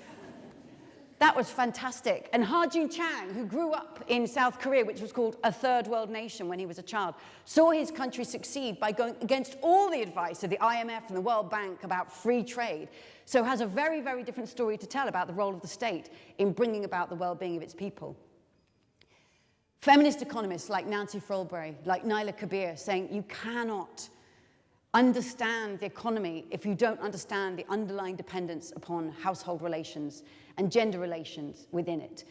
That was fantastic. And Ha-Joon Chang, who grew up in South Korea, which was called a third world nation when he was a child, saw his country succeed by going against all the advice of the IMF and the World Bank about free trade. So has a very, very different story to tell about the role of the state in bringing about the well-being of its people. Feminist economists like Nancy Fraulberry, like Naila Kabir, saying you cannot understand the economy if you don't understand the underlying dependence upon household relations and gender relations within it.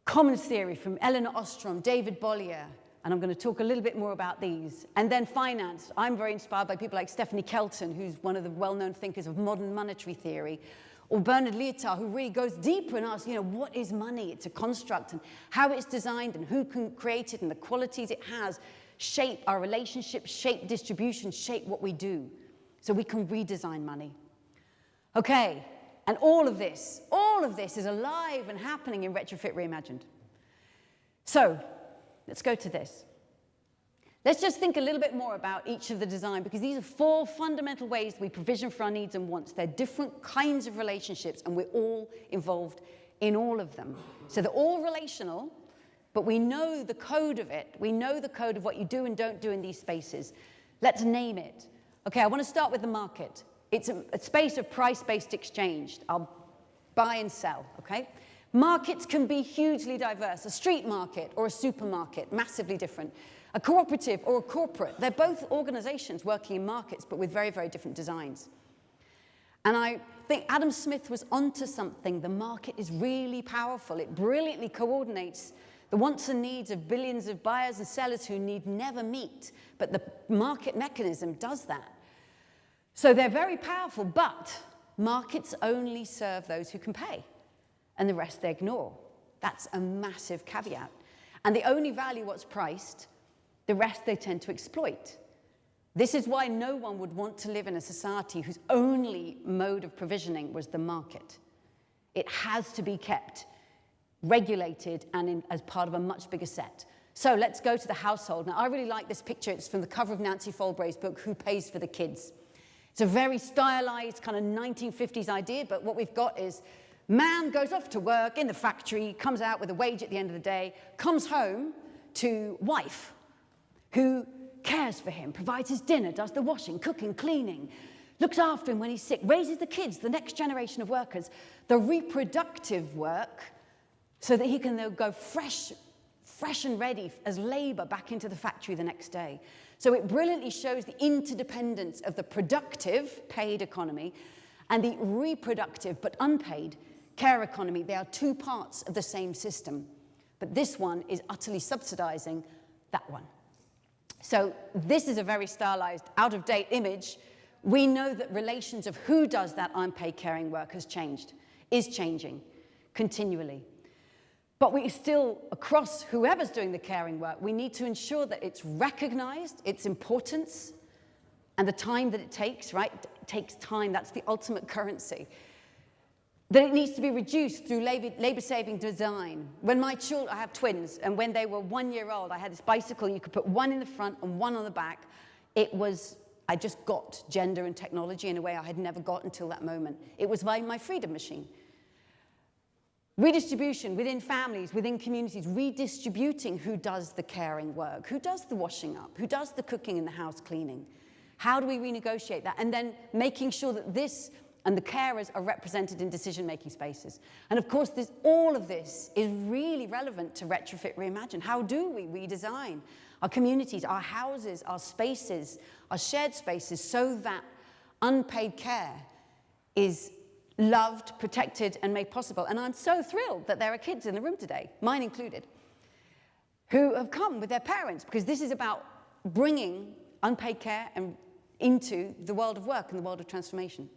Commons theory from Eleanor Ostrom, David Bollier, and I'm going to talk a little bit more about these. And then finance. I'm very inspired by people like Stephanie Kelton, who's one of the well-known thinkers of modern monetary theory, or Bernard Lietaer, who really goes deeper and asks, what is money? It's a construct, and how it's designed, and who can create it, and the qualities it has shape our relationships, shape distribution, shape what we do. So we can redesign money. Okay, and all of this is alive and happening in Retrofit Reimagined. So let's go to this. Let's just think a little bit more about each of the design, because these are 4 fundamental ways we provision for our needs and wants. They're different kinds of relationships, and we're all involved in all of them. So they're all relational, but we know the code of it. We know the code of what you do and don't do in these spaces. Let's name it. Okay, I want to start with the market. It's a space of price-based exchange. I'll buy and sell, okay? Markets can be hugely diverse. A street market or a supermarket, massively different. A cooperative or a corporate, they're both organizations working in markets, but with very, very different designs. And I think Adam Smith was onto something. The market is really powerful. It brilliantly coordinates the wants and needs of billions of buyers and sellers who need never meet. But the market mechanism does that. So they're very powerful, but markets only serve those who can pay, and the rest they ignore. That's a massive caveat. And they only value what's priced. The rest they tend to exploit. This is why no one would want to live in a society whose only mode of provisioning was the market. It has to be kept regulated and as part of a much bigger set. So let's go to the household. Now, I really like this picture. It's from the cover of Nancy Fraulberry's book, Who Pays for the Kids? It's a very stylized kind of 1950s idea, but what we've got is man goes off to work in the factory, comes out with a wage at the end of the day, comes home to wife, who cares for him, provides his dinner, does the washing, cooking, cleaning, looks after him when he's sick, raises the kids, the next generation of workers, the reproductive work, so that he can then go fresh and ready as labor back into the factory the next day. So it brilliantly shows the interdependence of the productive, paid economy, and the reproductive, but unpaid, care economy. They are 2 parts of the same system. But this one is utterly subsidizing that one. So this is a very stylized, out-of-date image. We know that relations of who does that unpaid caring work has changed, is changing continually. But we still, across whoever's doing the caring work, we need to ensure that it's recognized, its importance, and the time that it takes, right? It takes time. That's the ultimate currency. That it needs to be reduced through labor-saving design. When my children, I have twins, and when they were 1 year old, I had this bicycle, you could put one in the front and one on the back. I just got gender and technology in a way I had never got until that moment. It was my freedom machine. Redistribution within families, within communities, redistributing who does the caring work, who does the washing up, who does the cooking and the house cleaning. How do we renegotiate that? And then making sure that this and the carers are represented in decision-making spaces. And of course, all of this is really relevant to Retrofit Reimagined. How do we redesign our communities, our houses, our spaces, our shared spaces, so that unpaid care is loved, protected, and made possible? And I'm so thrilled that there are kids in the room today, mine included, who have come with their parents, because this is about bringing unpaid care and into the world of work and the world of transformation.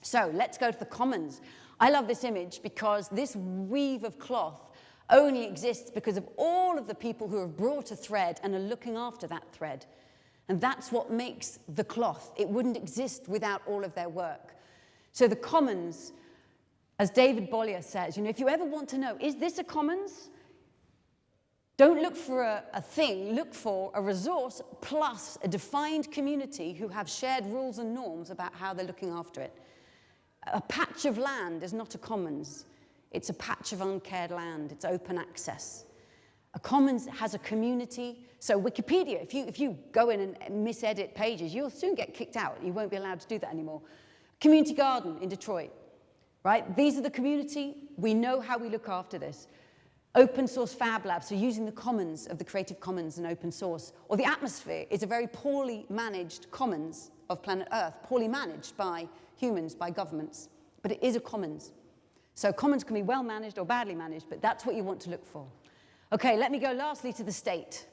So let's go to the commons. I love this image because this weave of cloth only exists because of all of the people who have brought a thread and are looking after that thread. And that's what makes the cloth. It wouldn't exist without all of their work. So the commons, as David Bollier says, if you ever want to know, is this a commons? Don't look for a thing, look for a resource plus a defined community who have shared rules and norms about how they're looking after it. A patch of land is not a commons. It's a patch of uncared land. It's open access. A commons has a community. So Wikipedia, if you go in and misedit pages, you'll soon get kicked out. You won't be allowed to do that anymore. Community garden in Detroit, right? These are the community. We know how we look after this. Open source fab labs, so using the commons of the Creative Commons and open source. Or the atmosphere is a very poorly managed commons of planet Earth, poorly managed by humans, by governments. But it is a commons. So commons can be well managed or badly managed, but that's what you want to look for. Okay, let me go lastly to the state.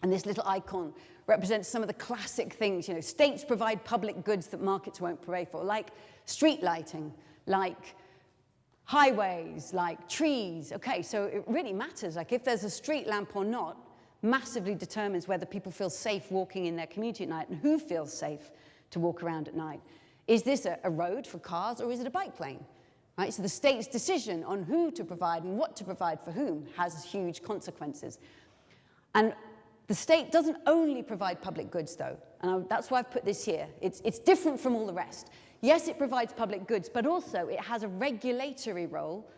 And this little icon represents some of the classic things. States provide public goods that markets won't pay for, like street lighting, like highways, like trees. Okay, so it really matters. Like if there's a street lamp or not, massively determines whether people feel safe walking in their community at night and who feels safe to walk around at night. Is this a road for cars or is it a bike lane? Right? So the state's decision on who to provide and what to provide for whom has huge consequences. And the state doesn't only provide public goods, though, and that's why I've put this here. It's different from all the rest. Yes, it provides public goods, but also it has a regulatory role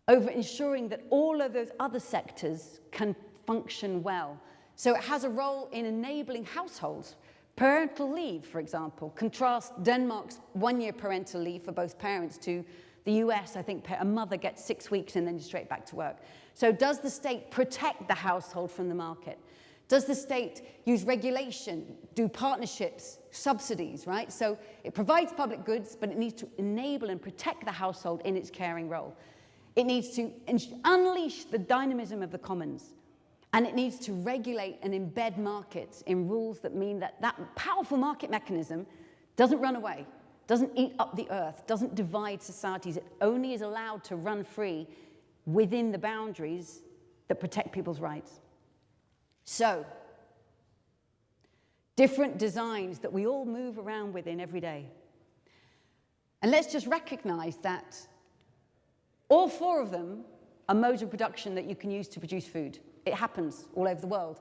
over ensuring that all of those other sectors can function well. So it has a role in enabling households. Parental leave, for example, contrast Denmark's 1-year parental leave for both parents to the US. I think a mother gets 6 weeks and then you're straight back to work. So does the state protect the household from the market? Does the state use regulation, do partnerships, subsidies, right? So it provides public goods, but it needs to enable and protect the household in its caring role. It needs to unleash the dynamism of the commons. And it needs to regulate and embed markets in rules that mean that that powerful market mechanism doesn't run away, doesn't eat up the earth, doesn't divide societies. It only is allowed to run free within the boundaries that protect people's rights. So, different designs that we all move around within every day. And let's just recognize that all 4 of them are modes of production that you can use to produce food. It happens all over the world.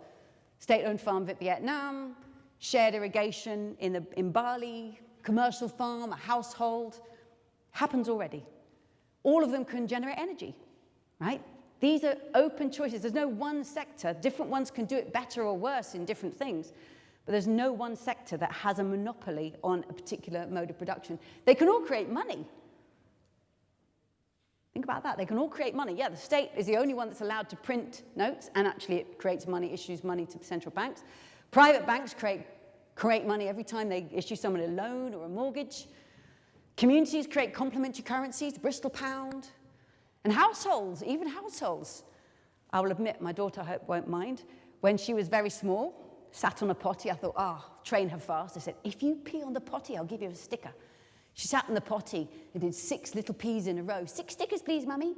State-owned farm in Vietnam, shared irrigation in Bali, commercial farm, a household, happens already. All of them can generate energy, right? These are open choices. There's no one sector. Different ones can do it better or worse in different things. But there's no one sector that has a monopoly on a particular mode of production. They can all create money. Think about that. They can all create money. Yeah, the state is the only one that's allowed to print notes, and actually it creates money, issues money to central banks. Private banks create money every time they issue someone a loan or a mortgage. Communities create complementary currencies, the Bristol pound. And households, even households. I will admit, my daughter, I hope, won't mind. When she was very small, sat on a potty, I thought, train her fast. I said, if you pee on the potty, I'll give you a sticker. She sat in the potty and did 6 little pees in a row. 6 stickers, please, Mummy.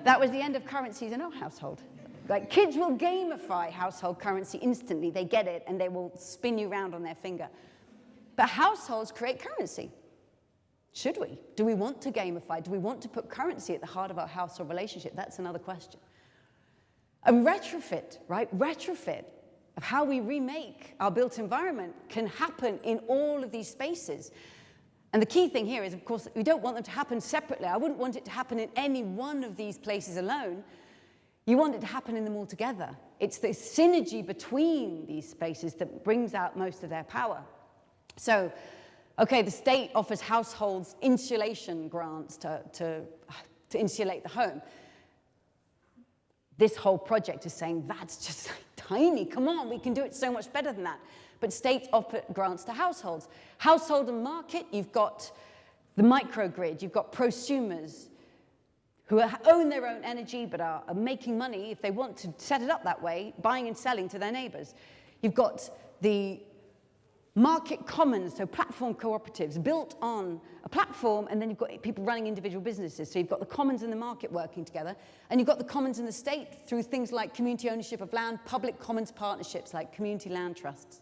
That was the end of currencies in our household. Like, kids will gamify household currency instantly. They get it, and they will spin you around on their finger. But households create currency. Should we? Do we want to gamify? Do we want to put currency at the heart of our household relationship? That's another question. And retrofit, right? Retrofit of how we remake our built environment can happen in all of these spaces. And the key thing here is, of course, we don't want them to happen separately. I wouldn't want it to happen in any one of these places alone. You want it to happen in them all together. It's the synergy between these spaces that brings out most of their power. So, okay, the state offers households insulation grants to insulate the home. This whole project is saying, that's just tiny. Come on, we can do it so much better than that. But states offer grants to households. Household and market, you've got the microgrid, you've got prosumers who own their own energy but are making money if they want to set it up that way, buying and selling to their neighbors. You've got the market commons, so platform cooperatives built on a platform, and then you've got people running individual businesses. So you've got the commons and the market working together, and you've got the commons in the state through things like community ownership of land, public commons partnerships like community land trusts.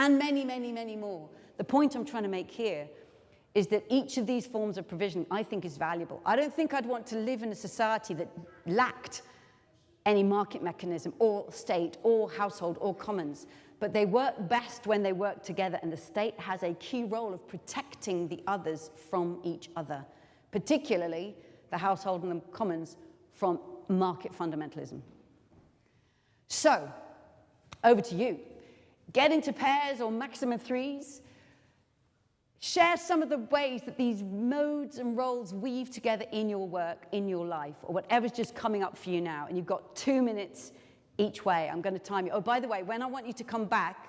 and many, many, many more. The point I'm trying to make here is that each of these forms of provision, I think, is valuable. I don't think I'd want to live in a society that lacked any market mechanism or state or household or commons, but they work best when they work together, and the state has a key role of protecting the others from each other, particularly the household and the commons from market fundamentalism. So, over to you. Get into pairs or maximum threes. Share some of the ways that these modes and roles weave together in your work, in your life, or whatever's just coming up for you now. And you've got 2 minutes each way. I'm going to time you. Oh, by the way, when I want you to come back,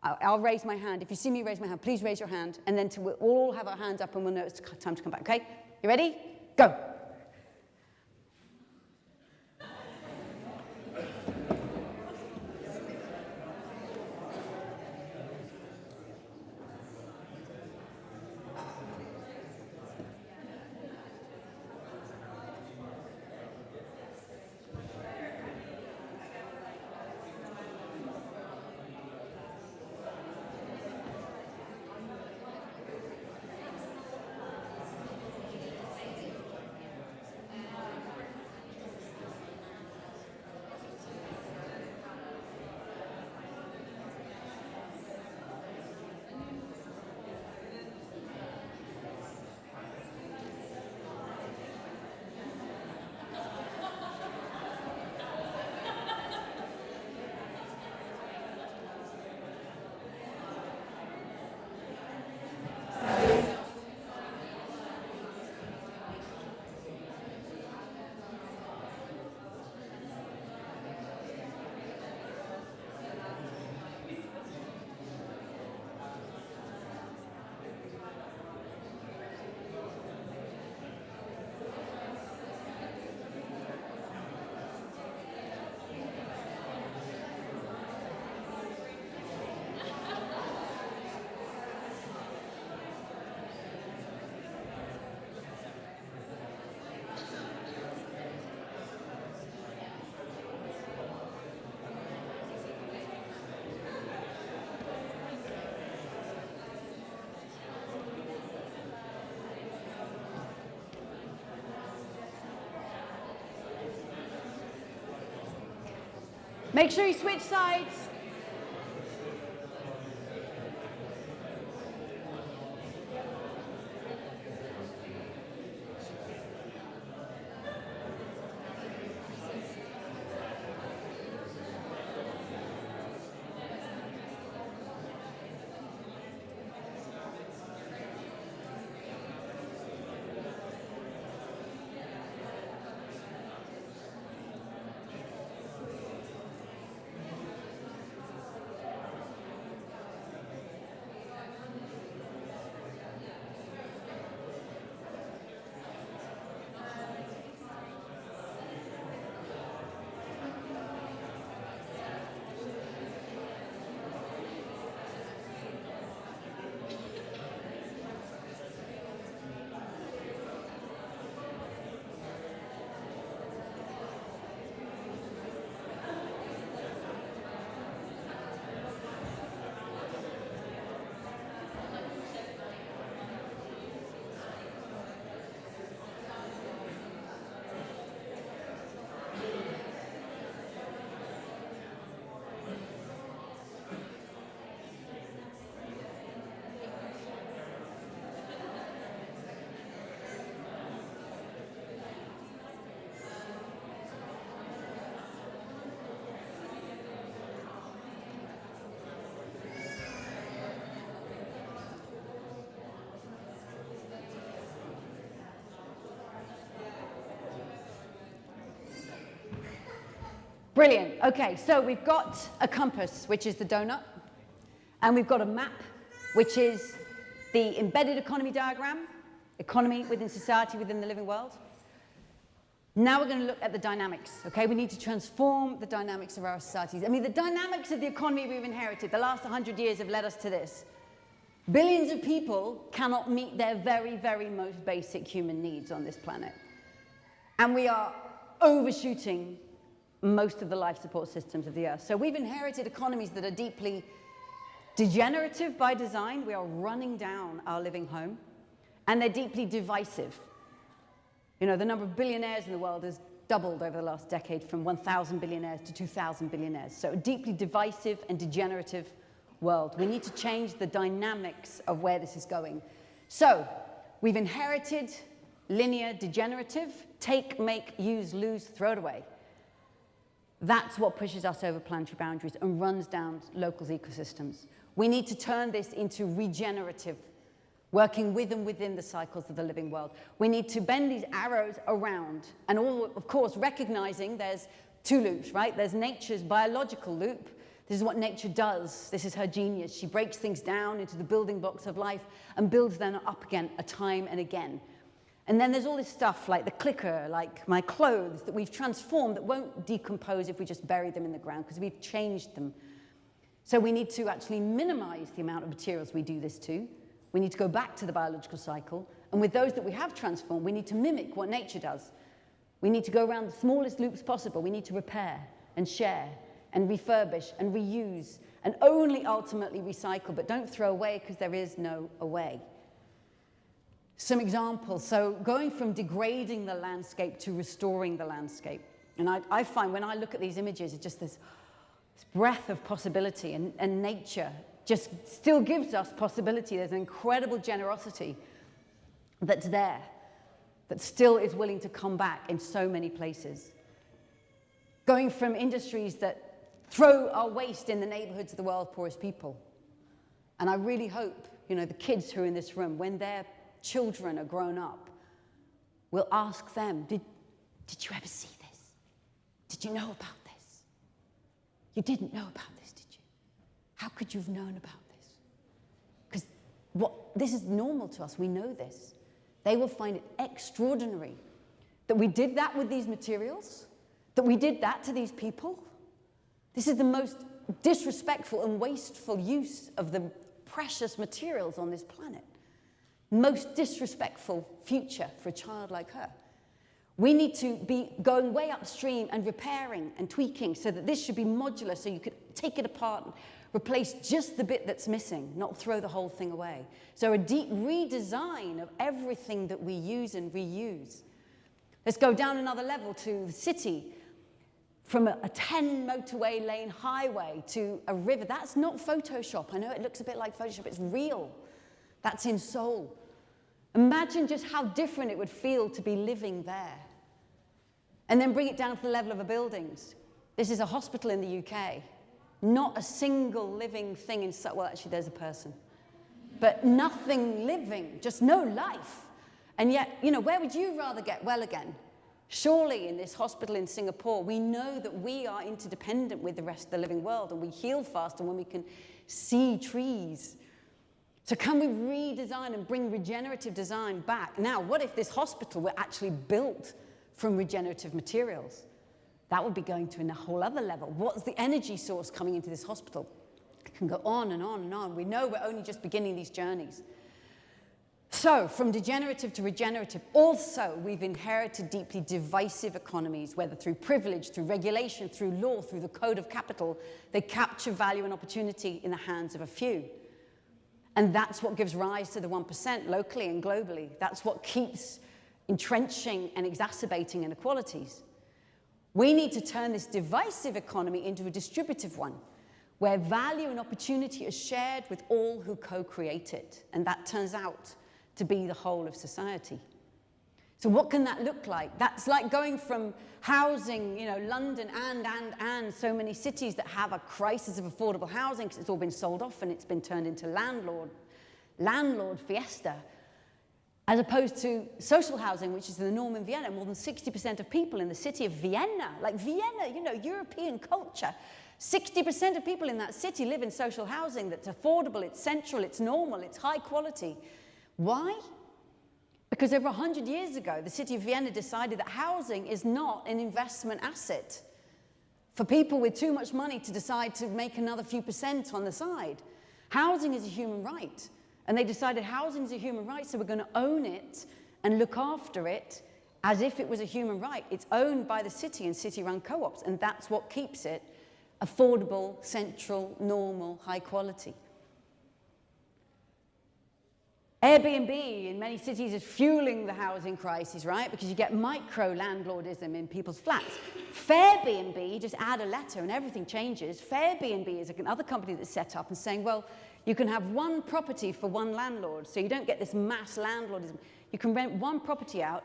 I'll raise my hand. If you see me raise my hand, please raise your hand. And then we'll all have our hands up and we'll know it's time to come back. Okay? You ready? Go. Make sure you switch sides. Brilliant. Okay, so we've got a compass, which is the donut, and we've got a map, which is the embedded economy diagram, economy within society, within the living world. Now we're going to look at the dynamics, okay? We need to transform the dynamics of our societies. I mean, the dynamics of the economy we've inherited, the last 100 years have led us to this. Billions of people cannot meet their very, very most basic human needs on this planet. And we are overshooting most of the life support systems of the earth. So we've inherited economies that are deeply Degenerative by design, we are running down our living home, and they're deeply divisive. You know, the number of billionaires in the world has doubled over the last decade from 1,000 billionaires to 2,000 billionaires. So a deeply divisive and degenerative world. We need to change the dynamics of where this is going. So we've inherited linear degenerative, take, make, use, lose, throw it away. That's what pushes us over planetary boundaries and runs down local ecosystems. We need to turn this into regenerative, working with and within the cycles of the living world. We need to bend these arrows around, and all, of course, recognizing there's two loops, right? There's nature's biological loop. This is what nature does. This is her genius. She breaks things down into the building blocks of life and builds them up again, a time and again. And then there's all this stuff like the clicker, like my clothes that we've transformed that won't decompose if we just bury them in the ground because we've changed them. So we need to actually minimize the amount of materials we do this to. We need to go back to the biological cycle. And with those that we have transformed, we need to mimic what nature does. We need to go around the smallest loops possible. We need to repair and share and refurbish and reuse and only ultimately recycle, but don't throw away because there is no away. Some examples. So going from degrading the landscape to restoring the landscape. And I find when I look at these images, it's just this breath of possibility, and nature just still gives us possibility. There's an incredible generosity that's there, that still is willing to come back in so many places. Going from industries that throw our waste in the neighborhoods of the world's poorest people. And I really hope, you know, the kids who are in this room, when their children are grown up, will ask them, did you ever see this? Did you know about this? You didn't know about this, did you? How could you have known about this? Because this is normal to us. We know this. They will find it extraordinary that we did that with these materials, that we did that to these people. This is the most disrespectful and wasteful use of the precious materials on this planet. Most disrespectful future for a child like her. We need to be going way upstream and repairing and tweaking so that this should be modular, so you could take it apart and replace just the bit that's missing, not throw the whole thing away. So a deep redesign of everything that we use and reuse. Let's go down another level to the city. From a 10 motorway lane highway to a river. That's not Photoshop. I know it looks a bit like Photoshop. It's real. That's in Seoul. Imagine just how different it would feel to be living there. And then bring it down to the level of the buildings. This is a hospital in the UK. Not a single living thing in well, actually, there's a person. But nothing living, just no life. And yet, you know, where would you rather get well again? Surely in this hospital in Singapore, we know that we are interdependent with the rest of the living world, and we heal faster when we can see trees. So can we redesign and bring regenerative design back? Now, what if this hospital were actually built from regenerative materials? That would be going to a whole other level. What's the energy source coming into this hospital? It can go on and on and on. We know we're only just beginning these journeys. So, from degenerative to regenerative, also we've inherited deeply divisive economies, whether through privilege, through regulation, through law, through the code of capital. They capture value and opportunity in the hands of a few. And that's what gives rise to the 1% locally and globally. That's what keeps entrenching and exacerbating inequalities. We need to turn this divisive economy into a distributive one, where value and opportunity are shared with all who co-create it. And that turns out to be the whole of society. So what can that look like? That's like going from housing, you know, London and so many cities that have a crisis of affordable housing because it's all been sold off and it's been turned into landlord fiesta, as opposed to social housing, which is the norm in Vienna. More than 60% of people in the city of Vienna, like Vienna, you know, European culture, 60% of people in that city live in social housing that's affordable, it's central, it's normal, it's high quality. Why? Because over 100 years ago, the city of Vienna decided that housing is not an investment asset for people with too much money to decide to make another few percent on the side. Housing is a human right. And they decided housing is a human right, so we're going to own it and look after it as if it was a human right. It's owned by the city and city-run co-ops, and that's what keeps it affordable, central, normal, high quality. Airbnb in many cities is fueling the housing crisis, right? Because you get micro-landlordism in people's flats. Fairbnb, just add a letter and everything changes. Fairbnb is another company that's set up and saying, well, you can have one property for one landlord, so you don't get this mass landlordism. You can rent one property out,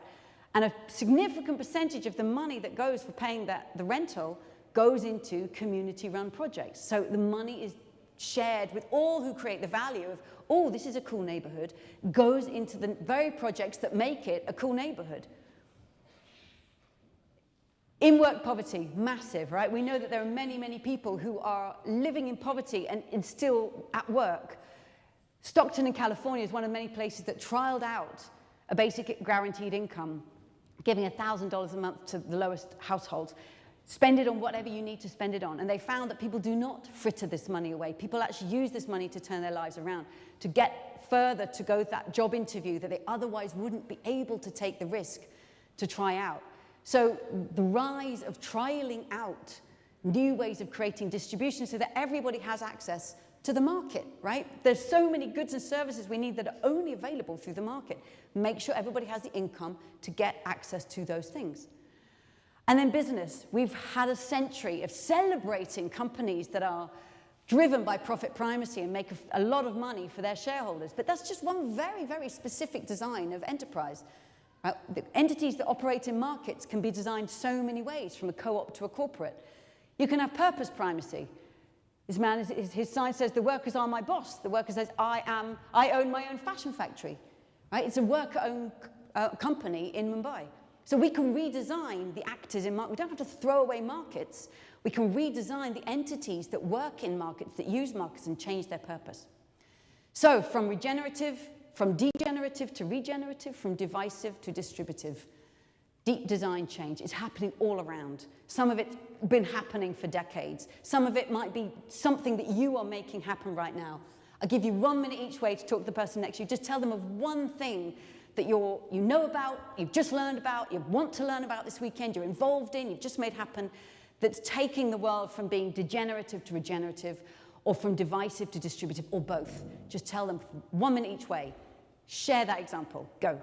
and a significant percentage of the money that goes for paying the rental goes into community-run projects. So the money is shared with all who create the value of, oh, this is a cool neighborhood, goes into the very projects that make it a cool neighborhood. In-work poverty, massive, right? We know that there are many, many people who are living in poverty and still at work. Stockton in California is one of many places that trialed out a basic guaranteed income, giving $1,000 a month to the lowest households. Spend it on whatever you need to spend it on. And they found that people do not fritter this money away. People actually use this money to turn their lives around, to get further, to go to that job interview that they otherwise wouldn't be able to take the risk to try out. So the rise of trialing out new ways of creating distribution so that everybody has access to the market, right? There's so many goods and services we need that are only available through the market. Make sure everybody has the income to get access to those things. And then business. We've had a century of celebrating companies that are driven by profit primacy and make a lot of money for their shareholders. But that's just one very, very specific design of enterprise. The entities that operate in markets can be designed so many ways, from a co-op to a corporate. You can have purpose primacy. This man, his sign says, the workers are my boss. The worker says, I own my own fashion factory. Right? It's a worker-owned company in Mumbai. So we can redesign the actors in markets. We don't have to throw away markets. We can redesign the entities that work in markets, that use markets, and change their purpose. So from degenerative to regenerative, from divisive to distributive, deep design change is happening all around. Some of it's been happening for decades. Some of it might be something that you are making happen right now. I'll give you 1 minute each way to talk to the person next to you. Just tell them of one thing that you know about, you've just learned about, you want to learn about this weekend, you're involved in, you've just made happen, that's taking the world from being degenerative to regenerative, or from divisive to distributive, or both. Just tell them 1 minute each way. Share that example. Go.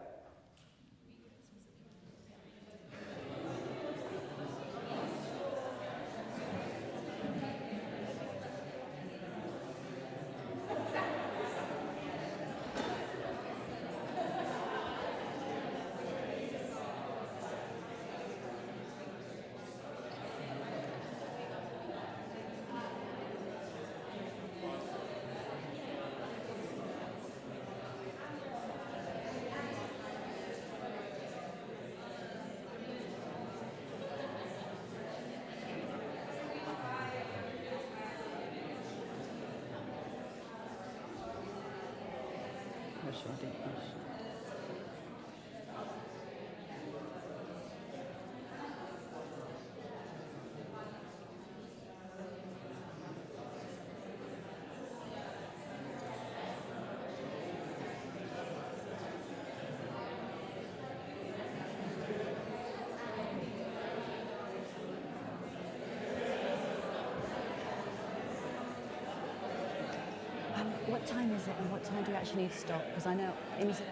What time is it, and what time do you actually need to stop? Because I know Amy said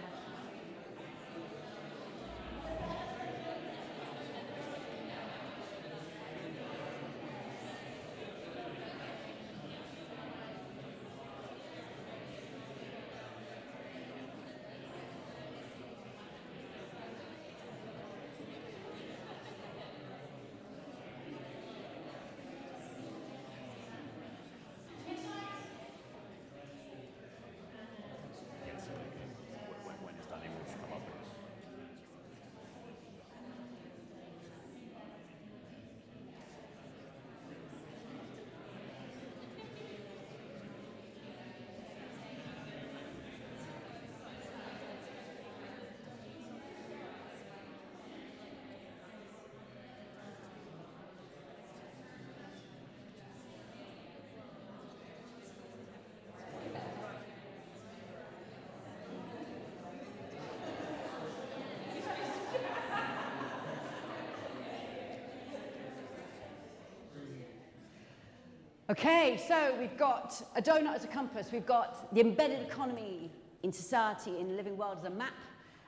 Okay, so we've got a donut as a compass, we've got the embedded economy, in society, in the living world as a map,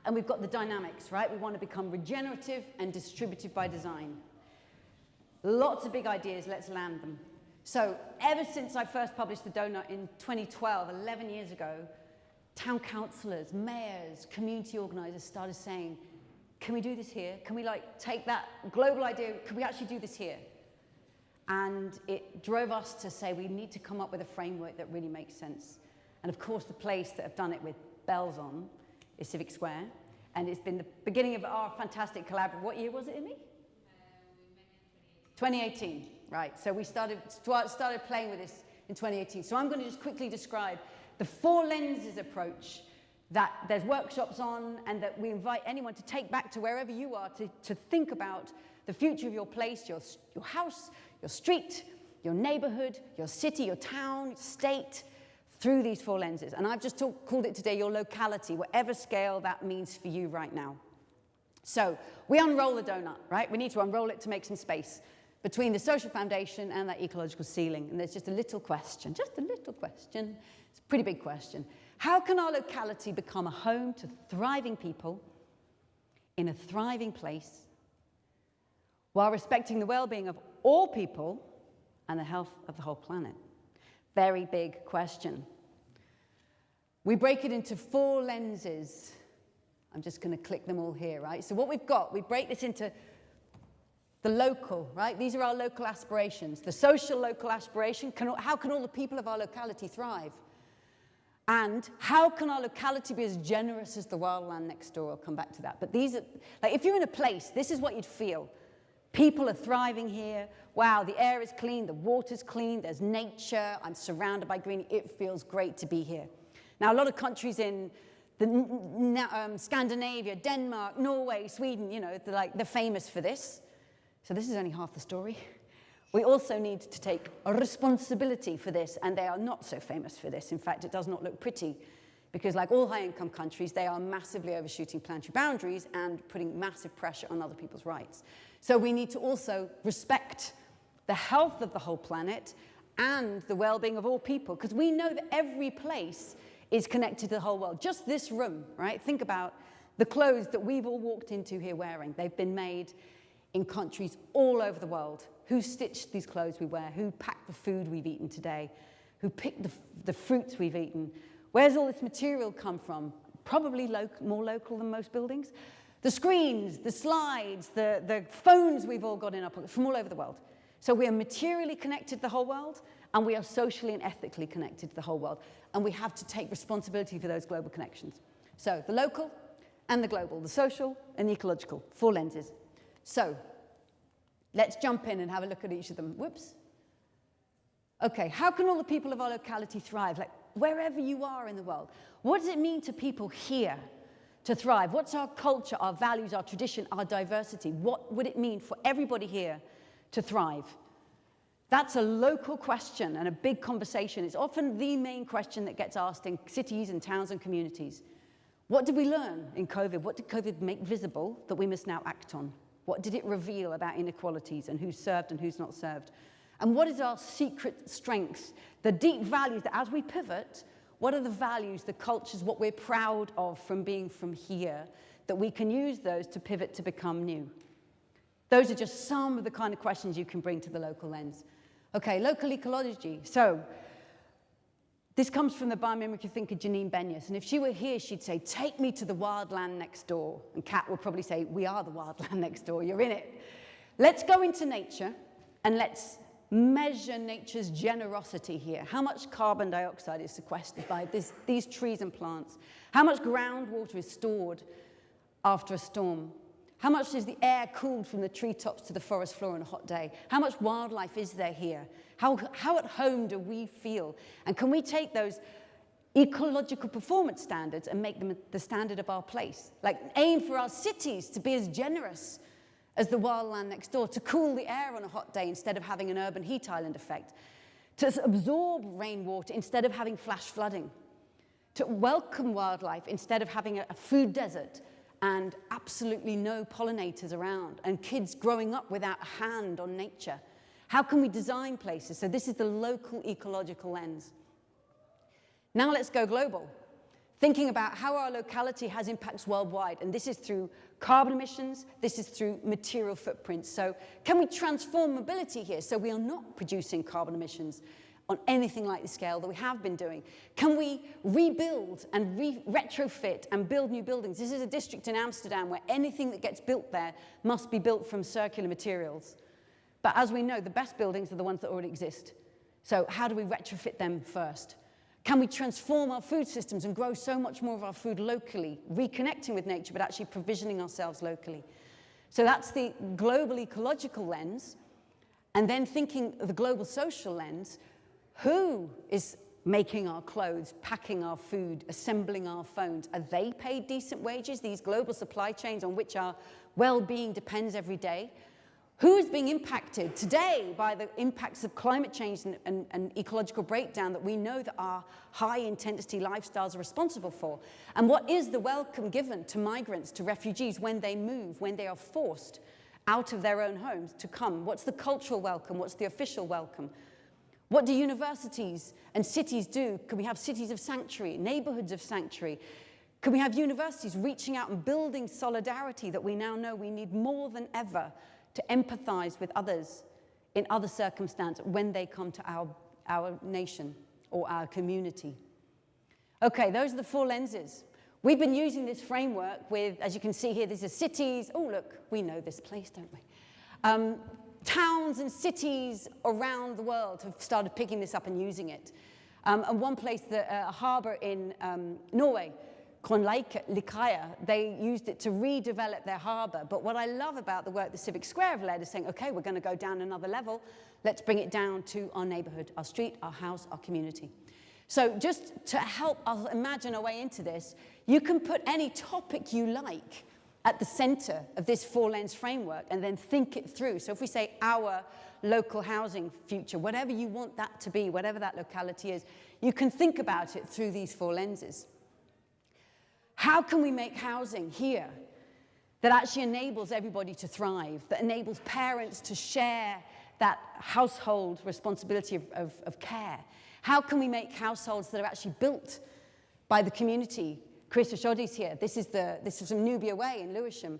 and we've got the dynamics, right? We want to become regenerative and distributive by design. Lots of big ideas, let's land them. So ever since I first published the Doughnut in 2012, 11 years ago, town councillors, mayors, community organisers started saying, can we do this here? Can we like take that global idea, can we actually do this here? And it drove us to say we need to come up with a framework that really makes sense. And of course, the place that have done it with bells on is Civic Square. And it's been the beginning of our fantastic collaboration. What year was it, Imi? 2018, right. So we started playing with this in 2018. So I'm going to just quickly describe the 4 lenses approach that there's workshops on, and that we invite anyone to take back to wherever you are to think about the future of your place, your house, your street, your neighborhood, your city, your town, state, through these 4 lenses. And I've just called it today your locality, whatever scale that means for you right now. So we unroll the donut, right? We need to unroll it to make some space between the social foundation and that ecological ceiling. And there's just a little question, It's a pretty big question. How can our locality become a home to thriving people in a thriving place while respecting the well-being of all people and the health of the whole planet? Very big question. We break it into 4 lenses. I'm just going to click them all here, right? So what we've got, we break this into the local, right? These are our local aspirations. The social local aspiration, how can all the people of our locality thrive? And how can our locality be as generous as the wildland next door? I'll come back to that. But these are, like, if you're in a place, this is what you'd feel. People are thriving here. Wow, the air is clean, the water's clean, there's nature, I'm surrounded by green. It feels great to be here. Now, a lot of countries in Scandinavia, Denmark, Norway, Sweden, you know, they're famous for this. So this is only half the story. We also need to take a responsibility for this, and they are not so famous for this. In fact, it does not look pretty, because like all high-income countries, they are massively overshooting planetary boundaries and putting massive pressure on other people's rights. So we need to also respect the health of the whole planet and the well-being of all people, because we know that every place is connected to the whole world. Just this room, right? Think about the clothes that we've all walked into here wearing. They've been made in countries all over the world. Who stitched these clothes we wear? Who packed the food we've eaten today? Who picked the fruits we've eaten? Where's all this material come from? Probably more local than most buildings. The screens, the slides, the phones we've all got in our pockets from all over the world. So we are materially connected to the whole world, and we are socially and ethically connected to the whole world. And we have to take responsibility for those global connections. So the local and the global, the social and the ecological, 4 lenses. So let's jump in and have a look at each of them. Whoops. Okay, how can all the people of our locality thrive? Like, wherever you are in the world. What does it mean to people here to thrive? What's our culture, our values, our tradition, our diversity? What would it mean for everybody here to thrive? That's a local question and a big conversation. It's often the main question that gets asked in cities and towns and communities. What did we learn in COVID? What did COVID make visible that we must now act on? What did it reveal about inequalities and who's served and who's not served? And what is our secret strengths, the deep values that as we pivot, what are the values, the cultures, what we're proud of from being from here, that we can use those to pivot to become new? Those are just some of the kind of questions you can bring to the local lens. Okay, local ecology. So this comes from the biomimicry thinker Janine Benyus, and if she were here, she'd say, take me to the wildland next door. And Kat will probably say, we are the wildland next door, you're in it. Let's go into nature, and let's measure nature's generosity here. How much carbon dioxide is sequestered by these trees and plants? How much groundwater is stored after a storm? How much is the air cooled from the treetops to the forest floor on a hot day? How much wildlife is there here? How at home do we feel? And can we take those ecological performance standards and make them the standard of our place? Like, aim for our cities to be as generous as the wildland next door, to cool the air on a hot day instead of having an urban heat island effect, to absorb rainwater instead of having flash flooding, to welcome wildlife instead of having a food desert and absolutely no pollinators around, and kids growing up without a hand on nature. How can we design places? So this is the local ecological lens. Now let's go global. thinking about how our locality has impacts worldwide. And this is through carbon emissions, this is through material footprints. So can we transform mobility here so we are not producing carbon emissions on anything like the scale that we have been doing? Can we rebuild and retrofit and build new buildings? This is a district in Amsterdam where anything that gets built there must be built from circular materials. But as we know, the best buildings are the ones that already exist. So how do we retrofit them first? Can we transform our food systems and grow so much more of our food locally, reconnecting with nature, but actually provisioning ourselves locally? So that's the global ecological lens. And then thinking of the global social lens, who is making our clothes, packing our food, assembling our phones? Are they paid decent wages, these global supply chains on which our well-being depends every day? Who is being impacted today by the impacts of climate change and ecological breakdown that we know that our high-intensity lifestyles are responsible for? And what is the welcome given to migrants, to refugees when they move, when they are forced out of their own homes to come? What's the cultural welcome? What's the official welcome? What do universities and cities do? Can we have cities of sanctuary, neighborhoods of sanctuary? Can we have universities reaching out and building solidarity that we now know we need more than ever to empathize with others in other circumstances when they come to our nation or our community? Okay, those are the 4 lenses. We've been using this framework with, as you can see here, these are cities. Oh, look, we know this place, don't we? Towns and cities around the world have started picking this up and using it. And one place, a harbour in Norway, Likaja, they used it to redevelop their harbour. But what I love about the work the Civic Square have led is saying, okay, we're going to go down another level. Let's bring it down to our neighbourhood, our street, our house, our community. So just to help us imagine our way into this, you can put any topic you like at the centre of this 4-lens framework and then think it through. So if we say our local housing future, whatever you want that to be, whatever that locality is, you can think about it through these 4 lenses. How can we make housing here that actually enables everybody to thrive, that enables parents to share that household responsibility of care? How can we make households that are actually built by the community? Chris Oshodi's here. This is from Nubia Way in Lewisham,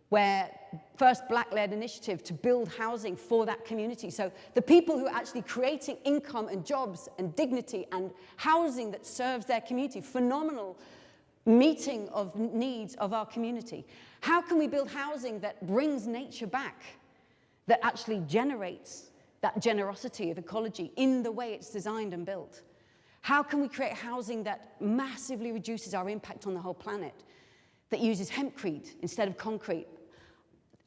where first Black-led initiative to build housing for that community. So the people who are actually creating income and jobs and dignity and housing that serves their community, phenomenal meeting of needs of our community. How can we build housing that brings nature back, that actually generates that generosity of ecology in the way it's designed and built? How can we create housing that massively reduces our impact on the whole planet, that uses hempcrete instead of concrete?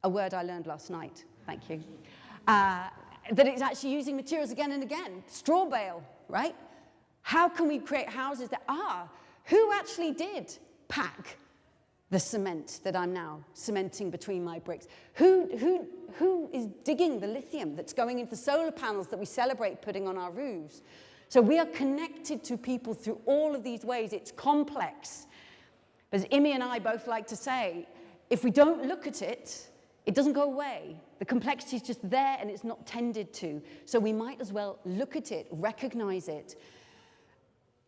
A word I learned last night, thank you. That it's actually using materials again and again, straw bale, right? How can we create houses that are, who actually did pack the cement that I'm now cementing between my bricks? Who is digging the lithium that's going into solar panels that we celebrate putting on our roofs? So we are connected to people through all of these ways. It's complex. As Imi and I both like to say, if we don't look at it, it doesn't go away. The complexity is just there and it's not tended to. So we might as well look at it, recognize it,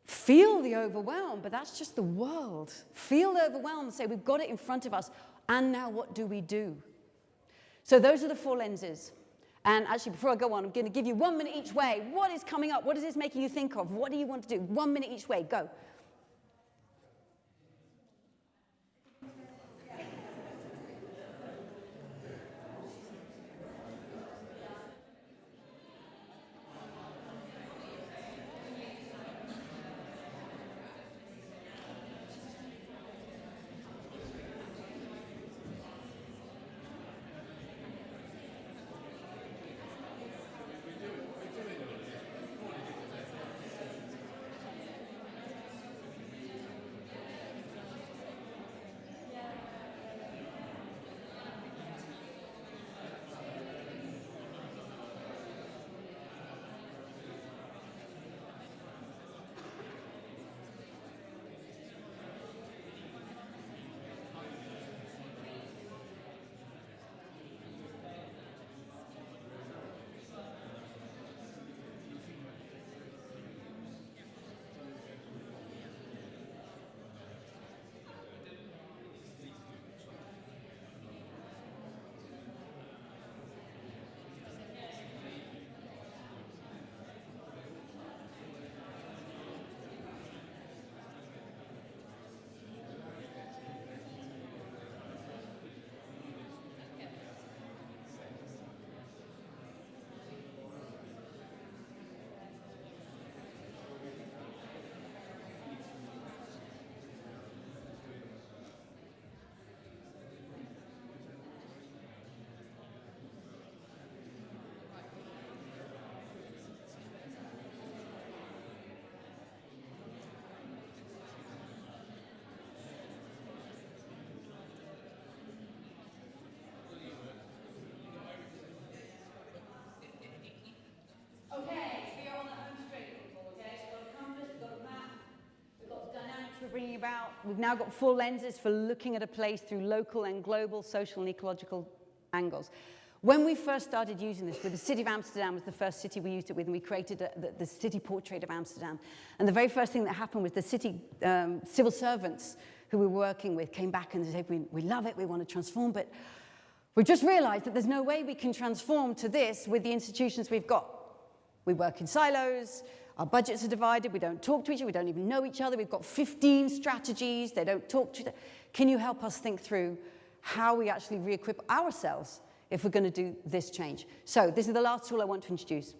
feel the overwhelm, but that's just the world. Feel the overwhelm and say, we've got it in front of us, and now what do we do? So those are the 4 lenses. And actually, before I go on, I'm going to give you 1 minute each way. What is coming up? What is this making you think of? What do you want to do? 1 minute each way. Go. about, we've now got 4 lenses for looking at a place through local and global social and ecological angles. When we first started using this, the city of Amsterdam was the first city we used it with, and we created the city portrait of Amsterdam. And the very first thing that happened was the city civil servants who we were working with came back and they said, we love it, we want to transform, but we've just realized that there's no way we can transform to this with the institutions we've got. We work in silos, our budgets are divided, we don't talk to each other, we don't even know each other, we've got 15 strategies, they don't talk to each other. Can you help us think through how we actually re-equip ourselves if we're going to do this change? So this is the last tool I want to introduce,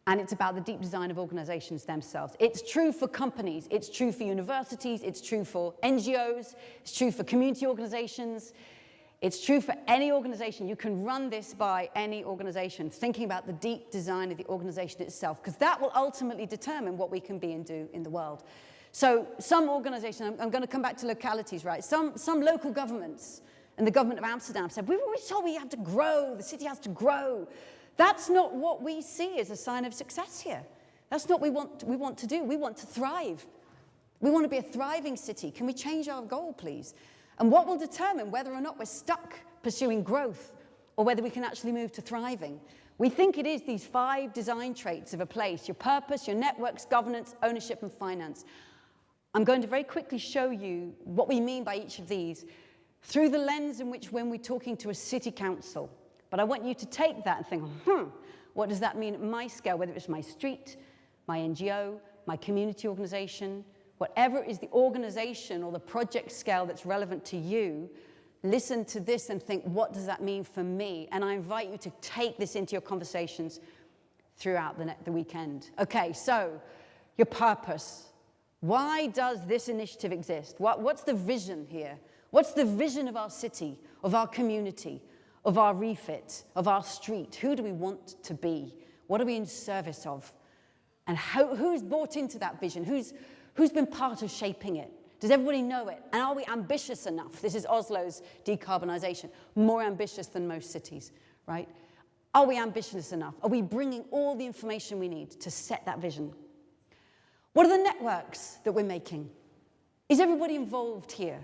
and it's about the deep design of organizations themselves. It's true for companies, it's true for universities, it's true for NGOs, it's true for community organizations, it's true for any organization. You can run this by any organization, thinking about the deep design of the organization itself, because that will ultimately determine what we can be and do in the world. So some organizations, I'm going to come back to localities, right? Some local governments, and the government of Amsterdam said, we've always told we have to grow, the city has to grow. That's not what we see as a sign of success here. That's not what we want to do. We want to thrive. We want to be a thriving city. Can we change our goal, please? And what will determine whether or not we're stuck pursuing growth or whether we can actually move to thriving? We think it is these 5 design traits of a place: your purpose, your networks, governance, ownership, and finance. I'm going to very quickly show you what we mean by each of these through the lens in which when we're talking to a city council. But I want you to take that and think, what does that mean at my scale, whether it's my street, my NGO, my community organization, whatever is the organization or the project scale that's relevant to you. Listen to this and think, what does that mean for me? And I invite you to take this into your conversations throughout the weekend. Okay, so your purpose. Why does this initiative exist? What's the vision here? What's the vision of our city, of our community, of our refit, of our street? Who do we want to be? What are we in service of? And who's bought into that vision? Who's been part of shaping it? Does everybody know it? And are we ambitious enough? This is Oslo's decarbonisation, more ambitious than most cities, right? Are we ambitious enough? Are we bringing all the information we need to set that vision? What are the networks that we're making? Is everybody involved here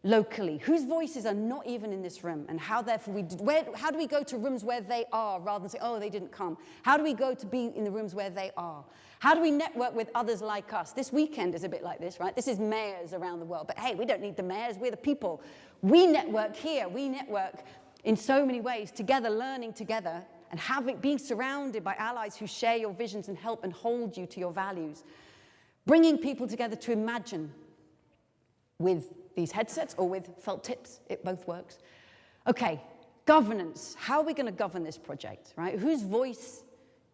locally? Whose voices are not even in this room? And how therefore how do we go to rooms where they are rather than say, oh, they didn't come? How do we go to be in the rooms where they are? How do we network with others like us? This weekend is a bit like this, right? This is mayors around the world. But hey, we don't need the mayors, we're the people. We network here, we network in so many ways, together, learning together, and being surrounded by allies who share your visions and help and hold you to your values. Bringing people together to imagine with these headsets or with felt tips, it both works. Okay, governance. How are we going to govern this project, right? Whose voice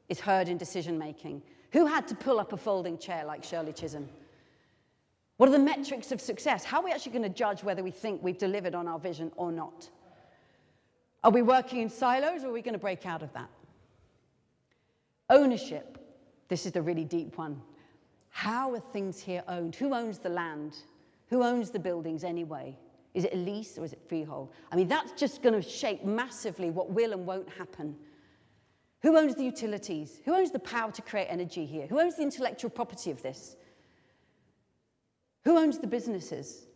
is heard in decision making? Who had to pull up a folding chair like Shirley Chisholm? What are the metrics of success? How are we actually going to judge whether we think we've delivered on our vision or not? Are we working in silos or are we going to break out of that? Ownership. This is the really deep one. How are things here owned? Who owns the land? Who owns the buildings anyway? Is it a lease or is it freehold? I mean, that's just going to shape massively what will and won't happen. Who owns the utilities? Who owns the power to create energy here? Who owns the intellectual property of this? Who owns the businesses?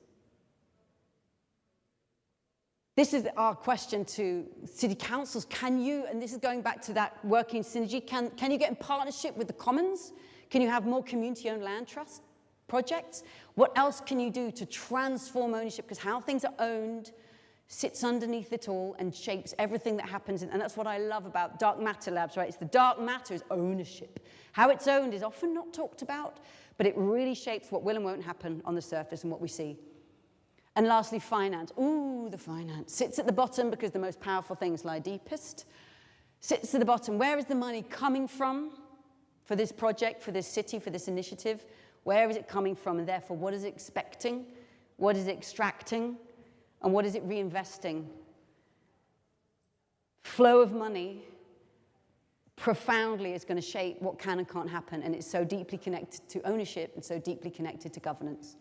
This is our question to city councils. Can you, and this is going back to that working synergy, can you get in partnership with the commons? Can you have more community-owned land trust projects? What else can you do to transform ownership? Because how things are owned sits underneath it all and shapes everything that happens. And that's what I love about dark matter labs, right? It's the dark matter is ownership. How it's owned is often not talked about, but it really shapes what will and won't happen on the surface and what we see. And lastly, finance. Ooh, the finance. Sits at the bottom because the most powerful things lie deepest. Sits at the bottom. Where is the money coming from for this project, for this city, for this initiative? Where is it coming from? And therefore, what is it expecting? What is it extracting? And what is it reinvesting? Flow of money profoundly is going to shape what can and can't happen. And it's so deeply connected to ownership and so deeply connected to governance.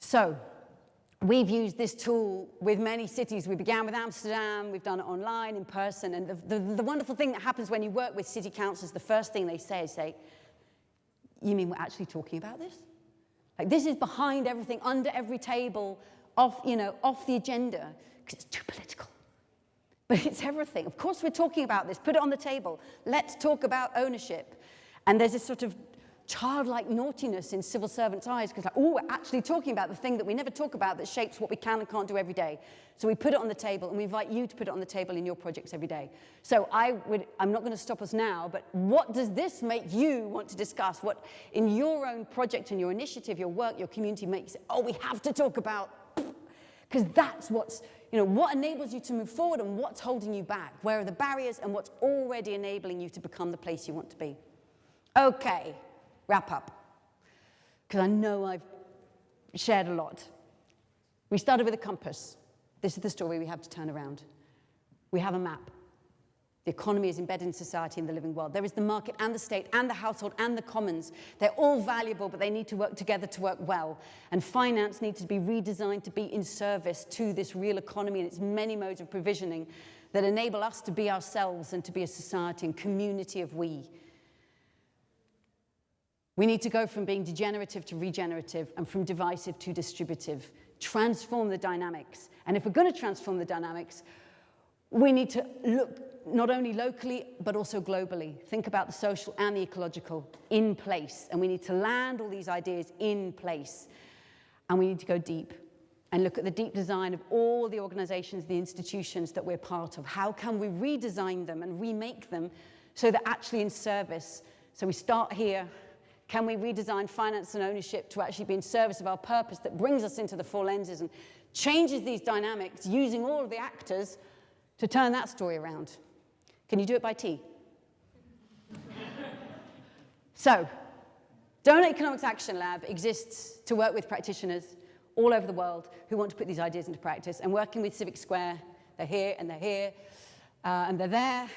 So we've used this tool with many cities. We began with Amsterdam. We've done it online, in person. And the wonderful thing that happens when you work with city councils, the first thing they say is, you mean we're actually talking about this? Like, this is behind everything, under every table, off the agenda, because it's too political. But it's everything. Of course we're talking about this. Put it on the table. Let's talk about ownership. And there's this sort of childlike naughtiness in civil servants' eyes, because like, oh, we're actually talking about the thing that we never talk about that shapes what we can and can't do every day. So we put it on the table, and we invite you to put it on the table in your projects every day. So I'm not going to stop us now, but what does this make you want to discuss? What in your own project and your initiative, your work, your community makes it, oh, we have to talk about, because that's what's, what enables you to move forward and what's holding you back? Where are the barriers and what's already enabling you to become the place you want to be? Okay, wrap up, because I know I've shared a lot. We started with a compass. This is the story we have to turn around. We have a map. The economy is embedded in society in the living world. There is the market and the state and the household and the commons. They're all valuable, but they need to work together to work well. And finance needs to be redesigned to be in service to this real economy and its many modes of provisioning that enable us to be ourselves and to be a society and community of we. We need to go from being degenerative to regenerative and from divisive to distributive. Transform the dynamics. And if we're going to transform the dynamics, we need to look not only locally, but also globally. Think about the social and the ecological in place. And we need to land all these ideas in place. And we need to go deep and look at the deep design of all the organizations, the institutions that we're part of. How can we redesign them and remake them so they're actually in service? So we start here. Can we redesign finance and ownership to actually be in service of our purpose that brings us into the four lenses and changes these dynamics using all of the actors to turn that story around? Can you do it by tea? So, Doughnut Economics Action Lab exists to work with practitioners all over the world who want to put these ideas into practice, and working with Civic Square. They're here, and they're here, and they're there,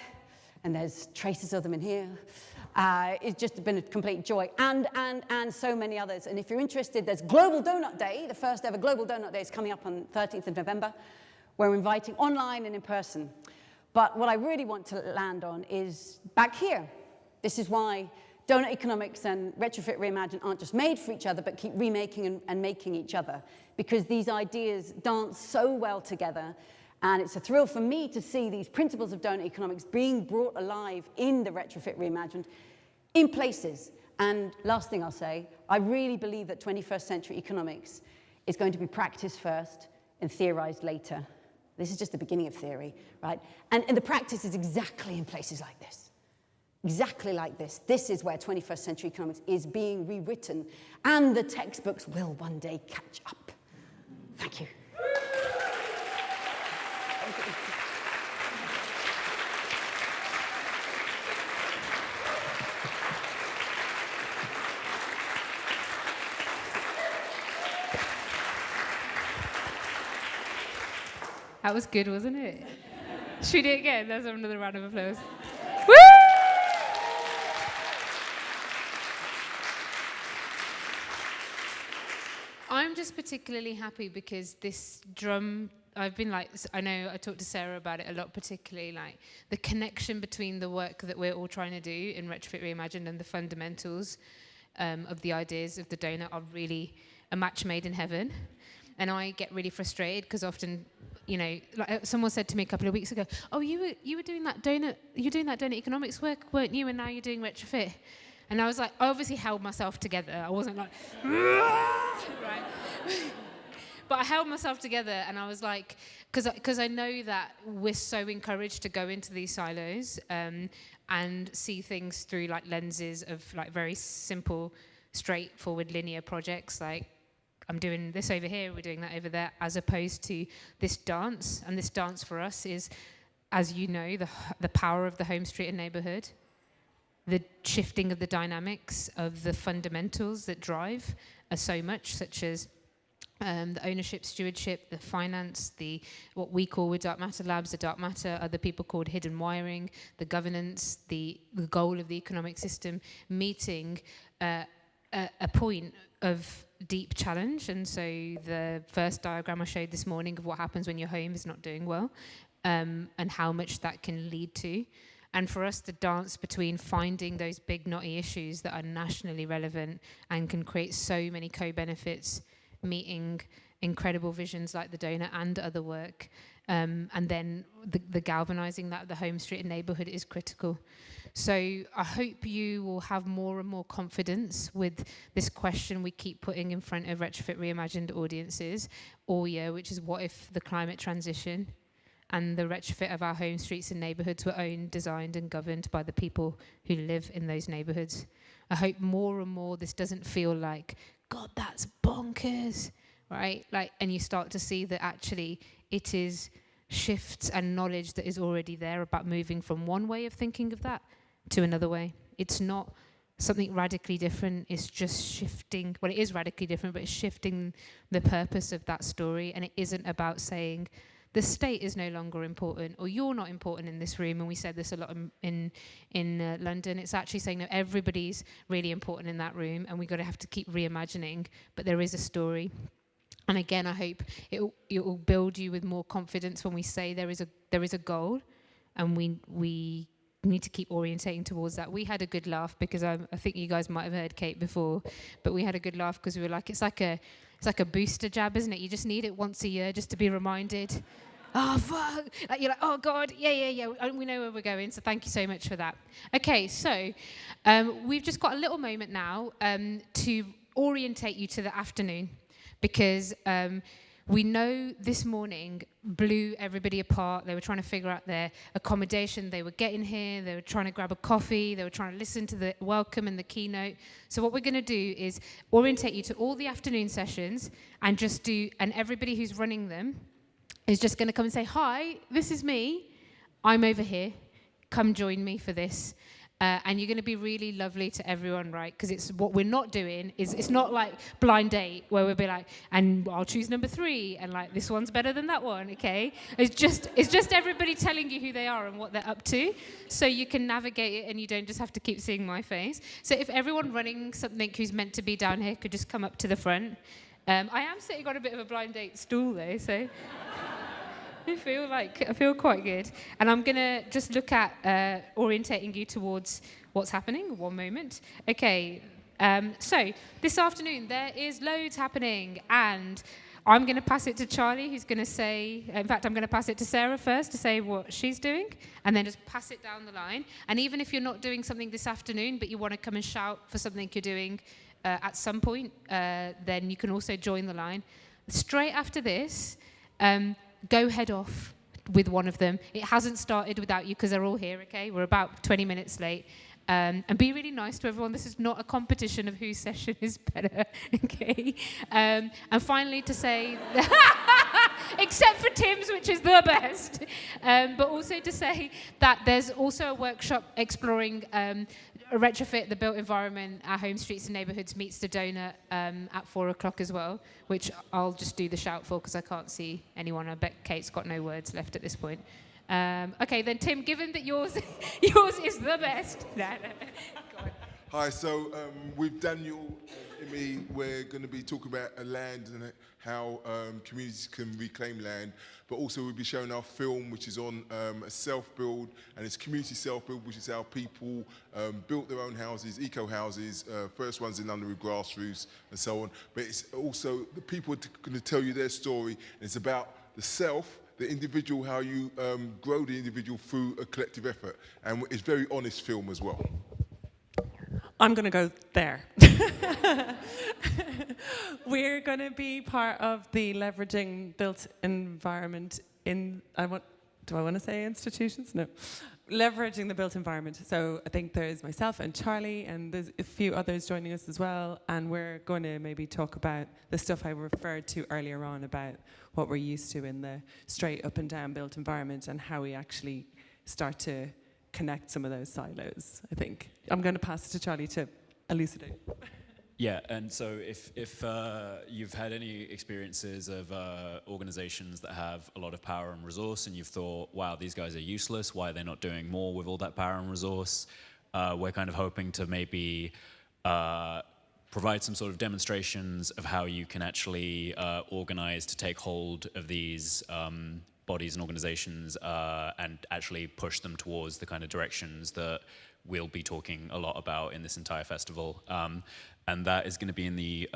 and there's traces of them in here. It's just been a complete joy, and so many others. And if you're interested, there's Global Doughnut Day. The first ever Global Doughnut Day is coming up on 13th of November. We're inviting online and in person. But what I really want to land on is back here. This is why Doughnut Economics and Retrofit Reimagined aren't just made for each other, but keep remaking and making each other. Because these ideas dance so well together. And it's a thrill for me to see these principles of Doughnut Economics being brought alive in the Retrofit Reimagined in places. And last thing I'll say, I really believe that 21st century economics is going to be practiced first and theorized later. This is just the beginning of theory, right? And the practice is exactly in places like this. Exactly like this. This is where 21st century economics is being rewritten, and the textbooks will one day catch up. Thank you. That was good, wasn't it? Should we do it again? Let's have another round of applause. Woo! I'm just particularly happy because this drum, I've been like, I know I talked to Sarah about it a lot, particularly like the connection between the work that we're all trying to do in Retrofit Reimagined and the fundamentals of the ideas of the donut are really a match made in heaven. And I get really frustrated because often, like someone said to me a couple of weeks ago, "Oh, you were doing that donut economics work, weren't you? And now you're doing Retrofit." And I was like, I obviously held myself together. I wasn't like, right? But I held myself together, and I was like, because I know that we're so encouraged to go into these silos and see things through like lenses of like very simple, straightforward, linear projects like. I'm doing this over here, we're doing that over there, as opposed to this dance. And this dance for us is, as you know, the power of the home street and neighborhood, the shifting of the dynamics of the fundamentals that drive so much, such as the ownership, stewardship, the finance, what we call with Dark Matter Labs, the Dark Matter, other people called hidden wiring, the governance, the goal of the economic system, meeting a point of deep challenge. And so the first diagram I showed this morning of what happens when your home is not doing well, and how much that can lead to. And for us to dance between finding those big knotty issues that are nationally relevant and can create so many co-benefits, meeting incredible visions like the Doughnut and other work, and then the galvanizing that of the home street and neighborhood is critical. So I hope you will have more and more confidence with this question we keep putting in front of Retrofit Reimagined audiences all year, which is what if the climate transition and the retrofit of our home streets and neighbourhoods were owned, designed and governed by the people who live in those neighbourhoods. I hope more and more this doesn't feel like, God, that's bonkers, right? Like, and you start to see that actually it is shifts and knowledge that is already there about moving from one way of thinking of that to another way. It's not something radically different, it's just shifting, well, it is radically different, but it's shifting the purpose of that story, and it isn't about saying, the state is no longer important, or you're not important in this room, and we said this a lot in London. It's actually saying that everybody's really important in that room, and we've got to have to keep reimagining, but there is a story. And again, I hope it will build you with more confidence when we say there is a goal, and we need to keep orientating towards that. We had a good laugh because I think you guys might have heard Kate before, but we had a good laugh because we were like, it's like a booster jab, isn't it? You just need it once a year just to be reminded. Oh, fuck. Like, you're like, oh, God, yeah. We know where we're going, so thank you so much for that. Okay, so we've just got a little moment now to orientate you to the afternoon, because we know this morning blew everybody apart. They were trying to figure out their accommodation. They were getting here. They were trying to grab a coffee. They were trying to listen to the welcome and the keynote. So what we're going to do is orientate you to all the afternoon sessions and and everybody who's running them is just going to come and say, hi, this is me. I'm over here. Come join me for this. And you're going to be really lovely to everyone, right? Because it's what we're not doing is, it's not like blind date where we'll be like, and I'll choose number 3, and like this one's better than that one, okay? It's just everybody telling you who they are and what they're up to, so you can navigate it and you don't just have to keep seeing my face. So if everyone running something who's meant to be down here could just come up to the front. I am sitting on a bit of a blind date stool though, so I feel quite good. And I'm going to just look at orientating you towards what's happening. One moment. Okay, so this afternoon there is loads happening, and I'm going to pass it to Charlie, who's going to say, in fact, I'm going to pass it to Sara first to say what she's doing, and then just pass it down the line. And even if you're not doing something this afternoon, but you want to come and shout for something you're doing at some point, then you can also join the line. Straight after this, go head off with one of them. It hasn't started without you because they're all here, okay? We're about 20 minutes late. And be really nice to everyone. This is not a competition of whose session is better, okay? And finally to say, except for Tim's, which is the best, but also to say that there's also a workshop exploring Retrofit, the built environment, our home streets and neighbourhoods meets the Doughnut at 4 o'clock as well, which I'll just do the shout for because I can't see anyone. I bet Kate's got no words left at this point. Okay, then Tim, given that yours is the best. No. Go on. Hi, so with Daniel and me, we're going to be talking about land and how communities can reclaim land, but also we'll be showing our film, which is on a self-build, and it's community self-build, which is how people built their own houses, eco-houses, first ones in London with grass roofs and so on, but it's also, the people are going to tell you their story, and it's about the self, the individual, how you grow the individual through a collective effort, and it's very honest film as well. I'm going to go there. We're going to be part of the leveraging built environment do I want to say institutions? No. Leveraging the built environment. So I think there's myself and Charlie, and there's a few others joining us as well, and we're going to maybe talk about the stuff I referred to earlier on about what we're used to in the straight up and down built environment and how we actually start to connect some of those silos, I think. I'm going to pass it to Charlie to elucidate. Yeah, and so if you've had any experiences of organizations that have a lot of power and resource and you've thought, wow, these guys are useless, why are they not doing more with all that power and resource? We're kind of hoping to maybe provide some sort of demonstrations of how you can actually organize to take hold of these bodies and organizations and actually push them towards the kind of directions that we'll be talking a lot about in this entire festival. And that is going to be in the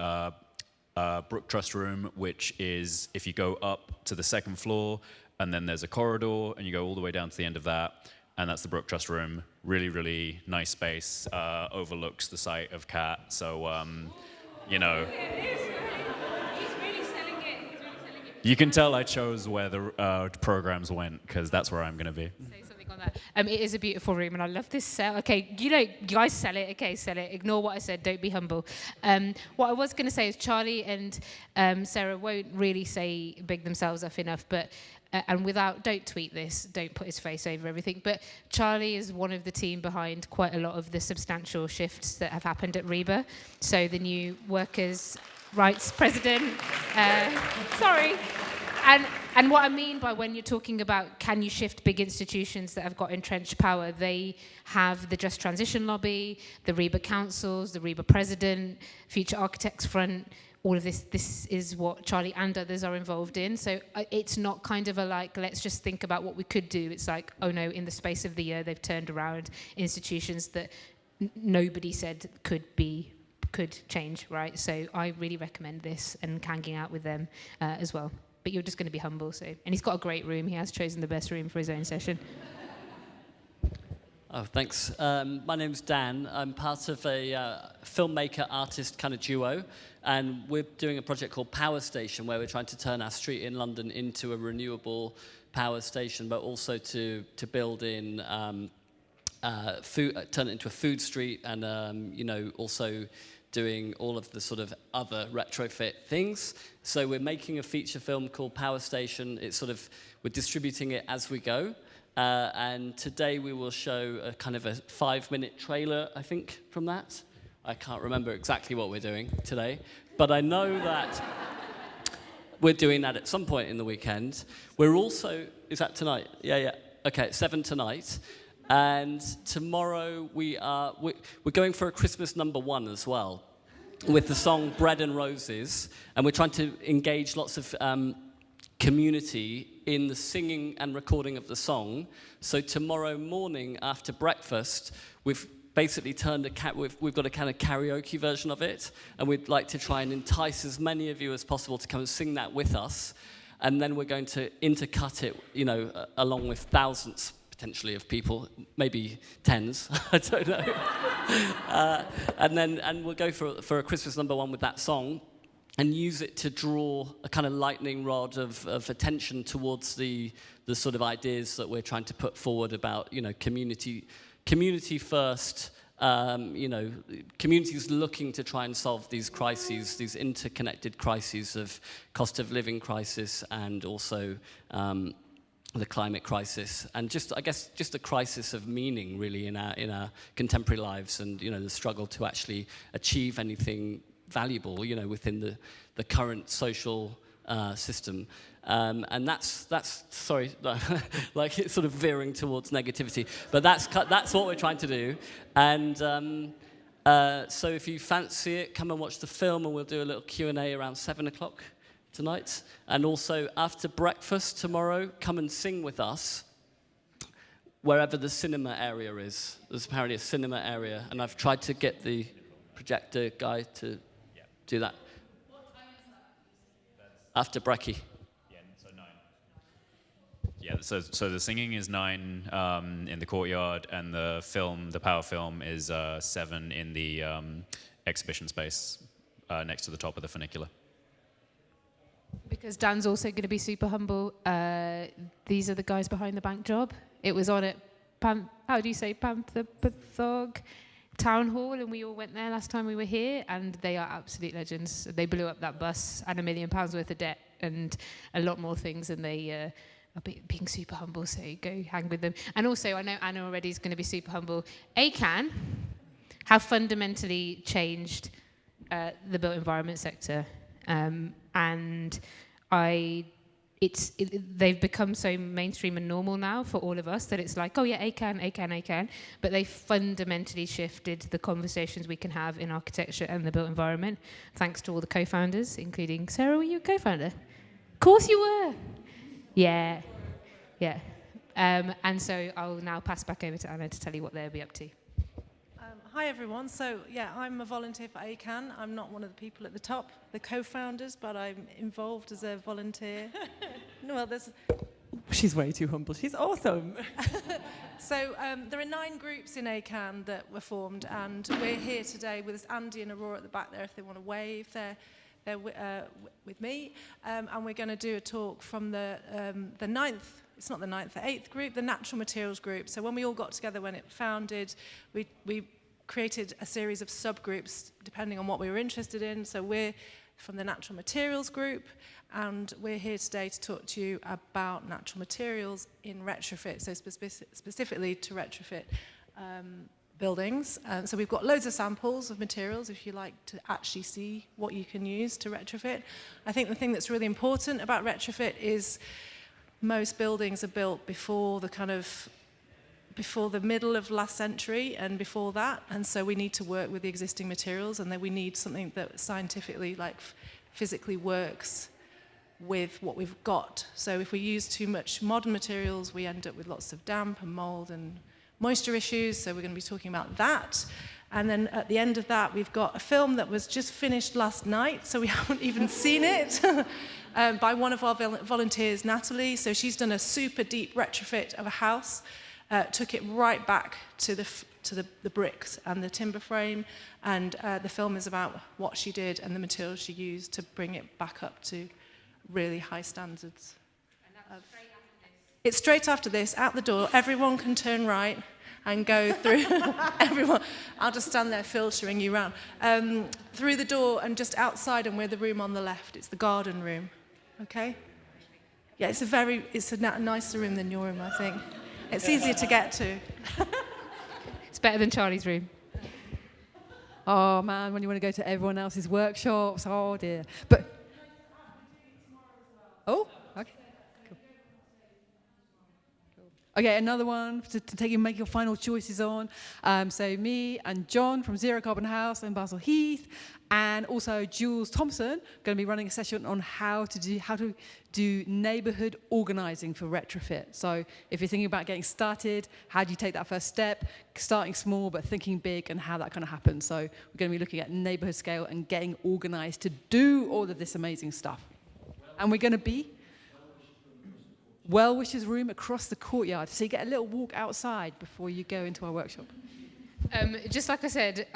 Brook Trust Room, which is, if you go up to the second floor, and then there's a corridor, and you go all the way down to the end of that, and that's the Brook Trust Room. Really, really nice space, overlooks the site of CAT, so, you know. You can tell I chose where the programs went, because that's where I'm going to be. Say something on that. It is a beautiful room, and I love this set. Okay, you guys sell it. Okay, sell it. Ignore what I said. Don't be humble. What I was going to say is Charlie and Sarah won't really say big themselves up enough, but and don't tweet this, don't put his face over everything, but Charlie is one of the team behind quite a lot of the substantial shifts that have happened at REBA. So the new workers' rights president, sorry. And what I mean by when you're talking about can you shift big institutions that have got entrenched power, they have the Just Transition Lobby, the REBA councils, the REBA president, Future Architects Front, all of this is what Charlie and others are involved in. So it's not kind of a like, let's just think about what we could do. It's like, oh no, in the space of the year, they've turned around institutions that nobody said could change, right? So I really recommend this and hanging out with them as well. But you're just going to be humble. So, and he's got a great room. He has chosen the best room for his own session. Oh, thanks. My name's Dan. I'm part of a filmmaker-artist kind of duo, and we're doing a project called Power Station, where we're trying to turn our street in London into a renewable power station, but also to build in turn it into a food street, and you know, also doing all of the sort of other retrofit things. So we're making a feature film called Power Station. It's sort of, we're distributing it as we go. And today we will show a kind of a 5-minute trailer, I think, from that. I can't remember exactly what we're doing today, but I know that we're doing that at some point in the weekend. We're also, is that tonight? Yeah. Okay, at 7 tonight. And tomorrow we're going for a Christmas #1 as well, with the song Bread and Roses, and we're trying to engage lots of community in the singing and recording of the song. So tomorrow morning after breakfast, we've basically we've got a kind of karaoke version of it, and we'd like to try and entice as many of you as possible to come and sing that with us, and then we're going to intercut it, you know, along with thousands potentially of people, maybe tens, I don't know. And we'll go for a Christmas #1 with that song, and use it to draw a kind of lightning rod of attention towards the sort of ideas that we're trying to put forward about, you know, community first, you know, communities looking to try and solve these crises, these interconnected crises of cost of living crisis, and also the climate crisis, and just, I guess, just a crisis of meaning, really, in our contemporary lives, and, you know, the struggle to actually achieve anything valuable, you know, within the current social system. And that's sorry, like it's sort of veering towards negativity, but that's what we're trying to do. And so if you fancy it, come and watch the film, and we'll do a little Q&A around 7 o'clock tonight. And also after breakfast tomorrow, come and sing with us wherever the cinema area is. There's apparently a cinema area, and I've tried to get the projector guy to do that. What time is that? After brekkie. Yeah, so 9. Yeah, so the singing is 9 in the courtyard, and the power film is 7 in the exhibition space next to the top of the funicular. Because Dan's also going to be super humble. These are the guys behind the bank job. It was on at Pantherthog Town Hall, and we all went there last time we were here, and they are absolute legends. They blew up that bus and £1 million worth of debt and a lot more things, and they are being super humble, so go hang with them. And also, I know Anna already is going to be super humble. ACAN have fundamentally changed the built environment sector. And they've become so mainstream and normal now for all of us that it's like, oh yeah, ACAN. But they fundamentally shifted the conversations we can have in architecture and the built environment, thanks to all the co-founders, including Sarah. Were you a co-founder? Of course you were. Yeah. Yeah. And so I'll now pass back over to Anna to tell you what they'll be up to. Hi everyone. So yeah, I'm a volunteer for ACAN. I'm not one of the people at the top, the co-founders, but I'm involved as a volunteer. No, well, She's way too humble. She's awesome. So there are 9 groups in ACAN that were formed, and we're here today with Andy and Aurora at the back there if they want to wave. They're with me, and we're going to do a talk from the 9th, it's not the 9th, the 8th group, the Natural Materials group. So when we all got together when it founded, we created a series of subgroups depending on what we were interested in. So we're from the Natural Materials group, and we're here today to talk to you about natural materials in retrofit, so specifically to retrofit buildings. So we've got loads of samples of materials if you like to actually see what you can use to retrofit. I think the thing that's really important about retrofit is most buildings are built before the middle of last century and before that, and so we need to work with the existing materials, and then we need something that scientifically, physically works with what we've got. So if we use too much modern materials, we end up with lots of damp and mold and moisture issues, so we're going to be talking about that. And then at the end of that, we've got a film that was just finished last night, so we haven't even seen it, by one of our volunteers, Natalie. So she's done a super deep retrofit of a house, took it right back to the bricks and the timber frame, and the film is about what she did and the materials she used to bring it back up to really high standards. And that's straight after this. It's straight after this, out the door. Everyone can turn right and go through. Everyone, I'll just stand there filtering you around. Through the door and just outside, and we're the room on the left. It's the garden room. Okay? Yeah, it's a nicer room than your room, I think. It's easier to get to. It's better than Charlie's room. Oh man, when you want to go to everyone else's workshops, oh dear. But oh, okay. Cool. Okay, another one to take you make your final choices on. So me and John from Zero Carbon House in Basil Heath, and also Jules Thompson going to be running a session on how to do neighbourhood organising for retrofit. So if you're thinking about getting started, how do you take that first step? Starting small but thinking big, and how that kind of happens. So we're going to be looking at neighbourhood scale and getting organised to do all of this amazing stuff. And we're going to be Well-Wishers Room across the courtyard. So you get a little walk outside before you go into our workshop. Just like I said,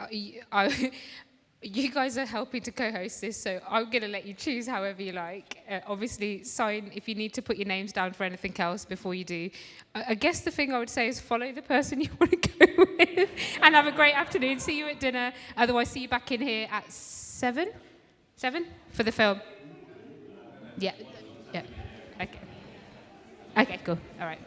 you guys are helping to co-host this, so I'm going to let you choose however you like. Obviously, sign if you need to put your names down for anything else before you do. I guess the thing I would say is follow the person you want to go with and have a great afternoon. See you at dinner. Otherwise, see you back in here at 7? 7? For the film. Yeah. Okay. Okay, cool. All right.